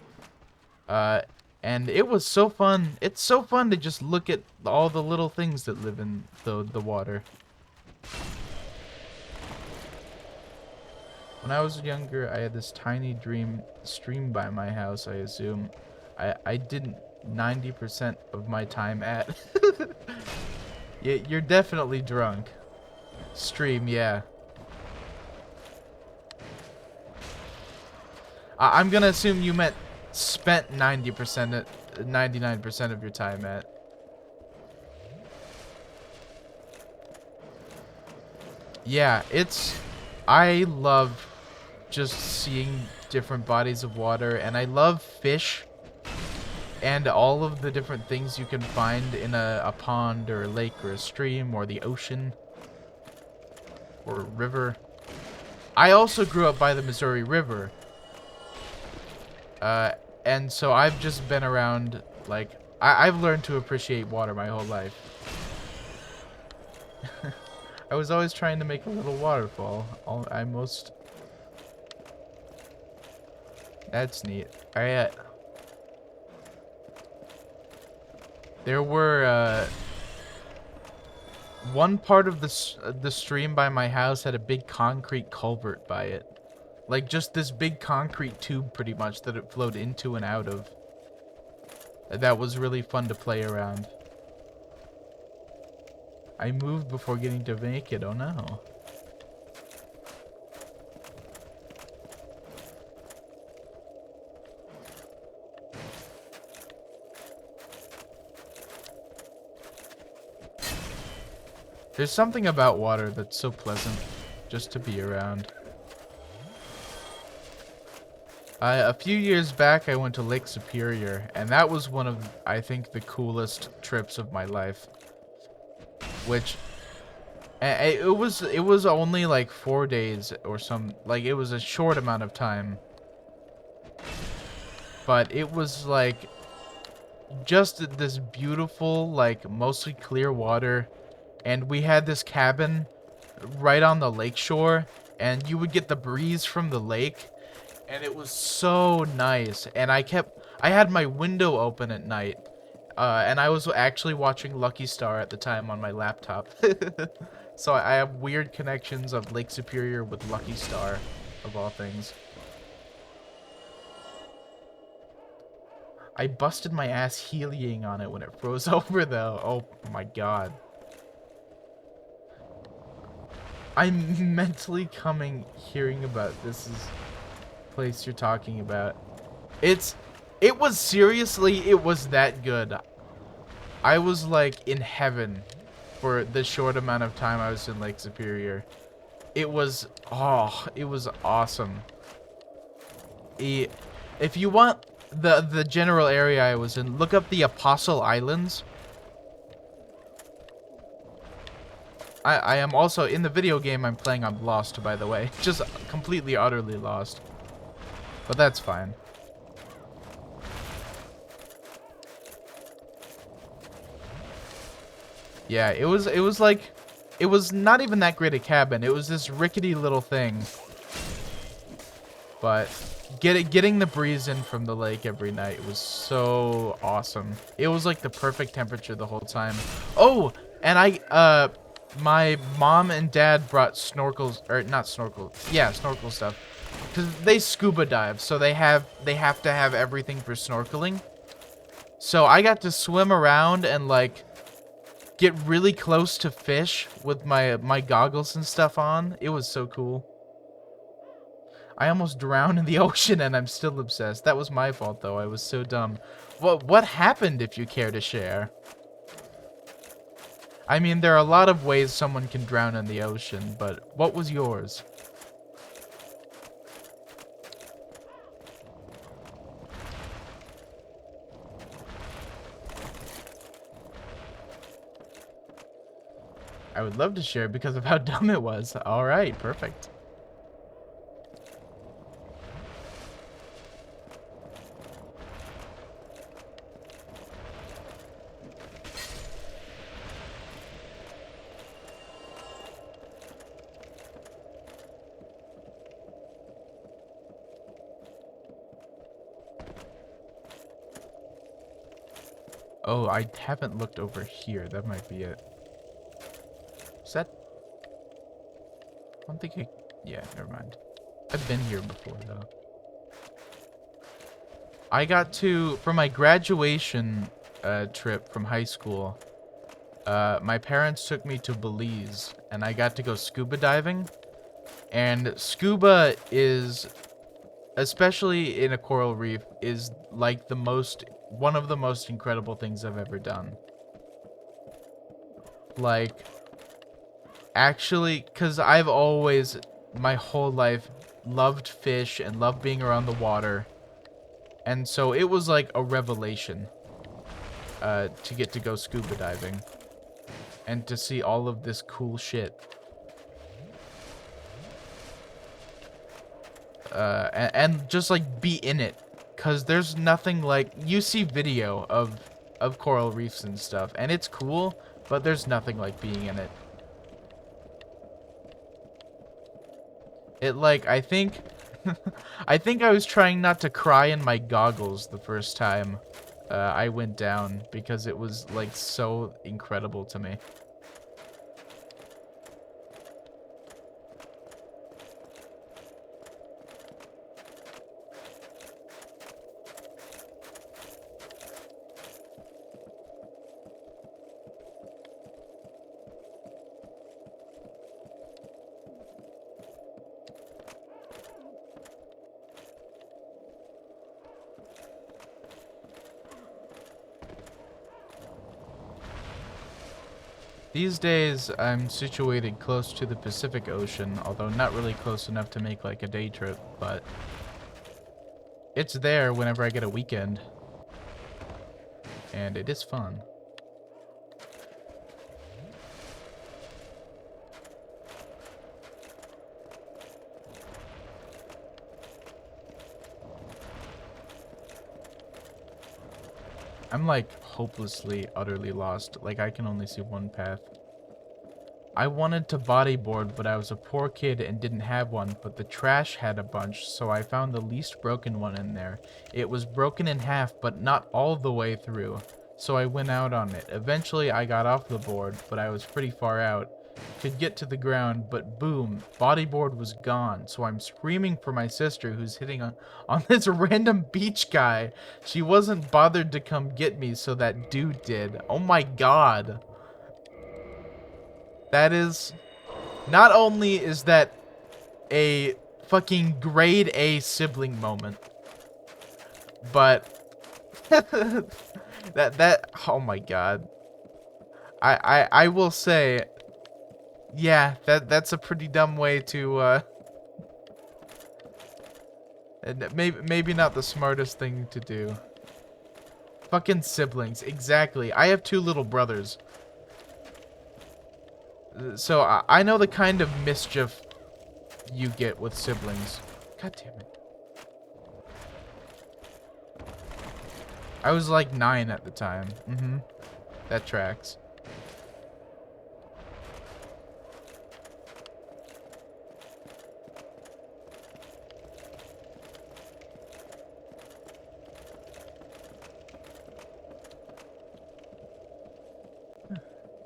And it was so fun. It's so fun to just look at all the little things that live in the water. When I was younger, I had this tiny stream by my house, I assume. I didn't 90% of my time at. Yeah, you're definitely drunk. Stream, yeah. I'm gonna assume you meant spent 90%, 99% of your time at. Yeah, I love just seeing different bodies of water, and I love fish and all of the different things you can find in a pond or a lake or a stream or the ocean or a river. I also grew up by the Missouri River. And so I've just been around, like, I've learned to appreciate water my whole life. I was always trying to make a little waterfall. That's neat. There were, one part of the stream by my house had a big concrete culvert by it. Like, just this big concrete tube, pretty much, that it flowed into and out of. That was really fun to play around. I moved before getting to make it, oh no. There's something about water that's so pleasant just to be around. A few years back, I went to Lake Superior, and that was one of, I think, the coolest trips of my life. Which, it was only like 4 days or like it was a short amount of time. But it was like just this beautiful, like mostly clear water, and we had this cabin right on the lake shore, and you would get the breeze from the lake. And it was so nice, and I had my window open at night, and I was actually watching Lucky Star at the time on my laptop. So I have weird connections of Lake Superior with Lucky Star, of all things. I busted my ass heliing on it when it froze over, though. Oh my god. I'm mentally hearing about this place you're talking about. It was seriously, it was that good. I was like in heaven for the short amount of time I was in Lake Superior. It was, oh, it was awesome. If you want the general area I was in, look up the Apostle Islands. I am also, in the video game I'm playing, I'm lost, by the way. Just completely, utterly lost. But that's fine. Yeah, it was like, it was not even that great a cabin. It was this rickety little thing. But getting the breeze in from the lake every night was so awesome. It was like the perfect temperature the whole time. Oh, and my mom and dad brought snorkels, or not snorkels, yeah, snorkel stuff. Because they scuba dive, so they have to have everything for snorkeling. So I got to swim around and like get really close to fish with my goggles and stuff on. It was so cool. I almost drowned in the ocean and I'm still obsessed. That was my fault though. I was so dumb. What happened, if you care to share? I mean, there are a lot of ways someone can drown in the ocean, but what was yours? I would love to share because of how dumb it was. All right, perfect. Oh, I haven't looked over here. That might be it. Is that... I don't think I... Yeah, never mind. I've been here before, though. I got to... For my graduation trip from high school, my parents took me to Belize, and I got to go scuba diving. And scuba is... especially in a coral reef, is like one of the most incredible things I've ever done. Like, actually, because I've always, my whole life, loved fish and loved being around the water. And so it was like a revelation to get to go scuba diving. And to see all of this cool shit. And just like be in it, because there's nothing like, you see video of coral reefs and stuff and it's cool, but there's nothing like being in it. I think I think I was trying not to cry in my goggles the first time I went down, because it was like so incredible to me. These days, I'm situated close to the Pacific Ocean, although not really close enough to make like a day trip, but it's there whenever I get a weekend. And it is fun. I'm like hopelessly, utterly lost. Like I can only see one path. I wanted to bodyboard, but I was a poor kid and didn't have one, but the trash had a bunch, so I found the least broken one in there. It was broken in half, but not all the way through, so I went out on it. Eventually I got off the board, but I was pretty far out. Could get to the ground, but boom, bodyboard was gone, so I'm screaming for my sister who's hitting on this random beach guy. She wasn't bothered to come get me, so that dude did. Oh my god. That is... Not only is that a fucking grade A sibling moment, but oh my god. I will say, yeah, that's a pretty dumb way to and maybe not the smartest thing to do. Fucking siblings, exactly. I have 2 little brothers. So I know the kind of mischief you get with siblings. God damn it. I was like 9 at the time. That tracks.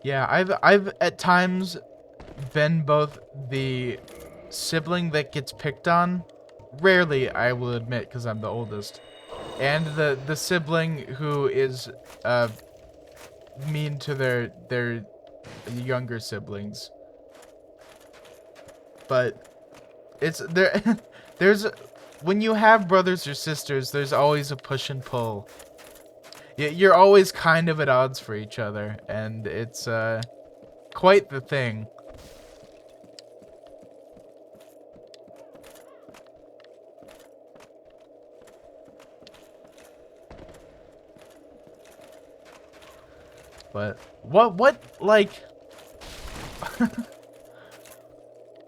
Yeah, I've at times been both the sibling that gets picked on, rarely I will admit because I'm the oldest, and the sibling who is mean to their younger siblings. But it's there there's when you have brothers or sisters, there's always a push and pull. You're always kind of at odds for each other, and it's quite the thing. But what like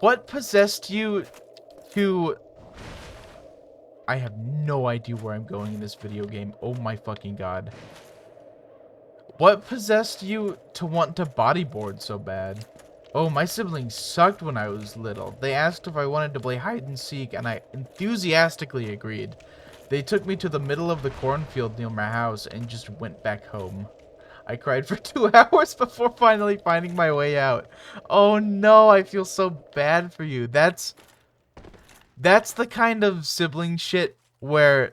what possessed you to I have no idea where I'm going in this video game. Oh my fucking god. What possessed you to want to bodyboard so bad? Oh, my siblings sucked when I was little. They asked if I wanted to play hide and seek, and I enthusiastically agreed. They took me to the middle of the cornfield near my house and just went back home. I cried for 2 hours before finally finding my way out. Oh no, I feel so bad for you. That's the kind of sibling shit where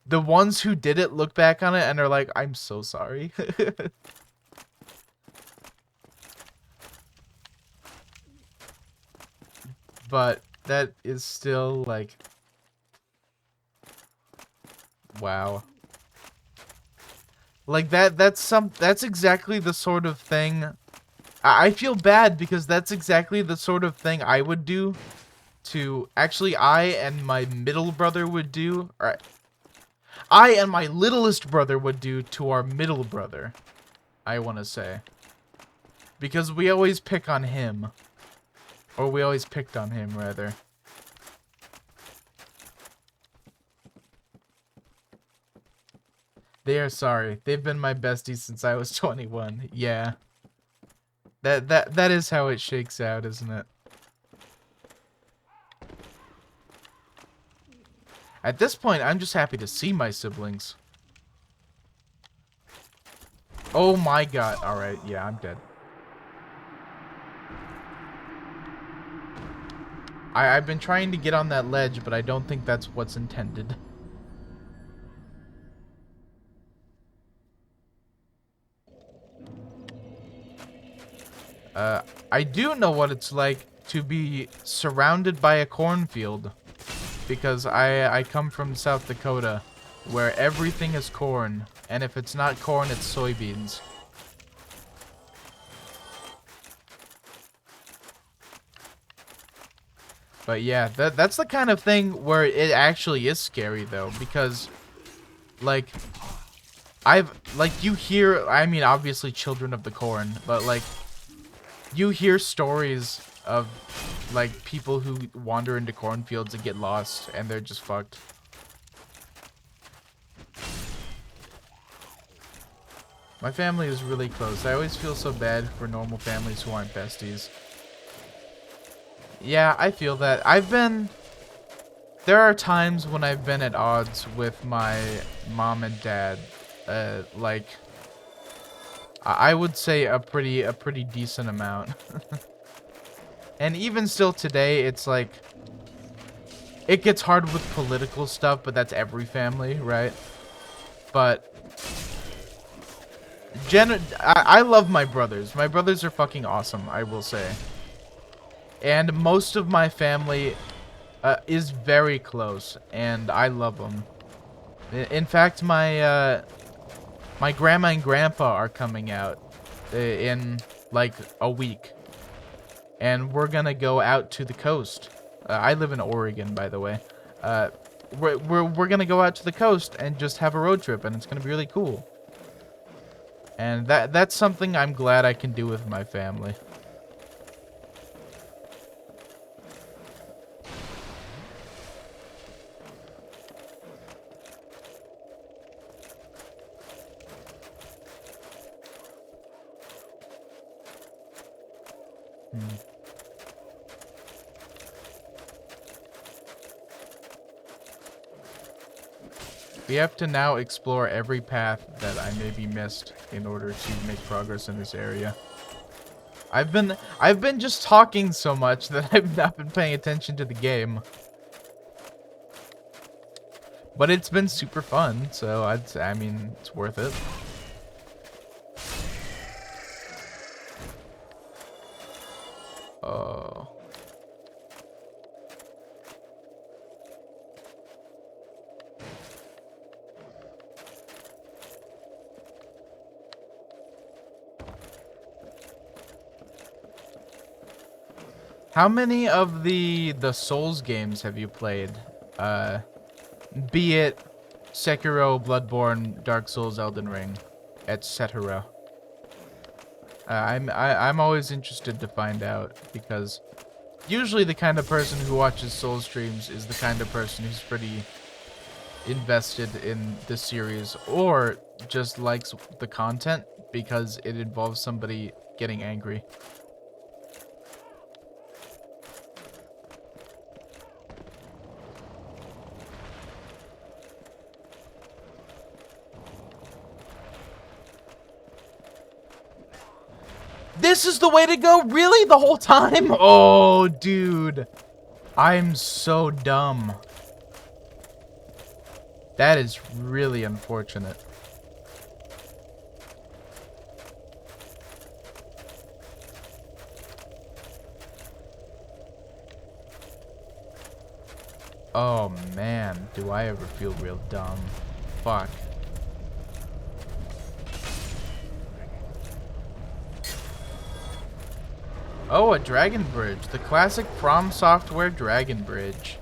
the ones who did it look back on it and are like, I'm so sorry. But that is still like, wow. Like that's exactly the sort of thing. I feel bad because that's exactly the sort of thing I would do to, actually I and my middle brother would do, or I and my littlest brother would do to our middle brother, I want to say. Because we always pick on him. Or we always picked on him, rather. They are sorry. They've been my besties since I was 21. Yeah. That is how it shakes out, isn't it? At this point, I'm just happy to see my siblings. Oh my god. Alright, yeah, I'm dead. I've been trying to get on that ledge, but I don't think that's what's intended. I do know what it's like to be surrounded by a cornfield. Because I come from South Dakota, where everything is corn. And if it's not corn, it's soybeans. But yeah, that's the kind of thing where it actually is scary, though. Because, like, you hear, I mean, obviously Children of the Corn, but, like, you hear stories of, like, people who wander into cornfields and get lost, and they're just fucked. My family is really close. I always feel so bad for normal families who aren't besties. Yeah, I feel that. There are times when I've been at odds with my mom and dad. Like, I would say a pretty decent amount. And even still today, it's like, it gets hard with political stuff, but that's every family, right? But I love my brothers. My brothers are fucking awesome, I will say. And most of my family is very close, and I love them. In fact, my grandma and grandpa are coming out in like a week, and we're gonna go out to the coast. I live in Oregon, by the way. We're gonna go out to the coast and just have a road trip, and it's gonna be really cool. And that's something I'm glad I can do with my family. We have to now explore every path that I maybe missed in order to make progress in this area. I've been just talking so much that I've not been paying attention to the game. But it's been super fun, so I mean, it's worth it. Oh. How many of the Souls games have you played? Be it Sekiro, Bloodborne, Dark Souls, Elden Ring, etc. I'm always interested to find out, because usually the kind of person who watches Souls streams is the kind of person who's pretty invested in the series, or just likes the content because it involves somebody getting angry. This is the way to go? Really? The whole time? Oh, dude. I'm so dumb. That is really unfortunate. Oh, man. Do I ever feel real dumb. Fuck. Oh, a dragon bridge. The classic From Software dragon bridge.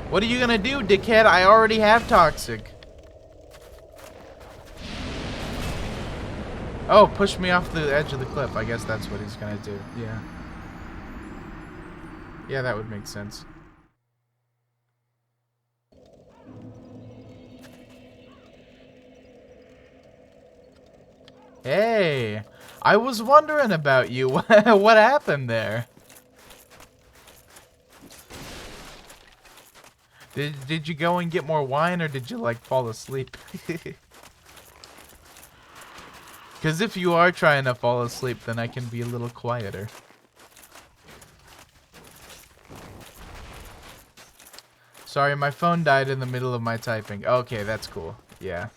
What are you gonna do, dickhead? I already have toxic. Oh, push me off the edge of the cliff. I guess that's what he's gonna do. Yeah. Yeah, that would make sense. Hey, I was wondering about you. What happened there? Did you go and get more wine, or did you like fall asleep? Because if you are trying to fall asleep, then I can be a little quieter. Sorry, my phone died in the middle of my typing. Okay, that's cool. Yeah.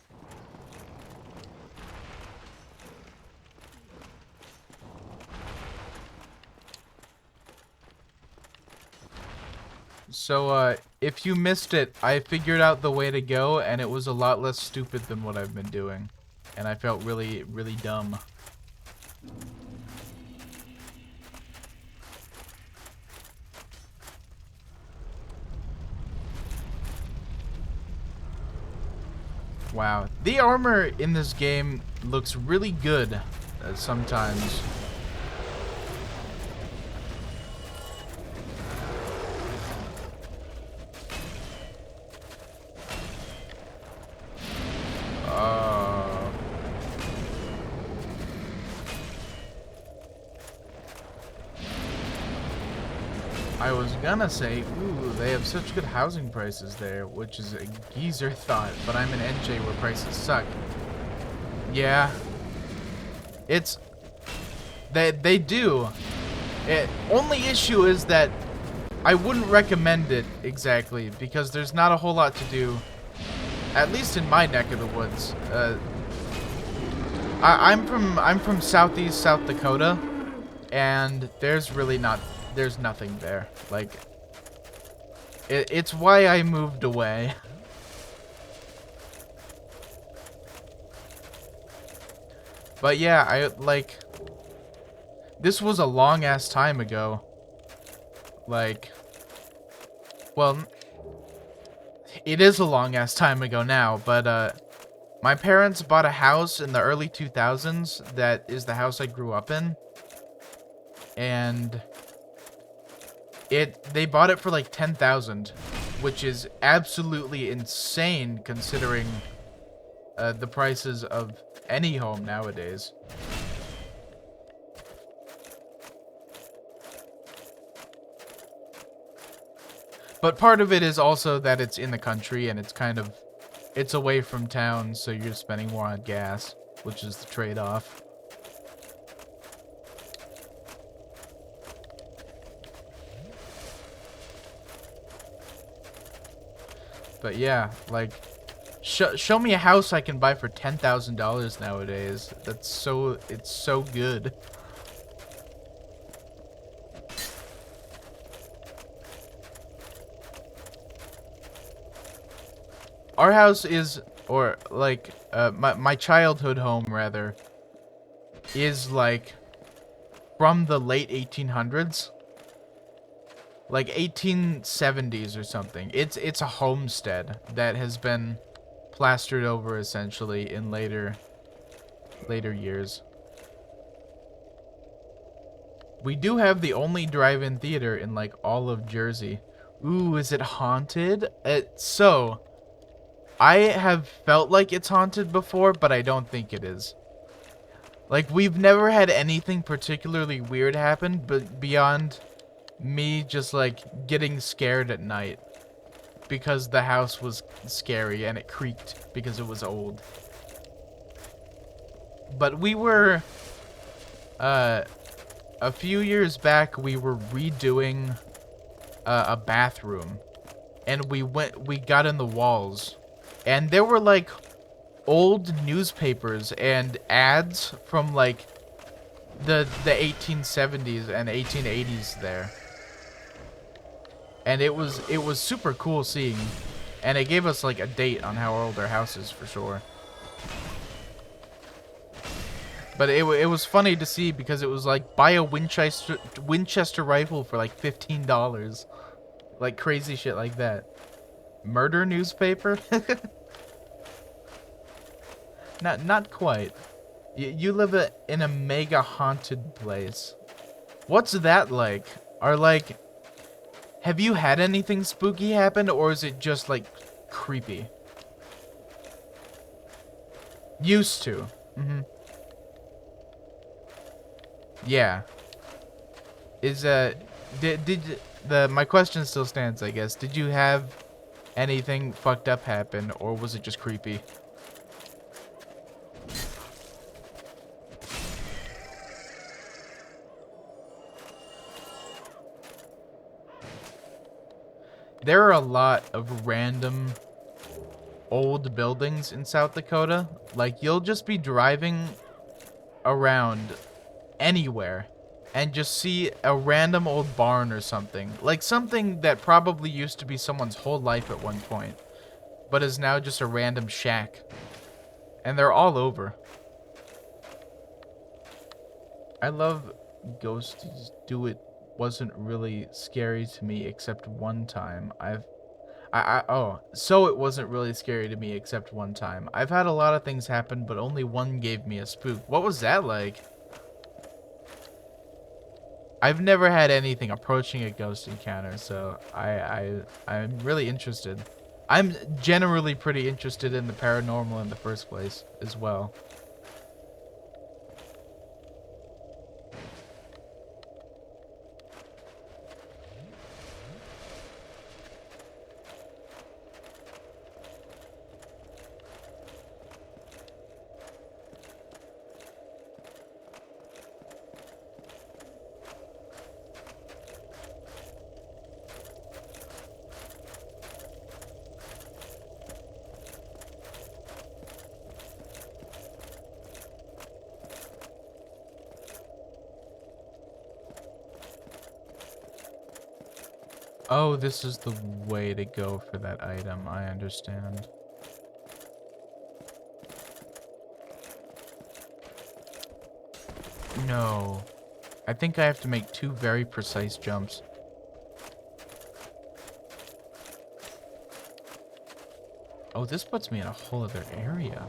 So, if you missed it, I figured out the way to go, and it was a lot less stupid than what I've been doing. And I felt really, really dumb. Wow. The armor in this game looks really good sometimes. I was gonna say, ooh, they have such good housing prices there, which is a geezer thought, but I'm in NJ where prices suck. Yeah. It's... They do. Only issue is that I wouldn't recommend it exactly, because there's not a whole lot to do, at least in my neck of the woods. I'm from southeast South Dakota, and there's nothing there. Like, it's why I moved away. But yeah, this was a long ass time ago. Like, well, it is a long ass time ago now, but my parents bought a house in the early 2000s that is the house I grew up in. And they bought it for like 10,000, which is absolutely insane considering the prices of any home nowadays. But part of it is also that it's in the country and it's away from town, so you're spending more on gas, which is the trade-off. But yeah, like, show me a house I can buy for $10,000 nowadays. It's so good. Our house is, or like, my childhood home rather, is like from the late 1800s. Like 1870s or something. It's a homestead that has been plastered over essentially in later years. We do have the only drive-in theater in like all of Jersey. Ooh, is it haunted? So I have felt like it's haunted before, but I don't think it is. Like, we've never had anything particularly weird happen, but beyond me just like getting scared at night because the house was scary and it creaked because it was old. But we were a few years back we were redoing a bathroom, and we got in the walls, and there were like old newspapers and ads from like the 1870s and 1880s there. And it was super cool seeing, and it gave us like a date on how old our house is for sure. But it was funny to see because it was like buy a Winchester rifle for like $15, like crazy shit like that. Murder newspaper? Not quite. You live in a mega haunted place. What's that like? Have you had anything spooky happen, or is it just, like, creepy? Used to. Mm-hmm. Yeah. My question still stands, I guess. Did you have anything fucked up happen, or was it just creepy? There are a lot of random old buildings in South Dakota. Like, you'll just be driving around anywhere and just see a random old barn or something. Like, something that probably used to be someone's whole life at one point, but is now just a random shack. And they're all over. I love Ghosts Do It wasn't really scary to me except one time. So it wasn't really scary to me except one time. I've had a lot of things happen, but only one gave me a spook. What was that like? I've never had anything approaching a ghost encounter, so I'm really interested. I'm generally pretty interested in the paranormal in the first place as well. Oh, this is the way to go for that item. I understand. No. I think I have to make 2 very precise jumps. Oh, this puts me in a whole other area.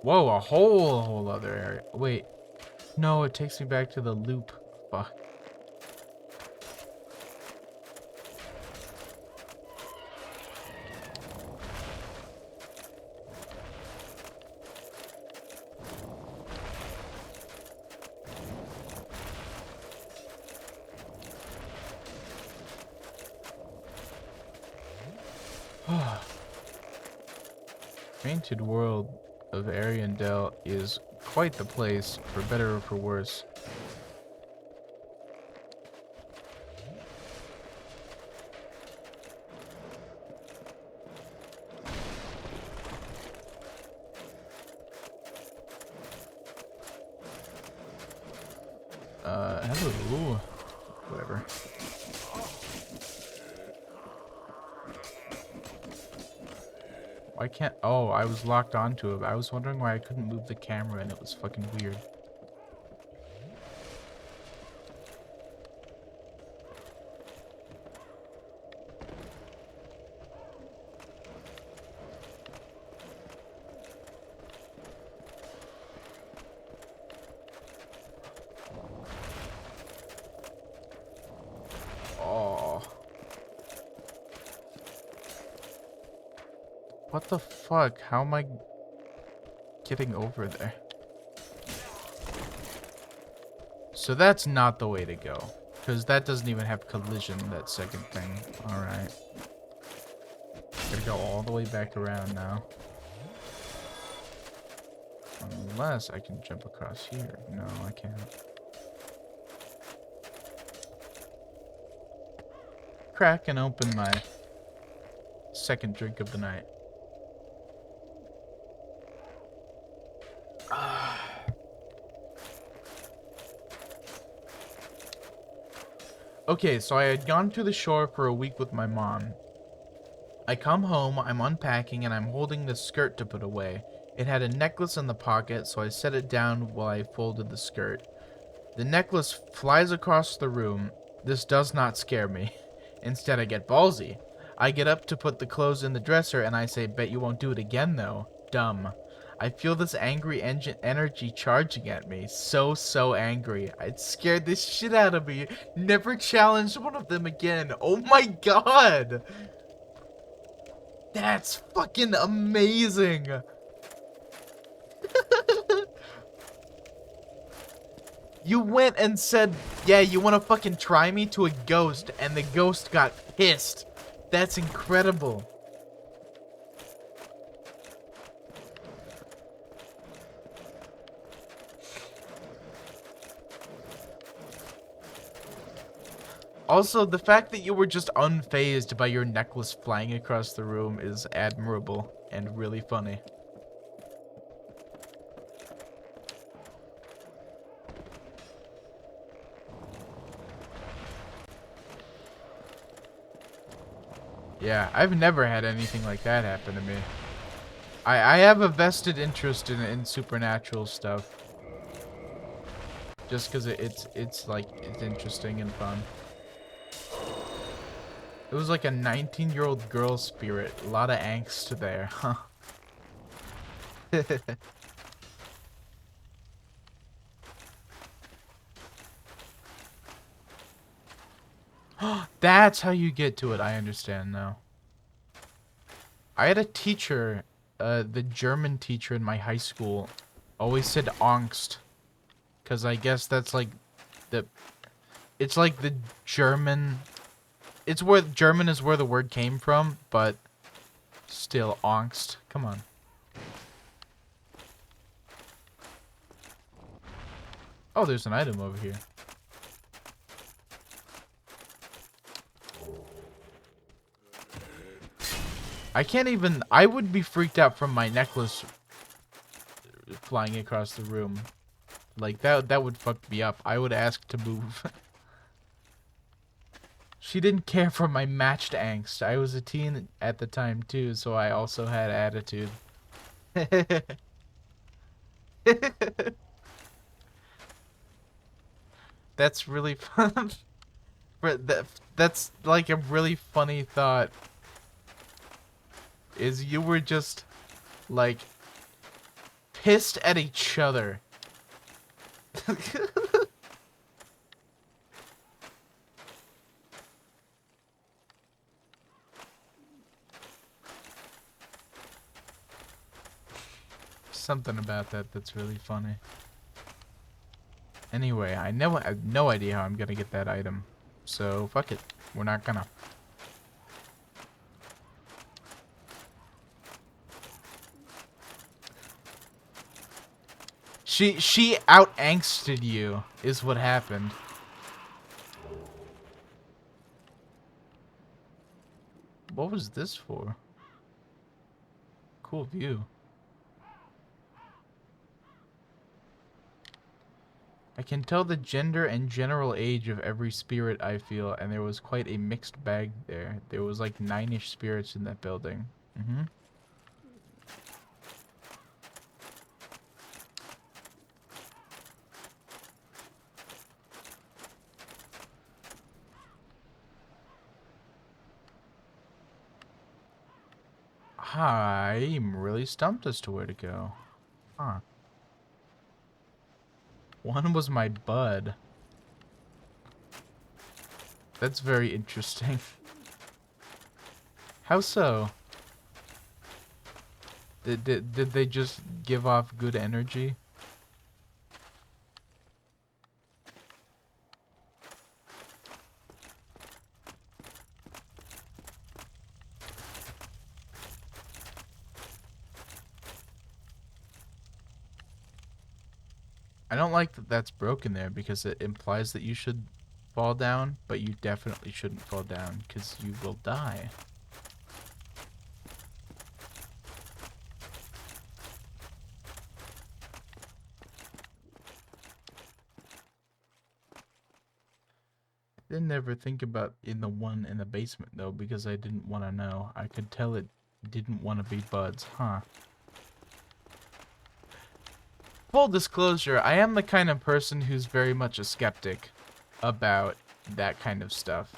Whoa, a whole other area. Wait. No, it takes me back to the loop. Fuck. Painted World of Ariandel is quite the place, for better or for worse. Hello. Whatever. Why can't... Oh, I was locked onto it. I was wondering why I couldn't move the camera, and it was fucking weird. Oh. What the fuck? How am I getting over there? So that's not the way to go. Because that doesn't even have collision, that second thing. Alright. Gotta go all the way back around now. Unless I can jump across here. No, I can't. Crack and open my second drink of the night. Okay, so I had gone to the shore for a week with my mom. I come home, I'm unpacking, and I'm holding this skirt to put away. It had a necklace in the pocket, so I set it down while I folded the skirt. The necklace flies across the room. This does not scare me. Instead, I get ballsy. I get up to put the clothes in the dresser, and I say, bet you won't do it again, though. Dumb. I feel this angry energy charging at me. So angry. It scared the shit out of me. Never challenged one of them again. Oh my god! That's fucking amazing! You went and said, yeah, you want to fucking try me to a ghost, and the ghost got pissed. That's incredible. Also, the fact that you were just unfazed by your necklace flying across the room is admirable and really funny. Yeah, I've never had anything like that happen to me. I have a vested interest in supernatural stuff. Just because it's interesting and fun. It was like a 19-year-old girl spirit. A lot of angst there, huh? That's how you get to it. I understand now. I had a teacher, the German teacher in my high school, always said angst. Because I guess that's like it's like the German... It's where German is where the word came from, but still angst. Come on. Oh, there's an item over here. I can't even... I would be freaked out from my necklace flying across the room. Like, that would fuck me up. I would ask to move. She didn't care for my matched angst. I was a teen at the time, too, so I also had attitude. That's really fun. That's like a really funny thought. Is you were just, like, pissed at each other. Something about that's really funny. Anyway, I have no idea how I'm gonna get that item. So, fuck it. We're not gonna. She out-angsted you, is what happened. What was this for? Cool view. I can tell the gender and general age of every spirit I feel, and there was quite a mixed bag there. There was like 9-ish spirits in that building. Mm-hmm. I'm really stumped as to where to go. Huh. One was my bud. That's very interesting. How so? Did they just give off good energy? I don't like that that's broken there because it implies that you should fall down, but you definitely shouldn't fall down because you will die. I didn't ever think about in the one in the basement though because I didn't want to know. I could tell it didn't want to be buds, huh? Full disclosure, I am the kind of person who's very much a skeptic about that kind of stuff.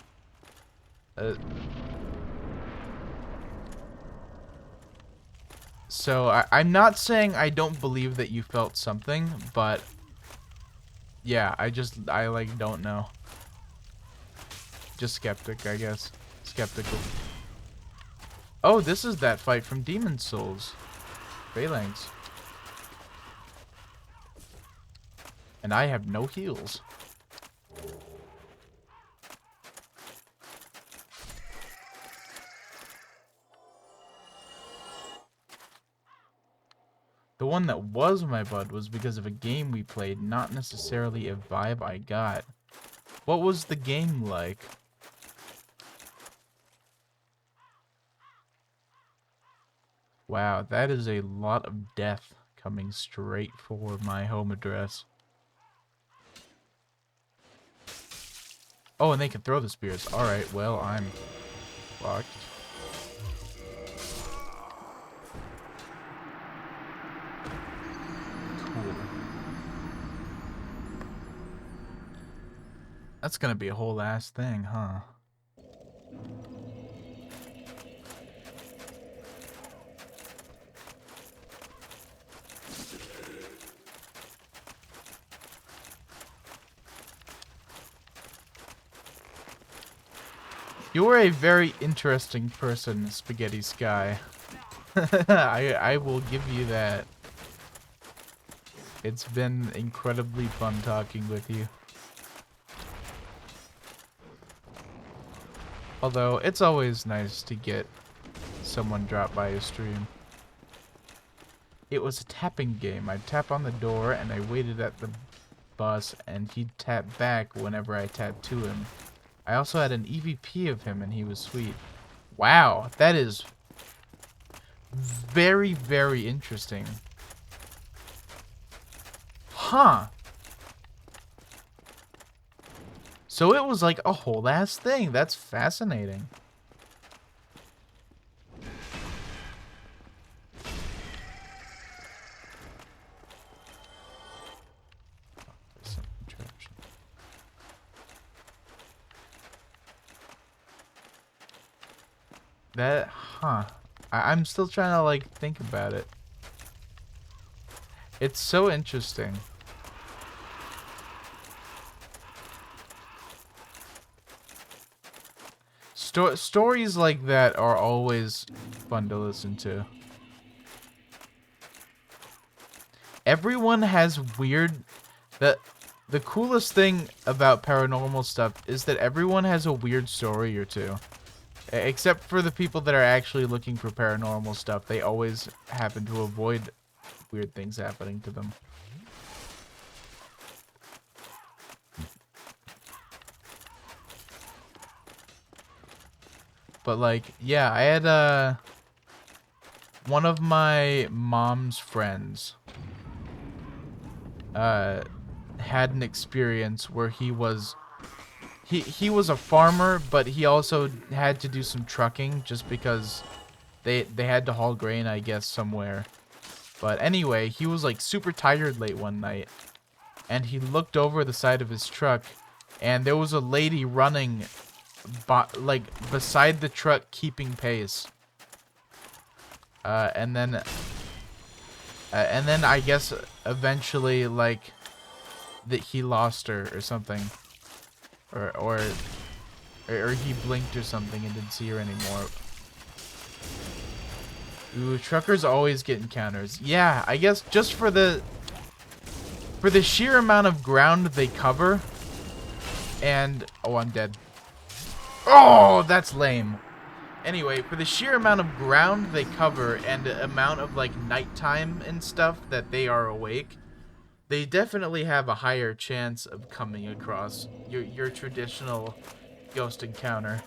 So I'm not saying I don't believe that you felt something, but yeah, I like don't know. Just skeptic, I guess. Skeptical. Oh, this is that fight from Demon Souls. Phalanx. And I have no heals. The one that was my bud was because of a game we played, not necessarily a vibe I got. What was the game like? Wow, that is a lot of death coming straight for my home address. Oh, and they can throw the spears. Alright, well, I'm fucked. Cool. That's gonna be a whole ass thing, huh? You are a very interesting person, Spaghetti Sky. I will give you that. It's been incredibly fun talking with you. Although, it's always nice to get someone drop by a stream. It was a tapping game. I'd tap on the door and I waited at the bus and he'd tap back whenever I tapped to him. I also had an EVP of him and he was sweet. Wow, that is very, very interesting. Huh. So it was like a whole ass thing. That's fascinating. That, huh. I'm still trying to, like, think about it. It's so interesting. Stories like that are always fun to listen to. Everyone has weird... The coolest thing about paranormal stuff is that everyone has a weird story or two. Except for the people that are actually looking for paranormal stuff. They always happen to avoid weird things happening to them. But, like, yeah, I had, one of my mom's friends, had an experience where he was a farmer, but he also had to do some trucking just because they had to haul grain, I guess, somewhere. But anyway, he was, like, super tired late one night, and he looked over the side of his truck, and there was a lady running beside the truck, keeping pace. And then I guess eventually, like, that he lost her or something, or he blinked or something and didn't see her anymore. Ooh, truckers always get encounters. Yeah, I guess just for the sheer amount of ground they cover, and oh, I'm dead. Oh, that's lame. Anyway, for the sheer amount of ground they cover and the amount of, like, nighttime and stuff that they are awake, they definitely have a higher chance of coming across your traditional ghost encounter.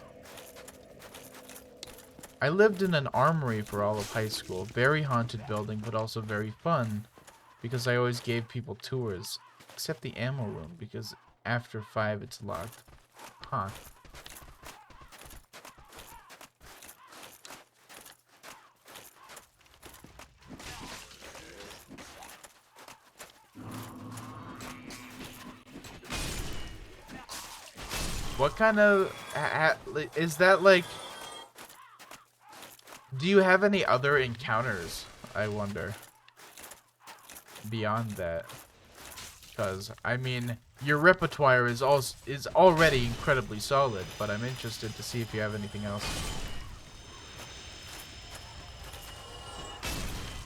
I lived in an armory for all of high school. Very haunted building, but also very fun, because I always gave people tours. Except the ammo room, because after 5 it's locked. Huh. What kind of... is that, like... Do you have any other encounters, I wonder? Beyond that. Because, I mean, your repertoire is already incredibly solid, but I'm interested to see if you have anything else.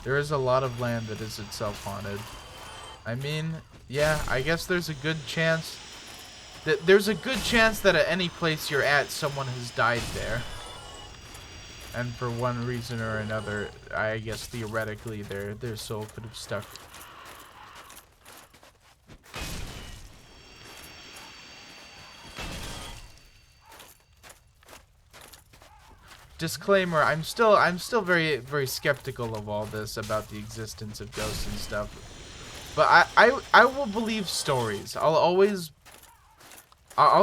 There is a lot of land that is itself haunted. I mean, yeah, I guess there's a good chance that at any place you're at, someone has died there. And for one reason or another, I guess theoretically their soul could have stuck. Disclaimer, I'm still very, very skeptical of all this about the existence of ghosts and stuff. But I will believe stories. I'll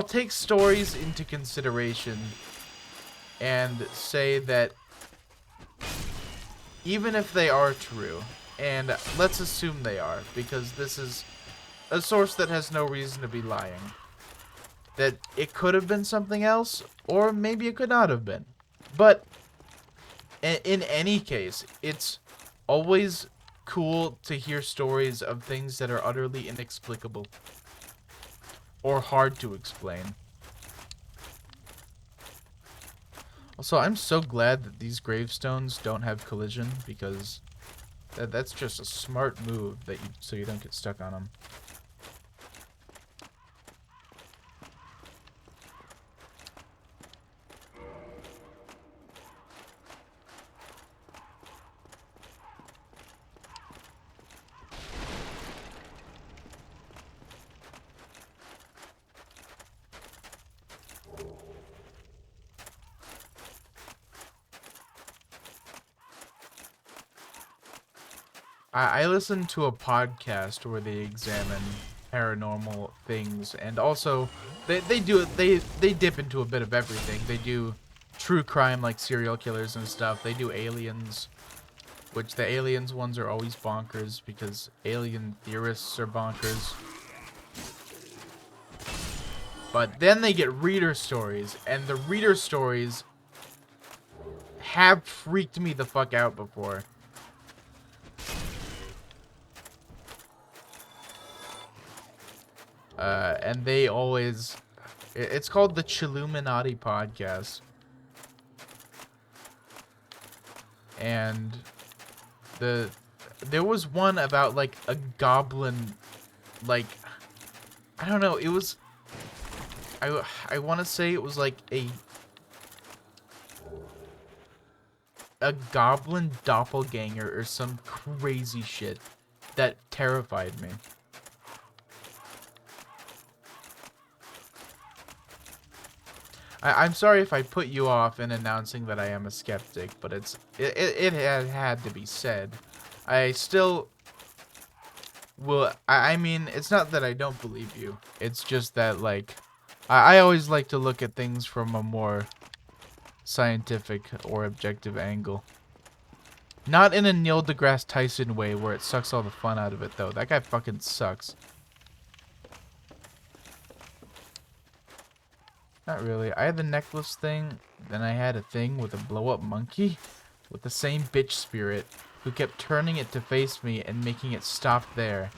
take stories into consideration and say that even if they are true, and let's assume they are, because this is a source that has no reason to be lying, that it could have been something else, or maybe it could not have been. But in any case, it's always cool to hear stories of things that are utterly inexplicable or hard to explain. Also, I'm so glad that these gravestones don't have collision, because that's just a smart move so you don't get stuck on them. I listened to a podcast where they examine paranormal things, and also they dip into a bit of everything. They do true crime like serial killers and stuff. They do aliens, which the aliens ones are always bonkers because alien theorists are bonkers. But then they get reader stories, and the reader stories have freaked me the fuck out before. And they always... It's called the Chilluminati Podcast. And there was one about, like, a goblin, like... I don't know, it was... I want to say it was, like, a goblin doppelganger or some crazy shit that terrified me. I'm sorry if I put you off in announcing that I am a skeptic, but it had to be said. I still will. I mean, it's not that I don't believe you. It's just that, like, I always like to look at things from a more scientific or objective angle. Not in a Neil deGrasse Tyson way where it sucks all the fun out of it, though. That guy fucking sucks. Not really. I had the necklace thing, then I had a thing with a blow-up monkey with the same bitch spirit who kept turning it to face me and making it stop there.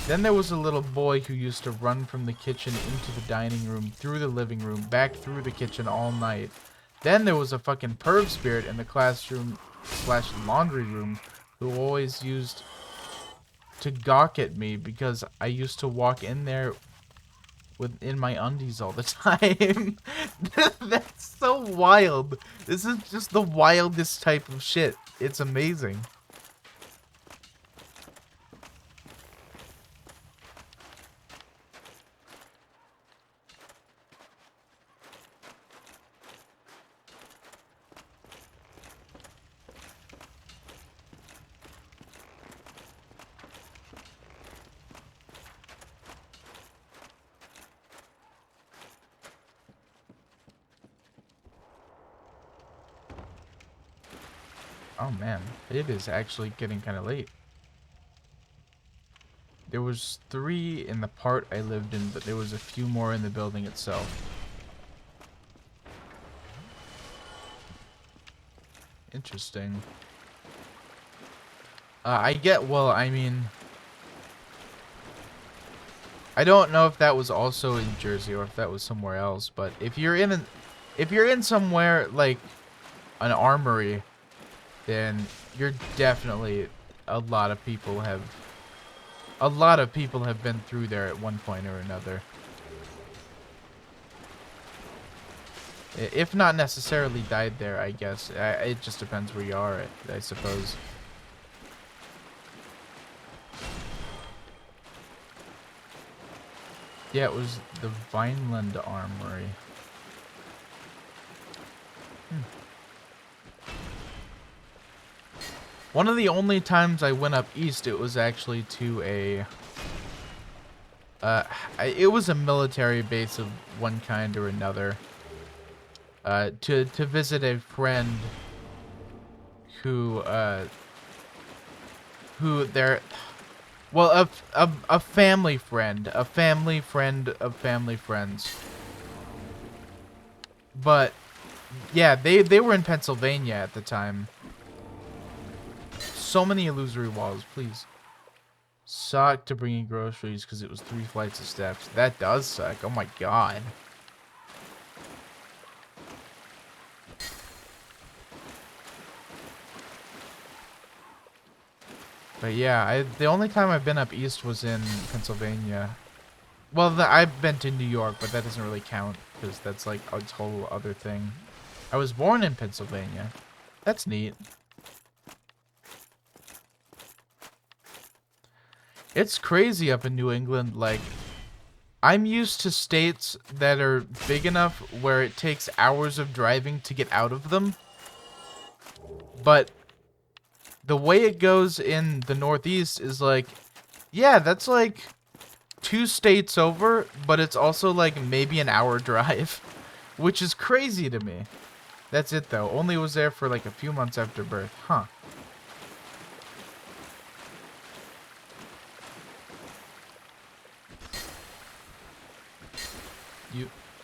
Then there was a little boy who used to run from the kitchen into the dining room, through the living room, back through the kitchen all night. Then there was a fucking perv spirit in the classroom / laundry room who always used to gawk at me because I used to walk in there in my undies all the time. That's so wild. This is just the wildest type of shit. It's amazing. Oh man, it is actually getting kind of late. There was 3 in the part I lived in, but there was a few more in the building itself. Interesting. Well, I mean, I don't know if that was also in Jersey or if that was somewhere else, but if you're in somewhere like an armory, then you're definitely a lot of people have been through there at one point or another. If not necessarily died there, I guess. It just depends where you are, I suppose. Yeah, it was the Vineland Armory. One of the only times I went up east, it was actually to it was a military base of one kind or another. To visit a friend who well, a family friend of family friends. But yeah, they were in Pennsylvania at the time. So many illusory walls, please. Sucked to bring in groceries because it was 3 flights of steps. That does suck. Oh my god. But yeah, the only time I've been up east was in Pennsylvania. Well, I've been to New York, but that doesn't really count because that's like a total other thing. I was born in Pennsylvania. That's neat. It's crazy up in New England. Like, I'm used to states that are big enough where it takes hours of driving to get out of them. But the way it goes in the Northeast is like, yeah, that's like 2 states over, but it's also like maybe an hour drive, which is crazy to me. That's it though. Only was there for like a few months after birth. Huh.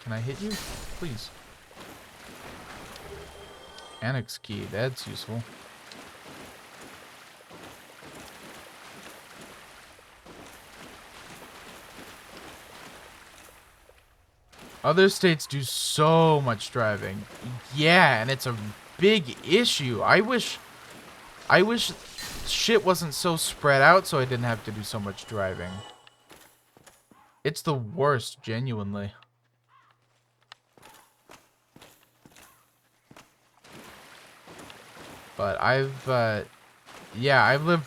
Can I hit you? Please. Annex key, that's useful. Other states do so much driving. Yeah, and it's a big issue. I wish shit wasn't so spread out so I didn't have to do so much driving. It's the worst, genuinely. But I've lived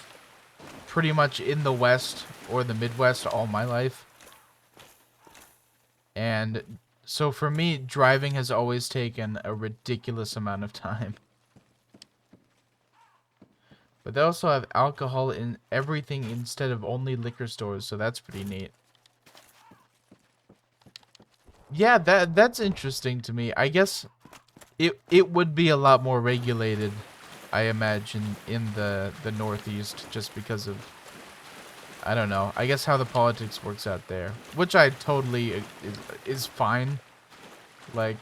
pretty much in the West or the Midwest all my life. And so for me, driving has always taken a ridiculous amount of time. But they also have alcohol in everything instead of only liquor stores, so that's pretty neat. Yeah, that's interesting to me. I guess it would be a lot more regulated, I imagine, in the Northeast, just because of, I don't know, I guess how the politics works out there, which I totally is fine. Like,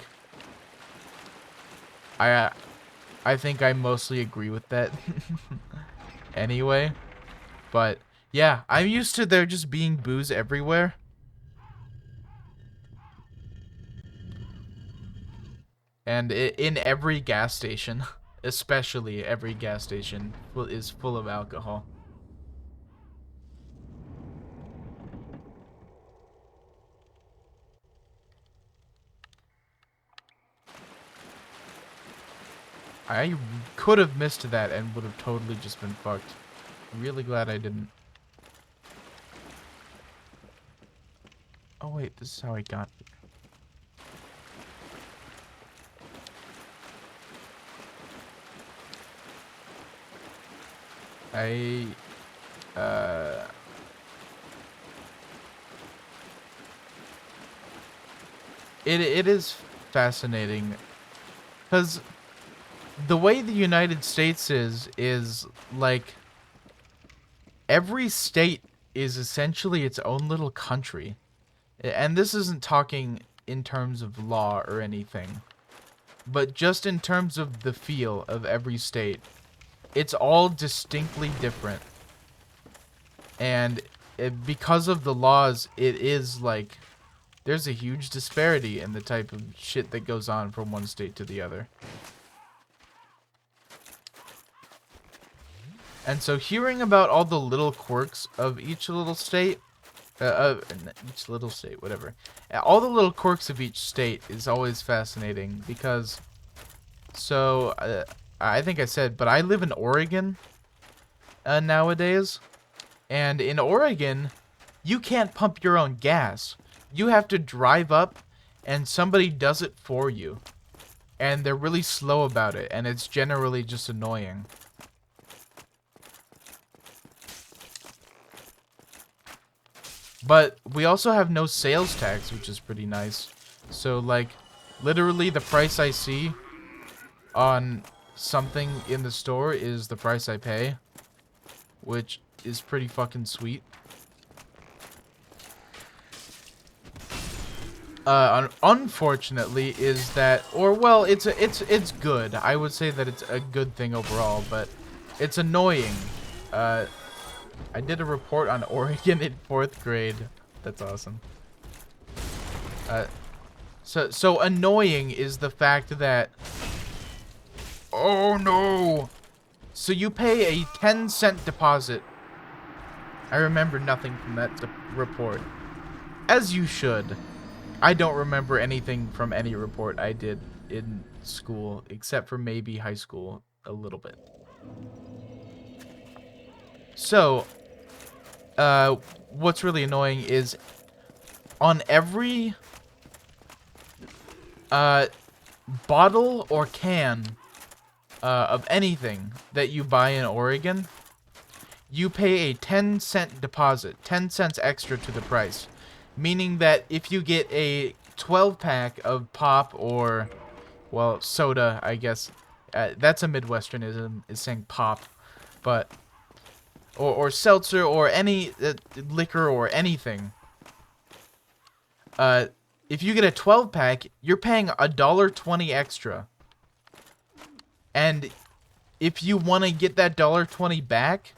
I think I mostly agree with that anyway. But yeah, I'm used to there just being booze everywhere. And in every gas station, especially every gas station, is full of alcohol. I could have missed that and would have totally just been fucked. Really glad I didn't. Oh wait, this is how I got here. It is fascinating, because the way the United States is like, every state is essentially its own little country. And this isn't talking in terms of law or anything, but just in terms of the feel of every state. It's all distinctly different. And because of the laws, it is like, there's a huge disparity in the type of shit that goes on from one state to the other. And so hearing about all the little quirks of each little state, whatever. All the little quirks of each state is always fascinating because, so, I think I said, but I live in Oregon nowadays. And in Oregon, you can't pump your own gas. You have to drive up and somebody does it for you. And they're really slow about it, and it's generally just annoying. But we also have no sales tax, which is pretty nice. So, like, literally the price I see on something in the store is the price I pay, which is pretty fucking sweet. Unfortunately, is that, or well, it's good. I would say that it's a good thing overall, but it's annoying. I did a report on Oregon in 4th grade. That's awesome. So annoying is the fact that, oh no! So you pay a 10-cent deposit. I remember nothing from that report. As you should. I don't remember anything from any report I did in school, except for maybe high school a little bit. So, what's really annoying is on every bottle or can of anything that you buy in Oregon, you pay a 10-cent deposit, 10 cents extra to the price. Meaning that if you get a 12-pack of pop or, well, soda, I guess, that's a Midwesternism, is saying pop, but, or seltzer or any liquor or anything, if you get a 12-pack, you're paying $1.20 extra. And if you want to get that $1.20 back,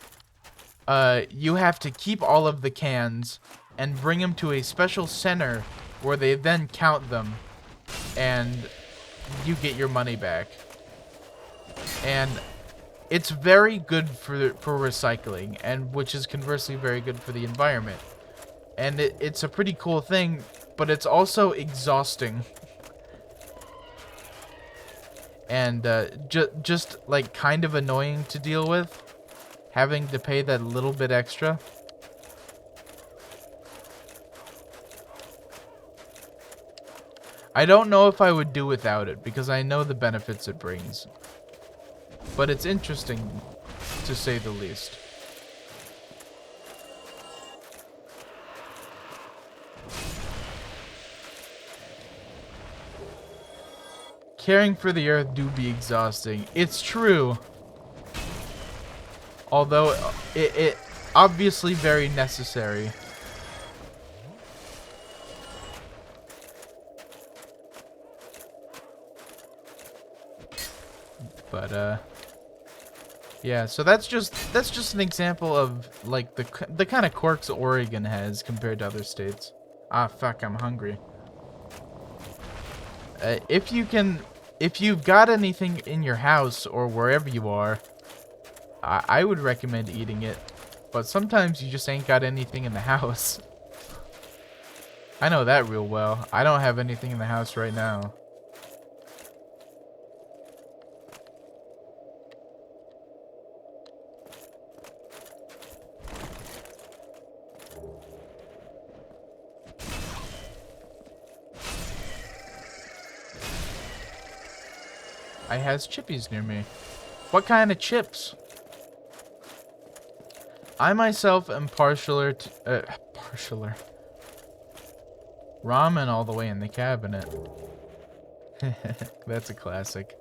you have to keep all of the cans and bring them to a special center where they then count them and you get your money back. And it's very good for recycling, and which is conversely very good for the environment. And it's a pretty cool thing, but it's also exhausting. And just like kind of annoying to deal with, having to pay that little bit extra. I don't know if I would do without it, because I know the benefits it brings. But it's interesting, to say the least. Caring for the earth do be exhausting. It's true. Although, it obviously very necessary. But, yeah, so that's just an example of, like, the kind of quirks Oregon has compared to other states. Ah, fuck, I'm hungry. If you've got anything in your house or wherever you are, I would recommend eating it. But sometimes you just ain't got anything in the house. I know that real well. I don't have anything in the house right now. I has chippies near me. What kind of chips? I myself am partialer to ramen all the way in the cabinet. That's a classic.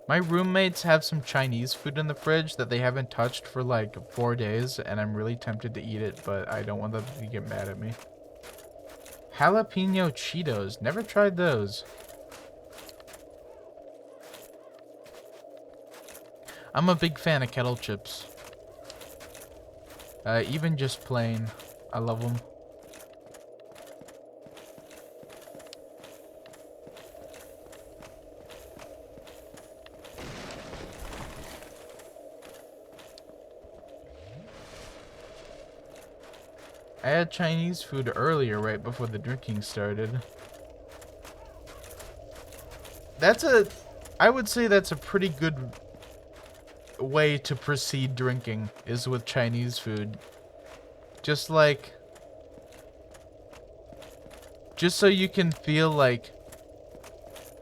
My roommates have some Chinese food in the fridge that they haven't touched for like 4 days, and I'm really tempted to eat it, but I don't want them to get mad at me. Jalapeno Cheetos. Never tried those. I'm a big fan of kettle chips. Even just plain. I love them. I had Chinese food earlier, right before the drinking started. I would say that's a pretty good way to proceed drinking, is with Chinese food. Just so you can feel like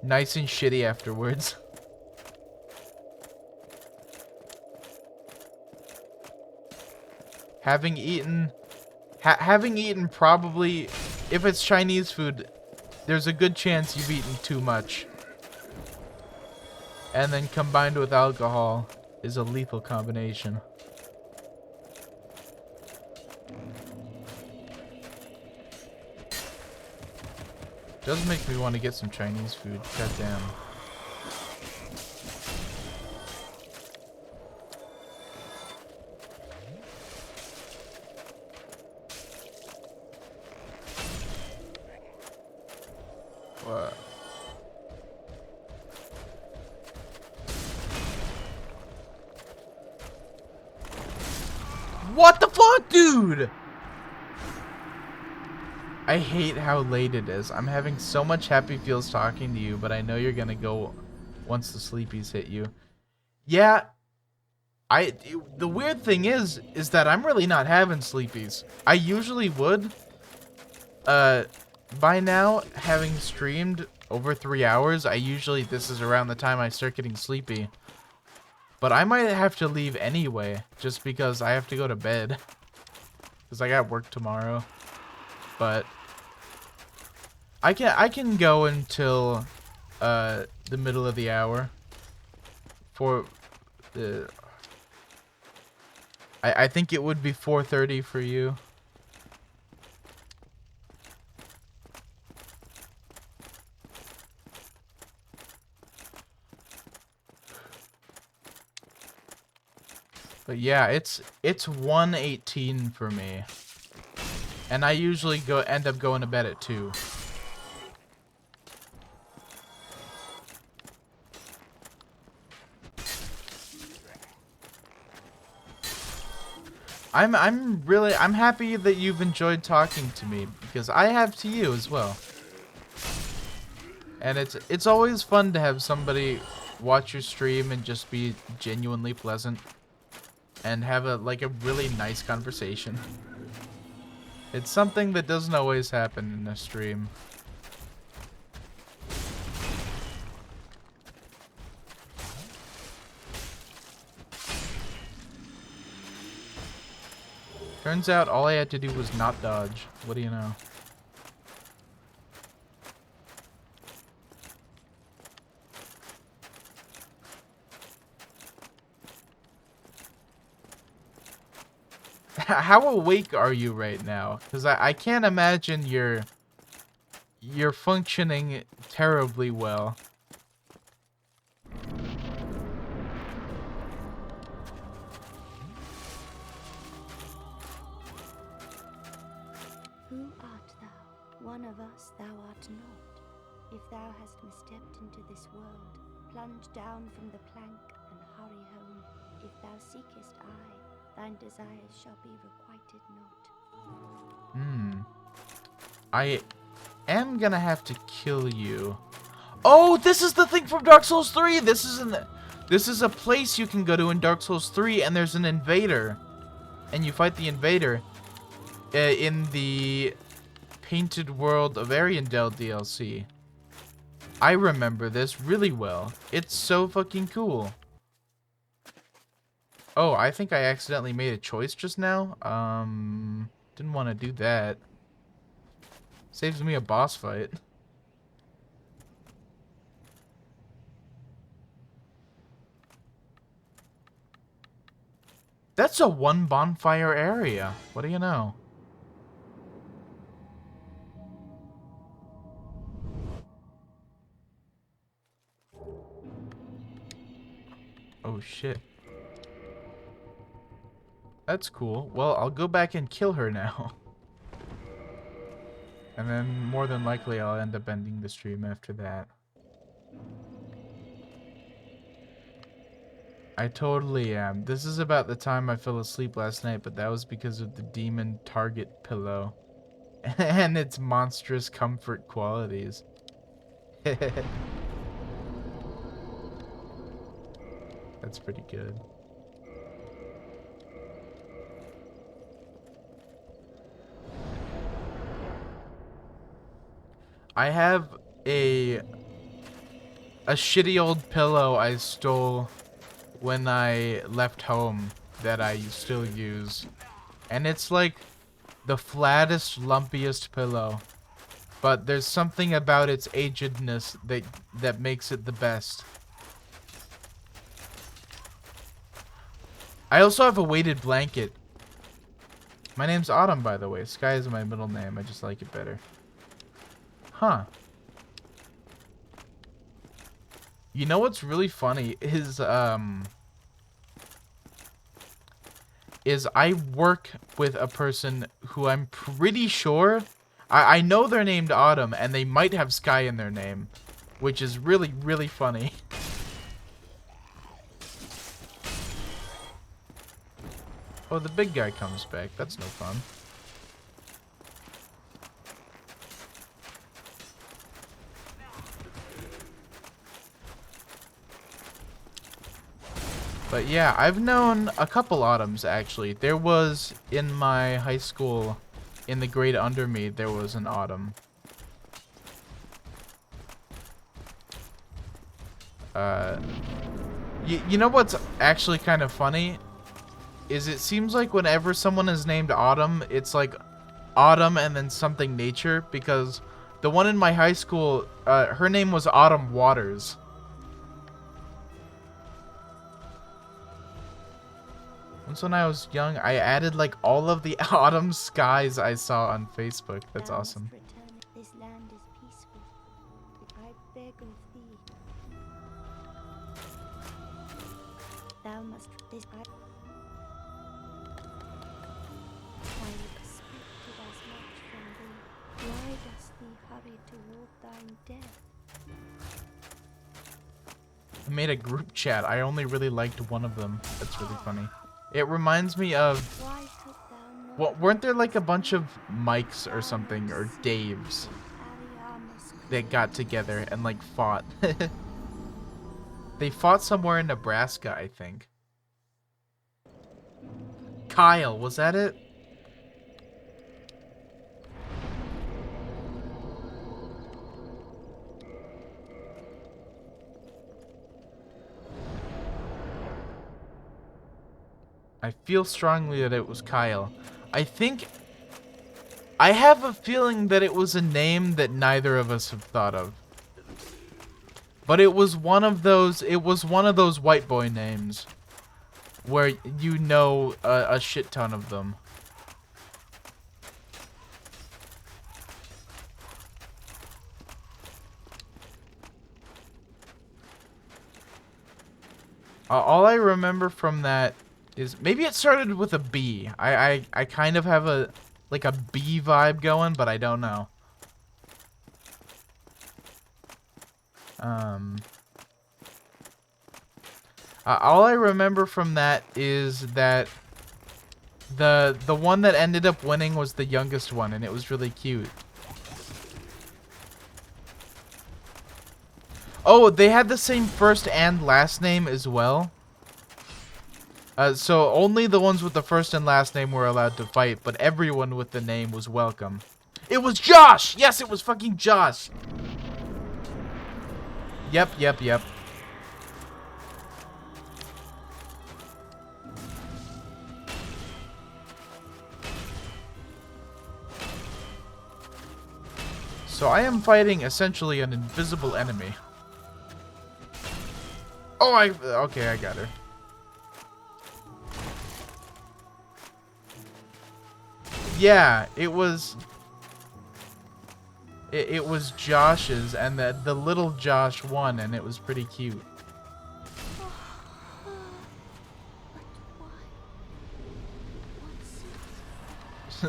nice and shitty afterwards. Having eaten probably, if it's Chinese food, there's a good chance you've eaten too much. And then combined with alcohol is a lethal combination. Does make me want to get some Chinese food. Goddamn. What? What the fuck, dude? I hate how late it is. I'm having so much happy feels talking to you, but I know you're gonna go once the sleepies hit you. Yeah, The weird thing is that I'm really not having sleepies. I usually would. By now, having streamed over 3 hours, this is around the time I start getting sleepy. But I might have to leave anyway, just because I have to go to bed. Because I got work tomorrow. But I can go until the middle of the hour. For the I think it would be 4:30 for you. But yeah, it's 1:18 for me. And I usually end up going to bed at 2. I'm happy that you've enjoyed talking to me, because I have to you as well. And it's always fun to have somebody watch your stream and just be genuinely pleasant and have a really nice conversation. It's something that doesn't always happen in a stream. Turns out all I had to do was not dodge. What do you know? How awake are you right now? Because I can't imagine you're functioning terribly well. Who art thou? One of us thou art not. If thou hast misstepped into this world, plunge down from the plank and hurry home. If thou seekest I, thine desires shall be requited not. I am gonna have to kill you. Oh, this is the thing from Dark Souls 3! This is a place you can go to in Dark Souls 3, and there's an invader. And you fight the invader in the Painted World of Ariandel DLC. I remember this really well. It's so fucking cool. Oh, I think I accidentally made a choice just now. Didn't want to do that. Saves me a boss fight. That's a 1 bonfire area. What do you know? Oh shit. That's cool. Well, I'll go back and kill her now. And then, more than likely, I'll end up ending the stream after that. I totally am. This is about the time I fell asleep last night, but that was because of the demon target pillow. And its monstrous comfort qualities. That's pretty good. I have a shitty old pillow I stole when I left home that I still use. And it's like the flattest, lumpiest pillow. But there's something about its agedness that makes it the best. I also have a weighted blanket. My name's Autumn, by the way. Sky is my middle name. I just like it better. Huh. You know what's really funny is I work with a person who I'm pretty sure I know they're named Autumn, and they might have Sky in their name, which is really, really funny. Oh, the big guy comes back. That's no fun. But yeah, I've known a couple Autumns, actually. There was, in my high school, in the grade under me, there was an Autumn. You know what's actually kind of funny? Is it seems like whenever someone is named Autumn, it's like Autumn and then something nature, because the one in my high school, her name was Autumn Waters. Once when I was young, I added like all of the autumn skies I saw on Facebook. That's Thou must awesome. return. This land is peaceful. I beg of thee. Thou must. This I expected as much from thee. Why dost thee hurry toward thine death? I made a group chat. I only really liked one of them. That's really funny. It reminds me of... Why could thou not? Well, weren't there like a bunch of Mikes or something, or Daves, that got together and like fought? They fought somewhere in Nebraska, I think. Kyle, was that it? I feel strongly that it was Kyle. I think... I have a feeling that it was a name that neither of us have thought of. But it was one of those white boy names. Where you know a shit ton of them. All I remember from that is maybe it started with a B. I kind of have a like a B vibe going, but I don't know. All I remember from that is that the one that ended up winning was the youngest one, and it was really cute. Oh, they had the same first and last name as well. So only the ones with the first and last name were allowed to fight, but everyone with the name was welcome. It was Josh! Yes, it was fucking Josh! Yep. So I am fighting essentially an invisible enemy. Oh, okay, I got her. Yeah, it was Josh's, and the little Josh won, and it was pretty cute.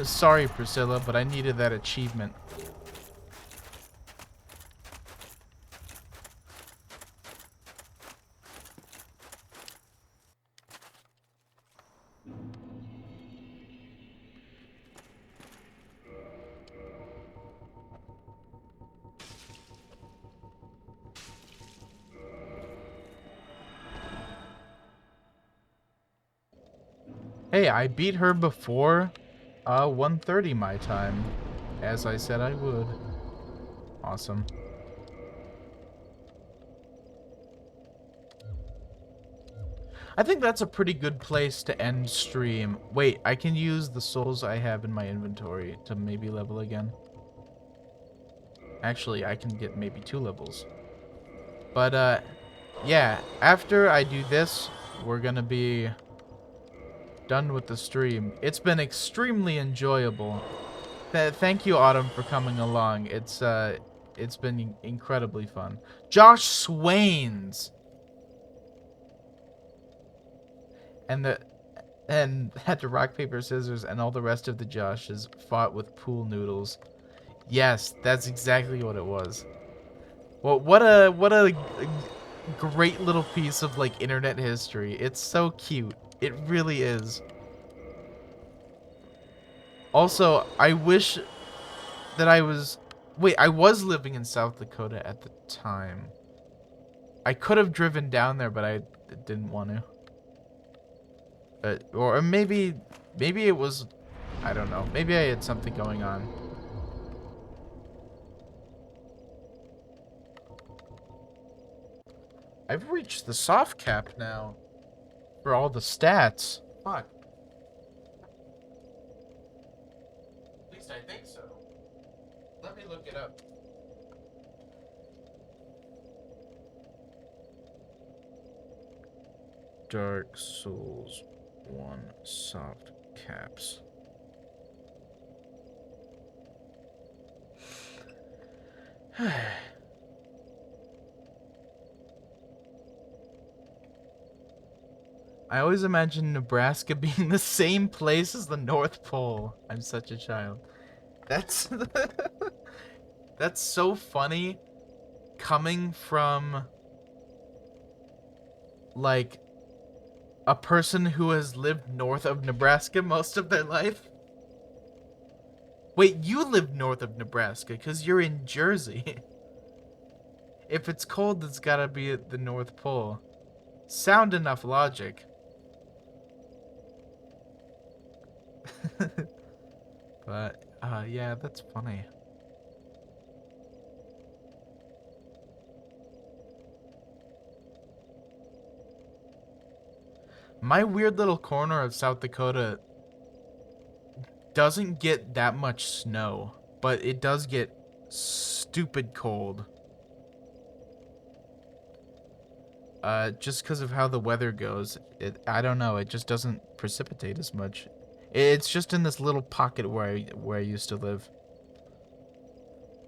Sorry, Priscilla, but I needed that achievement. Hey, I beat her before 1:30 my time, as I said I would. Awesome. I think that's a pretty good place to end stream. Wait, I can use the souls I have in my inventory to maybe level again. Actually, I can get maybe 2 levels. But, yeah, after I do this, we're gonna be done with the stream. It's been extremely enjoyable. Thank you, Autumn, for coming along. It's been incredibly fun. Josh Swains! And had to rock, paper, scissors, and all the rest of the Joshes fought with pool noodles. Yes, that's exactly what it was. Well, what a great little piece of like internet history. It's so cute. It really is. Also, I wish that I was... Wait, I was living in South Dakota at the time. I could have driven down there, but I didn't want to. Or maybe it was, I don't know. Maybe I had something going on. I've reached the soft cap now for all the stats. Fuck. At least I think so. Let me look it up. Dark Souls 1 soft caps. I always imagine Nebraska being the same place as the North Pole. I'm such a child. That's that's so funny coming from like a person who has lived north of Nebraska most of their life. Wait, you live north of Nebraska because you're in Jersey. If it's cold, it's gotta be at the North Pole. Sound enough logic. But, yeah, that's funny. My weird little corner of South Dakota doesn't get that much snow, but it does get stupid cold. Just because of how the weather goes. I don't know, it just doesn't precipitate as much. It's just in this little pocket where I used to live.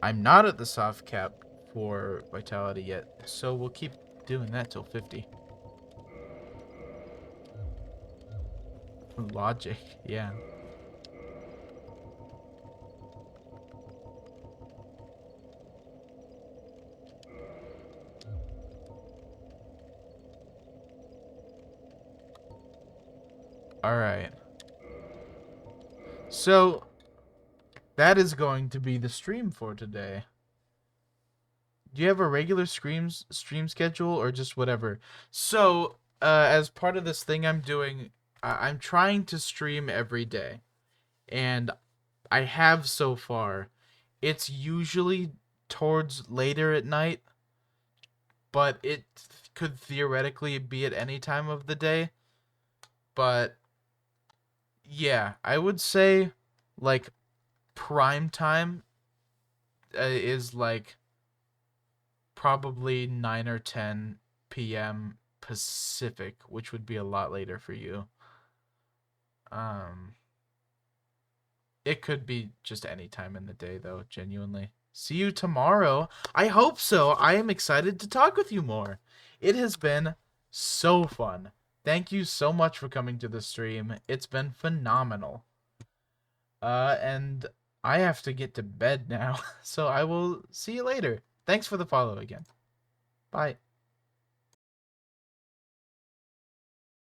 I'm not at the soft cap for vitality yet, so we'll keep doing that till 50. Logic, yeah. Alright. So, that is going to be the stream for today. Do you have a regular stream schedule or just whatever? So, as part of this thing I'm doing, I'm trying to stream every day. And I have so far. It's usually towards later at night, but it could theoretically be at any time of the day. But yeah, I would say like prime time is like probably 9 or 10 p.m. Pacific, which would be a lot later for you. It could be just any time in the day though, genuinely. See you tomorrow. I hope so. I am excited to talk with you more. It has been so fun. Thank you so much for coming to the stream. It's been phenomenal. And I have to get to bed now, so I will see you later. Thanks for the follow again. Bye.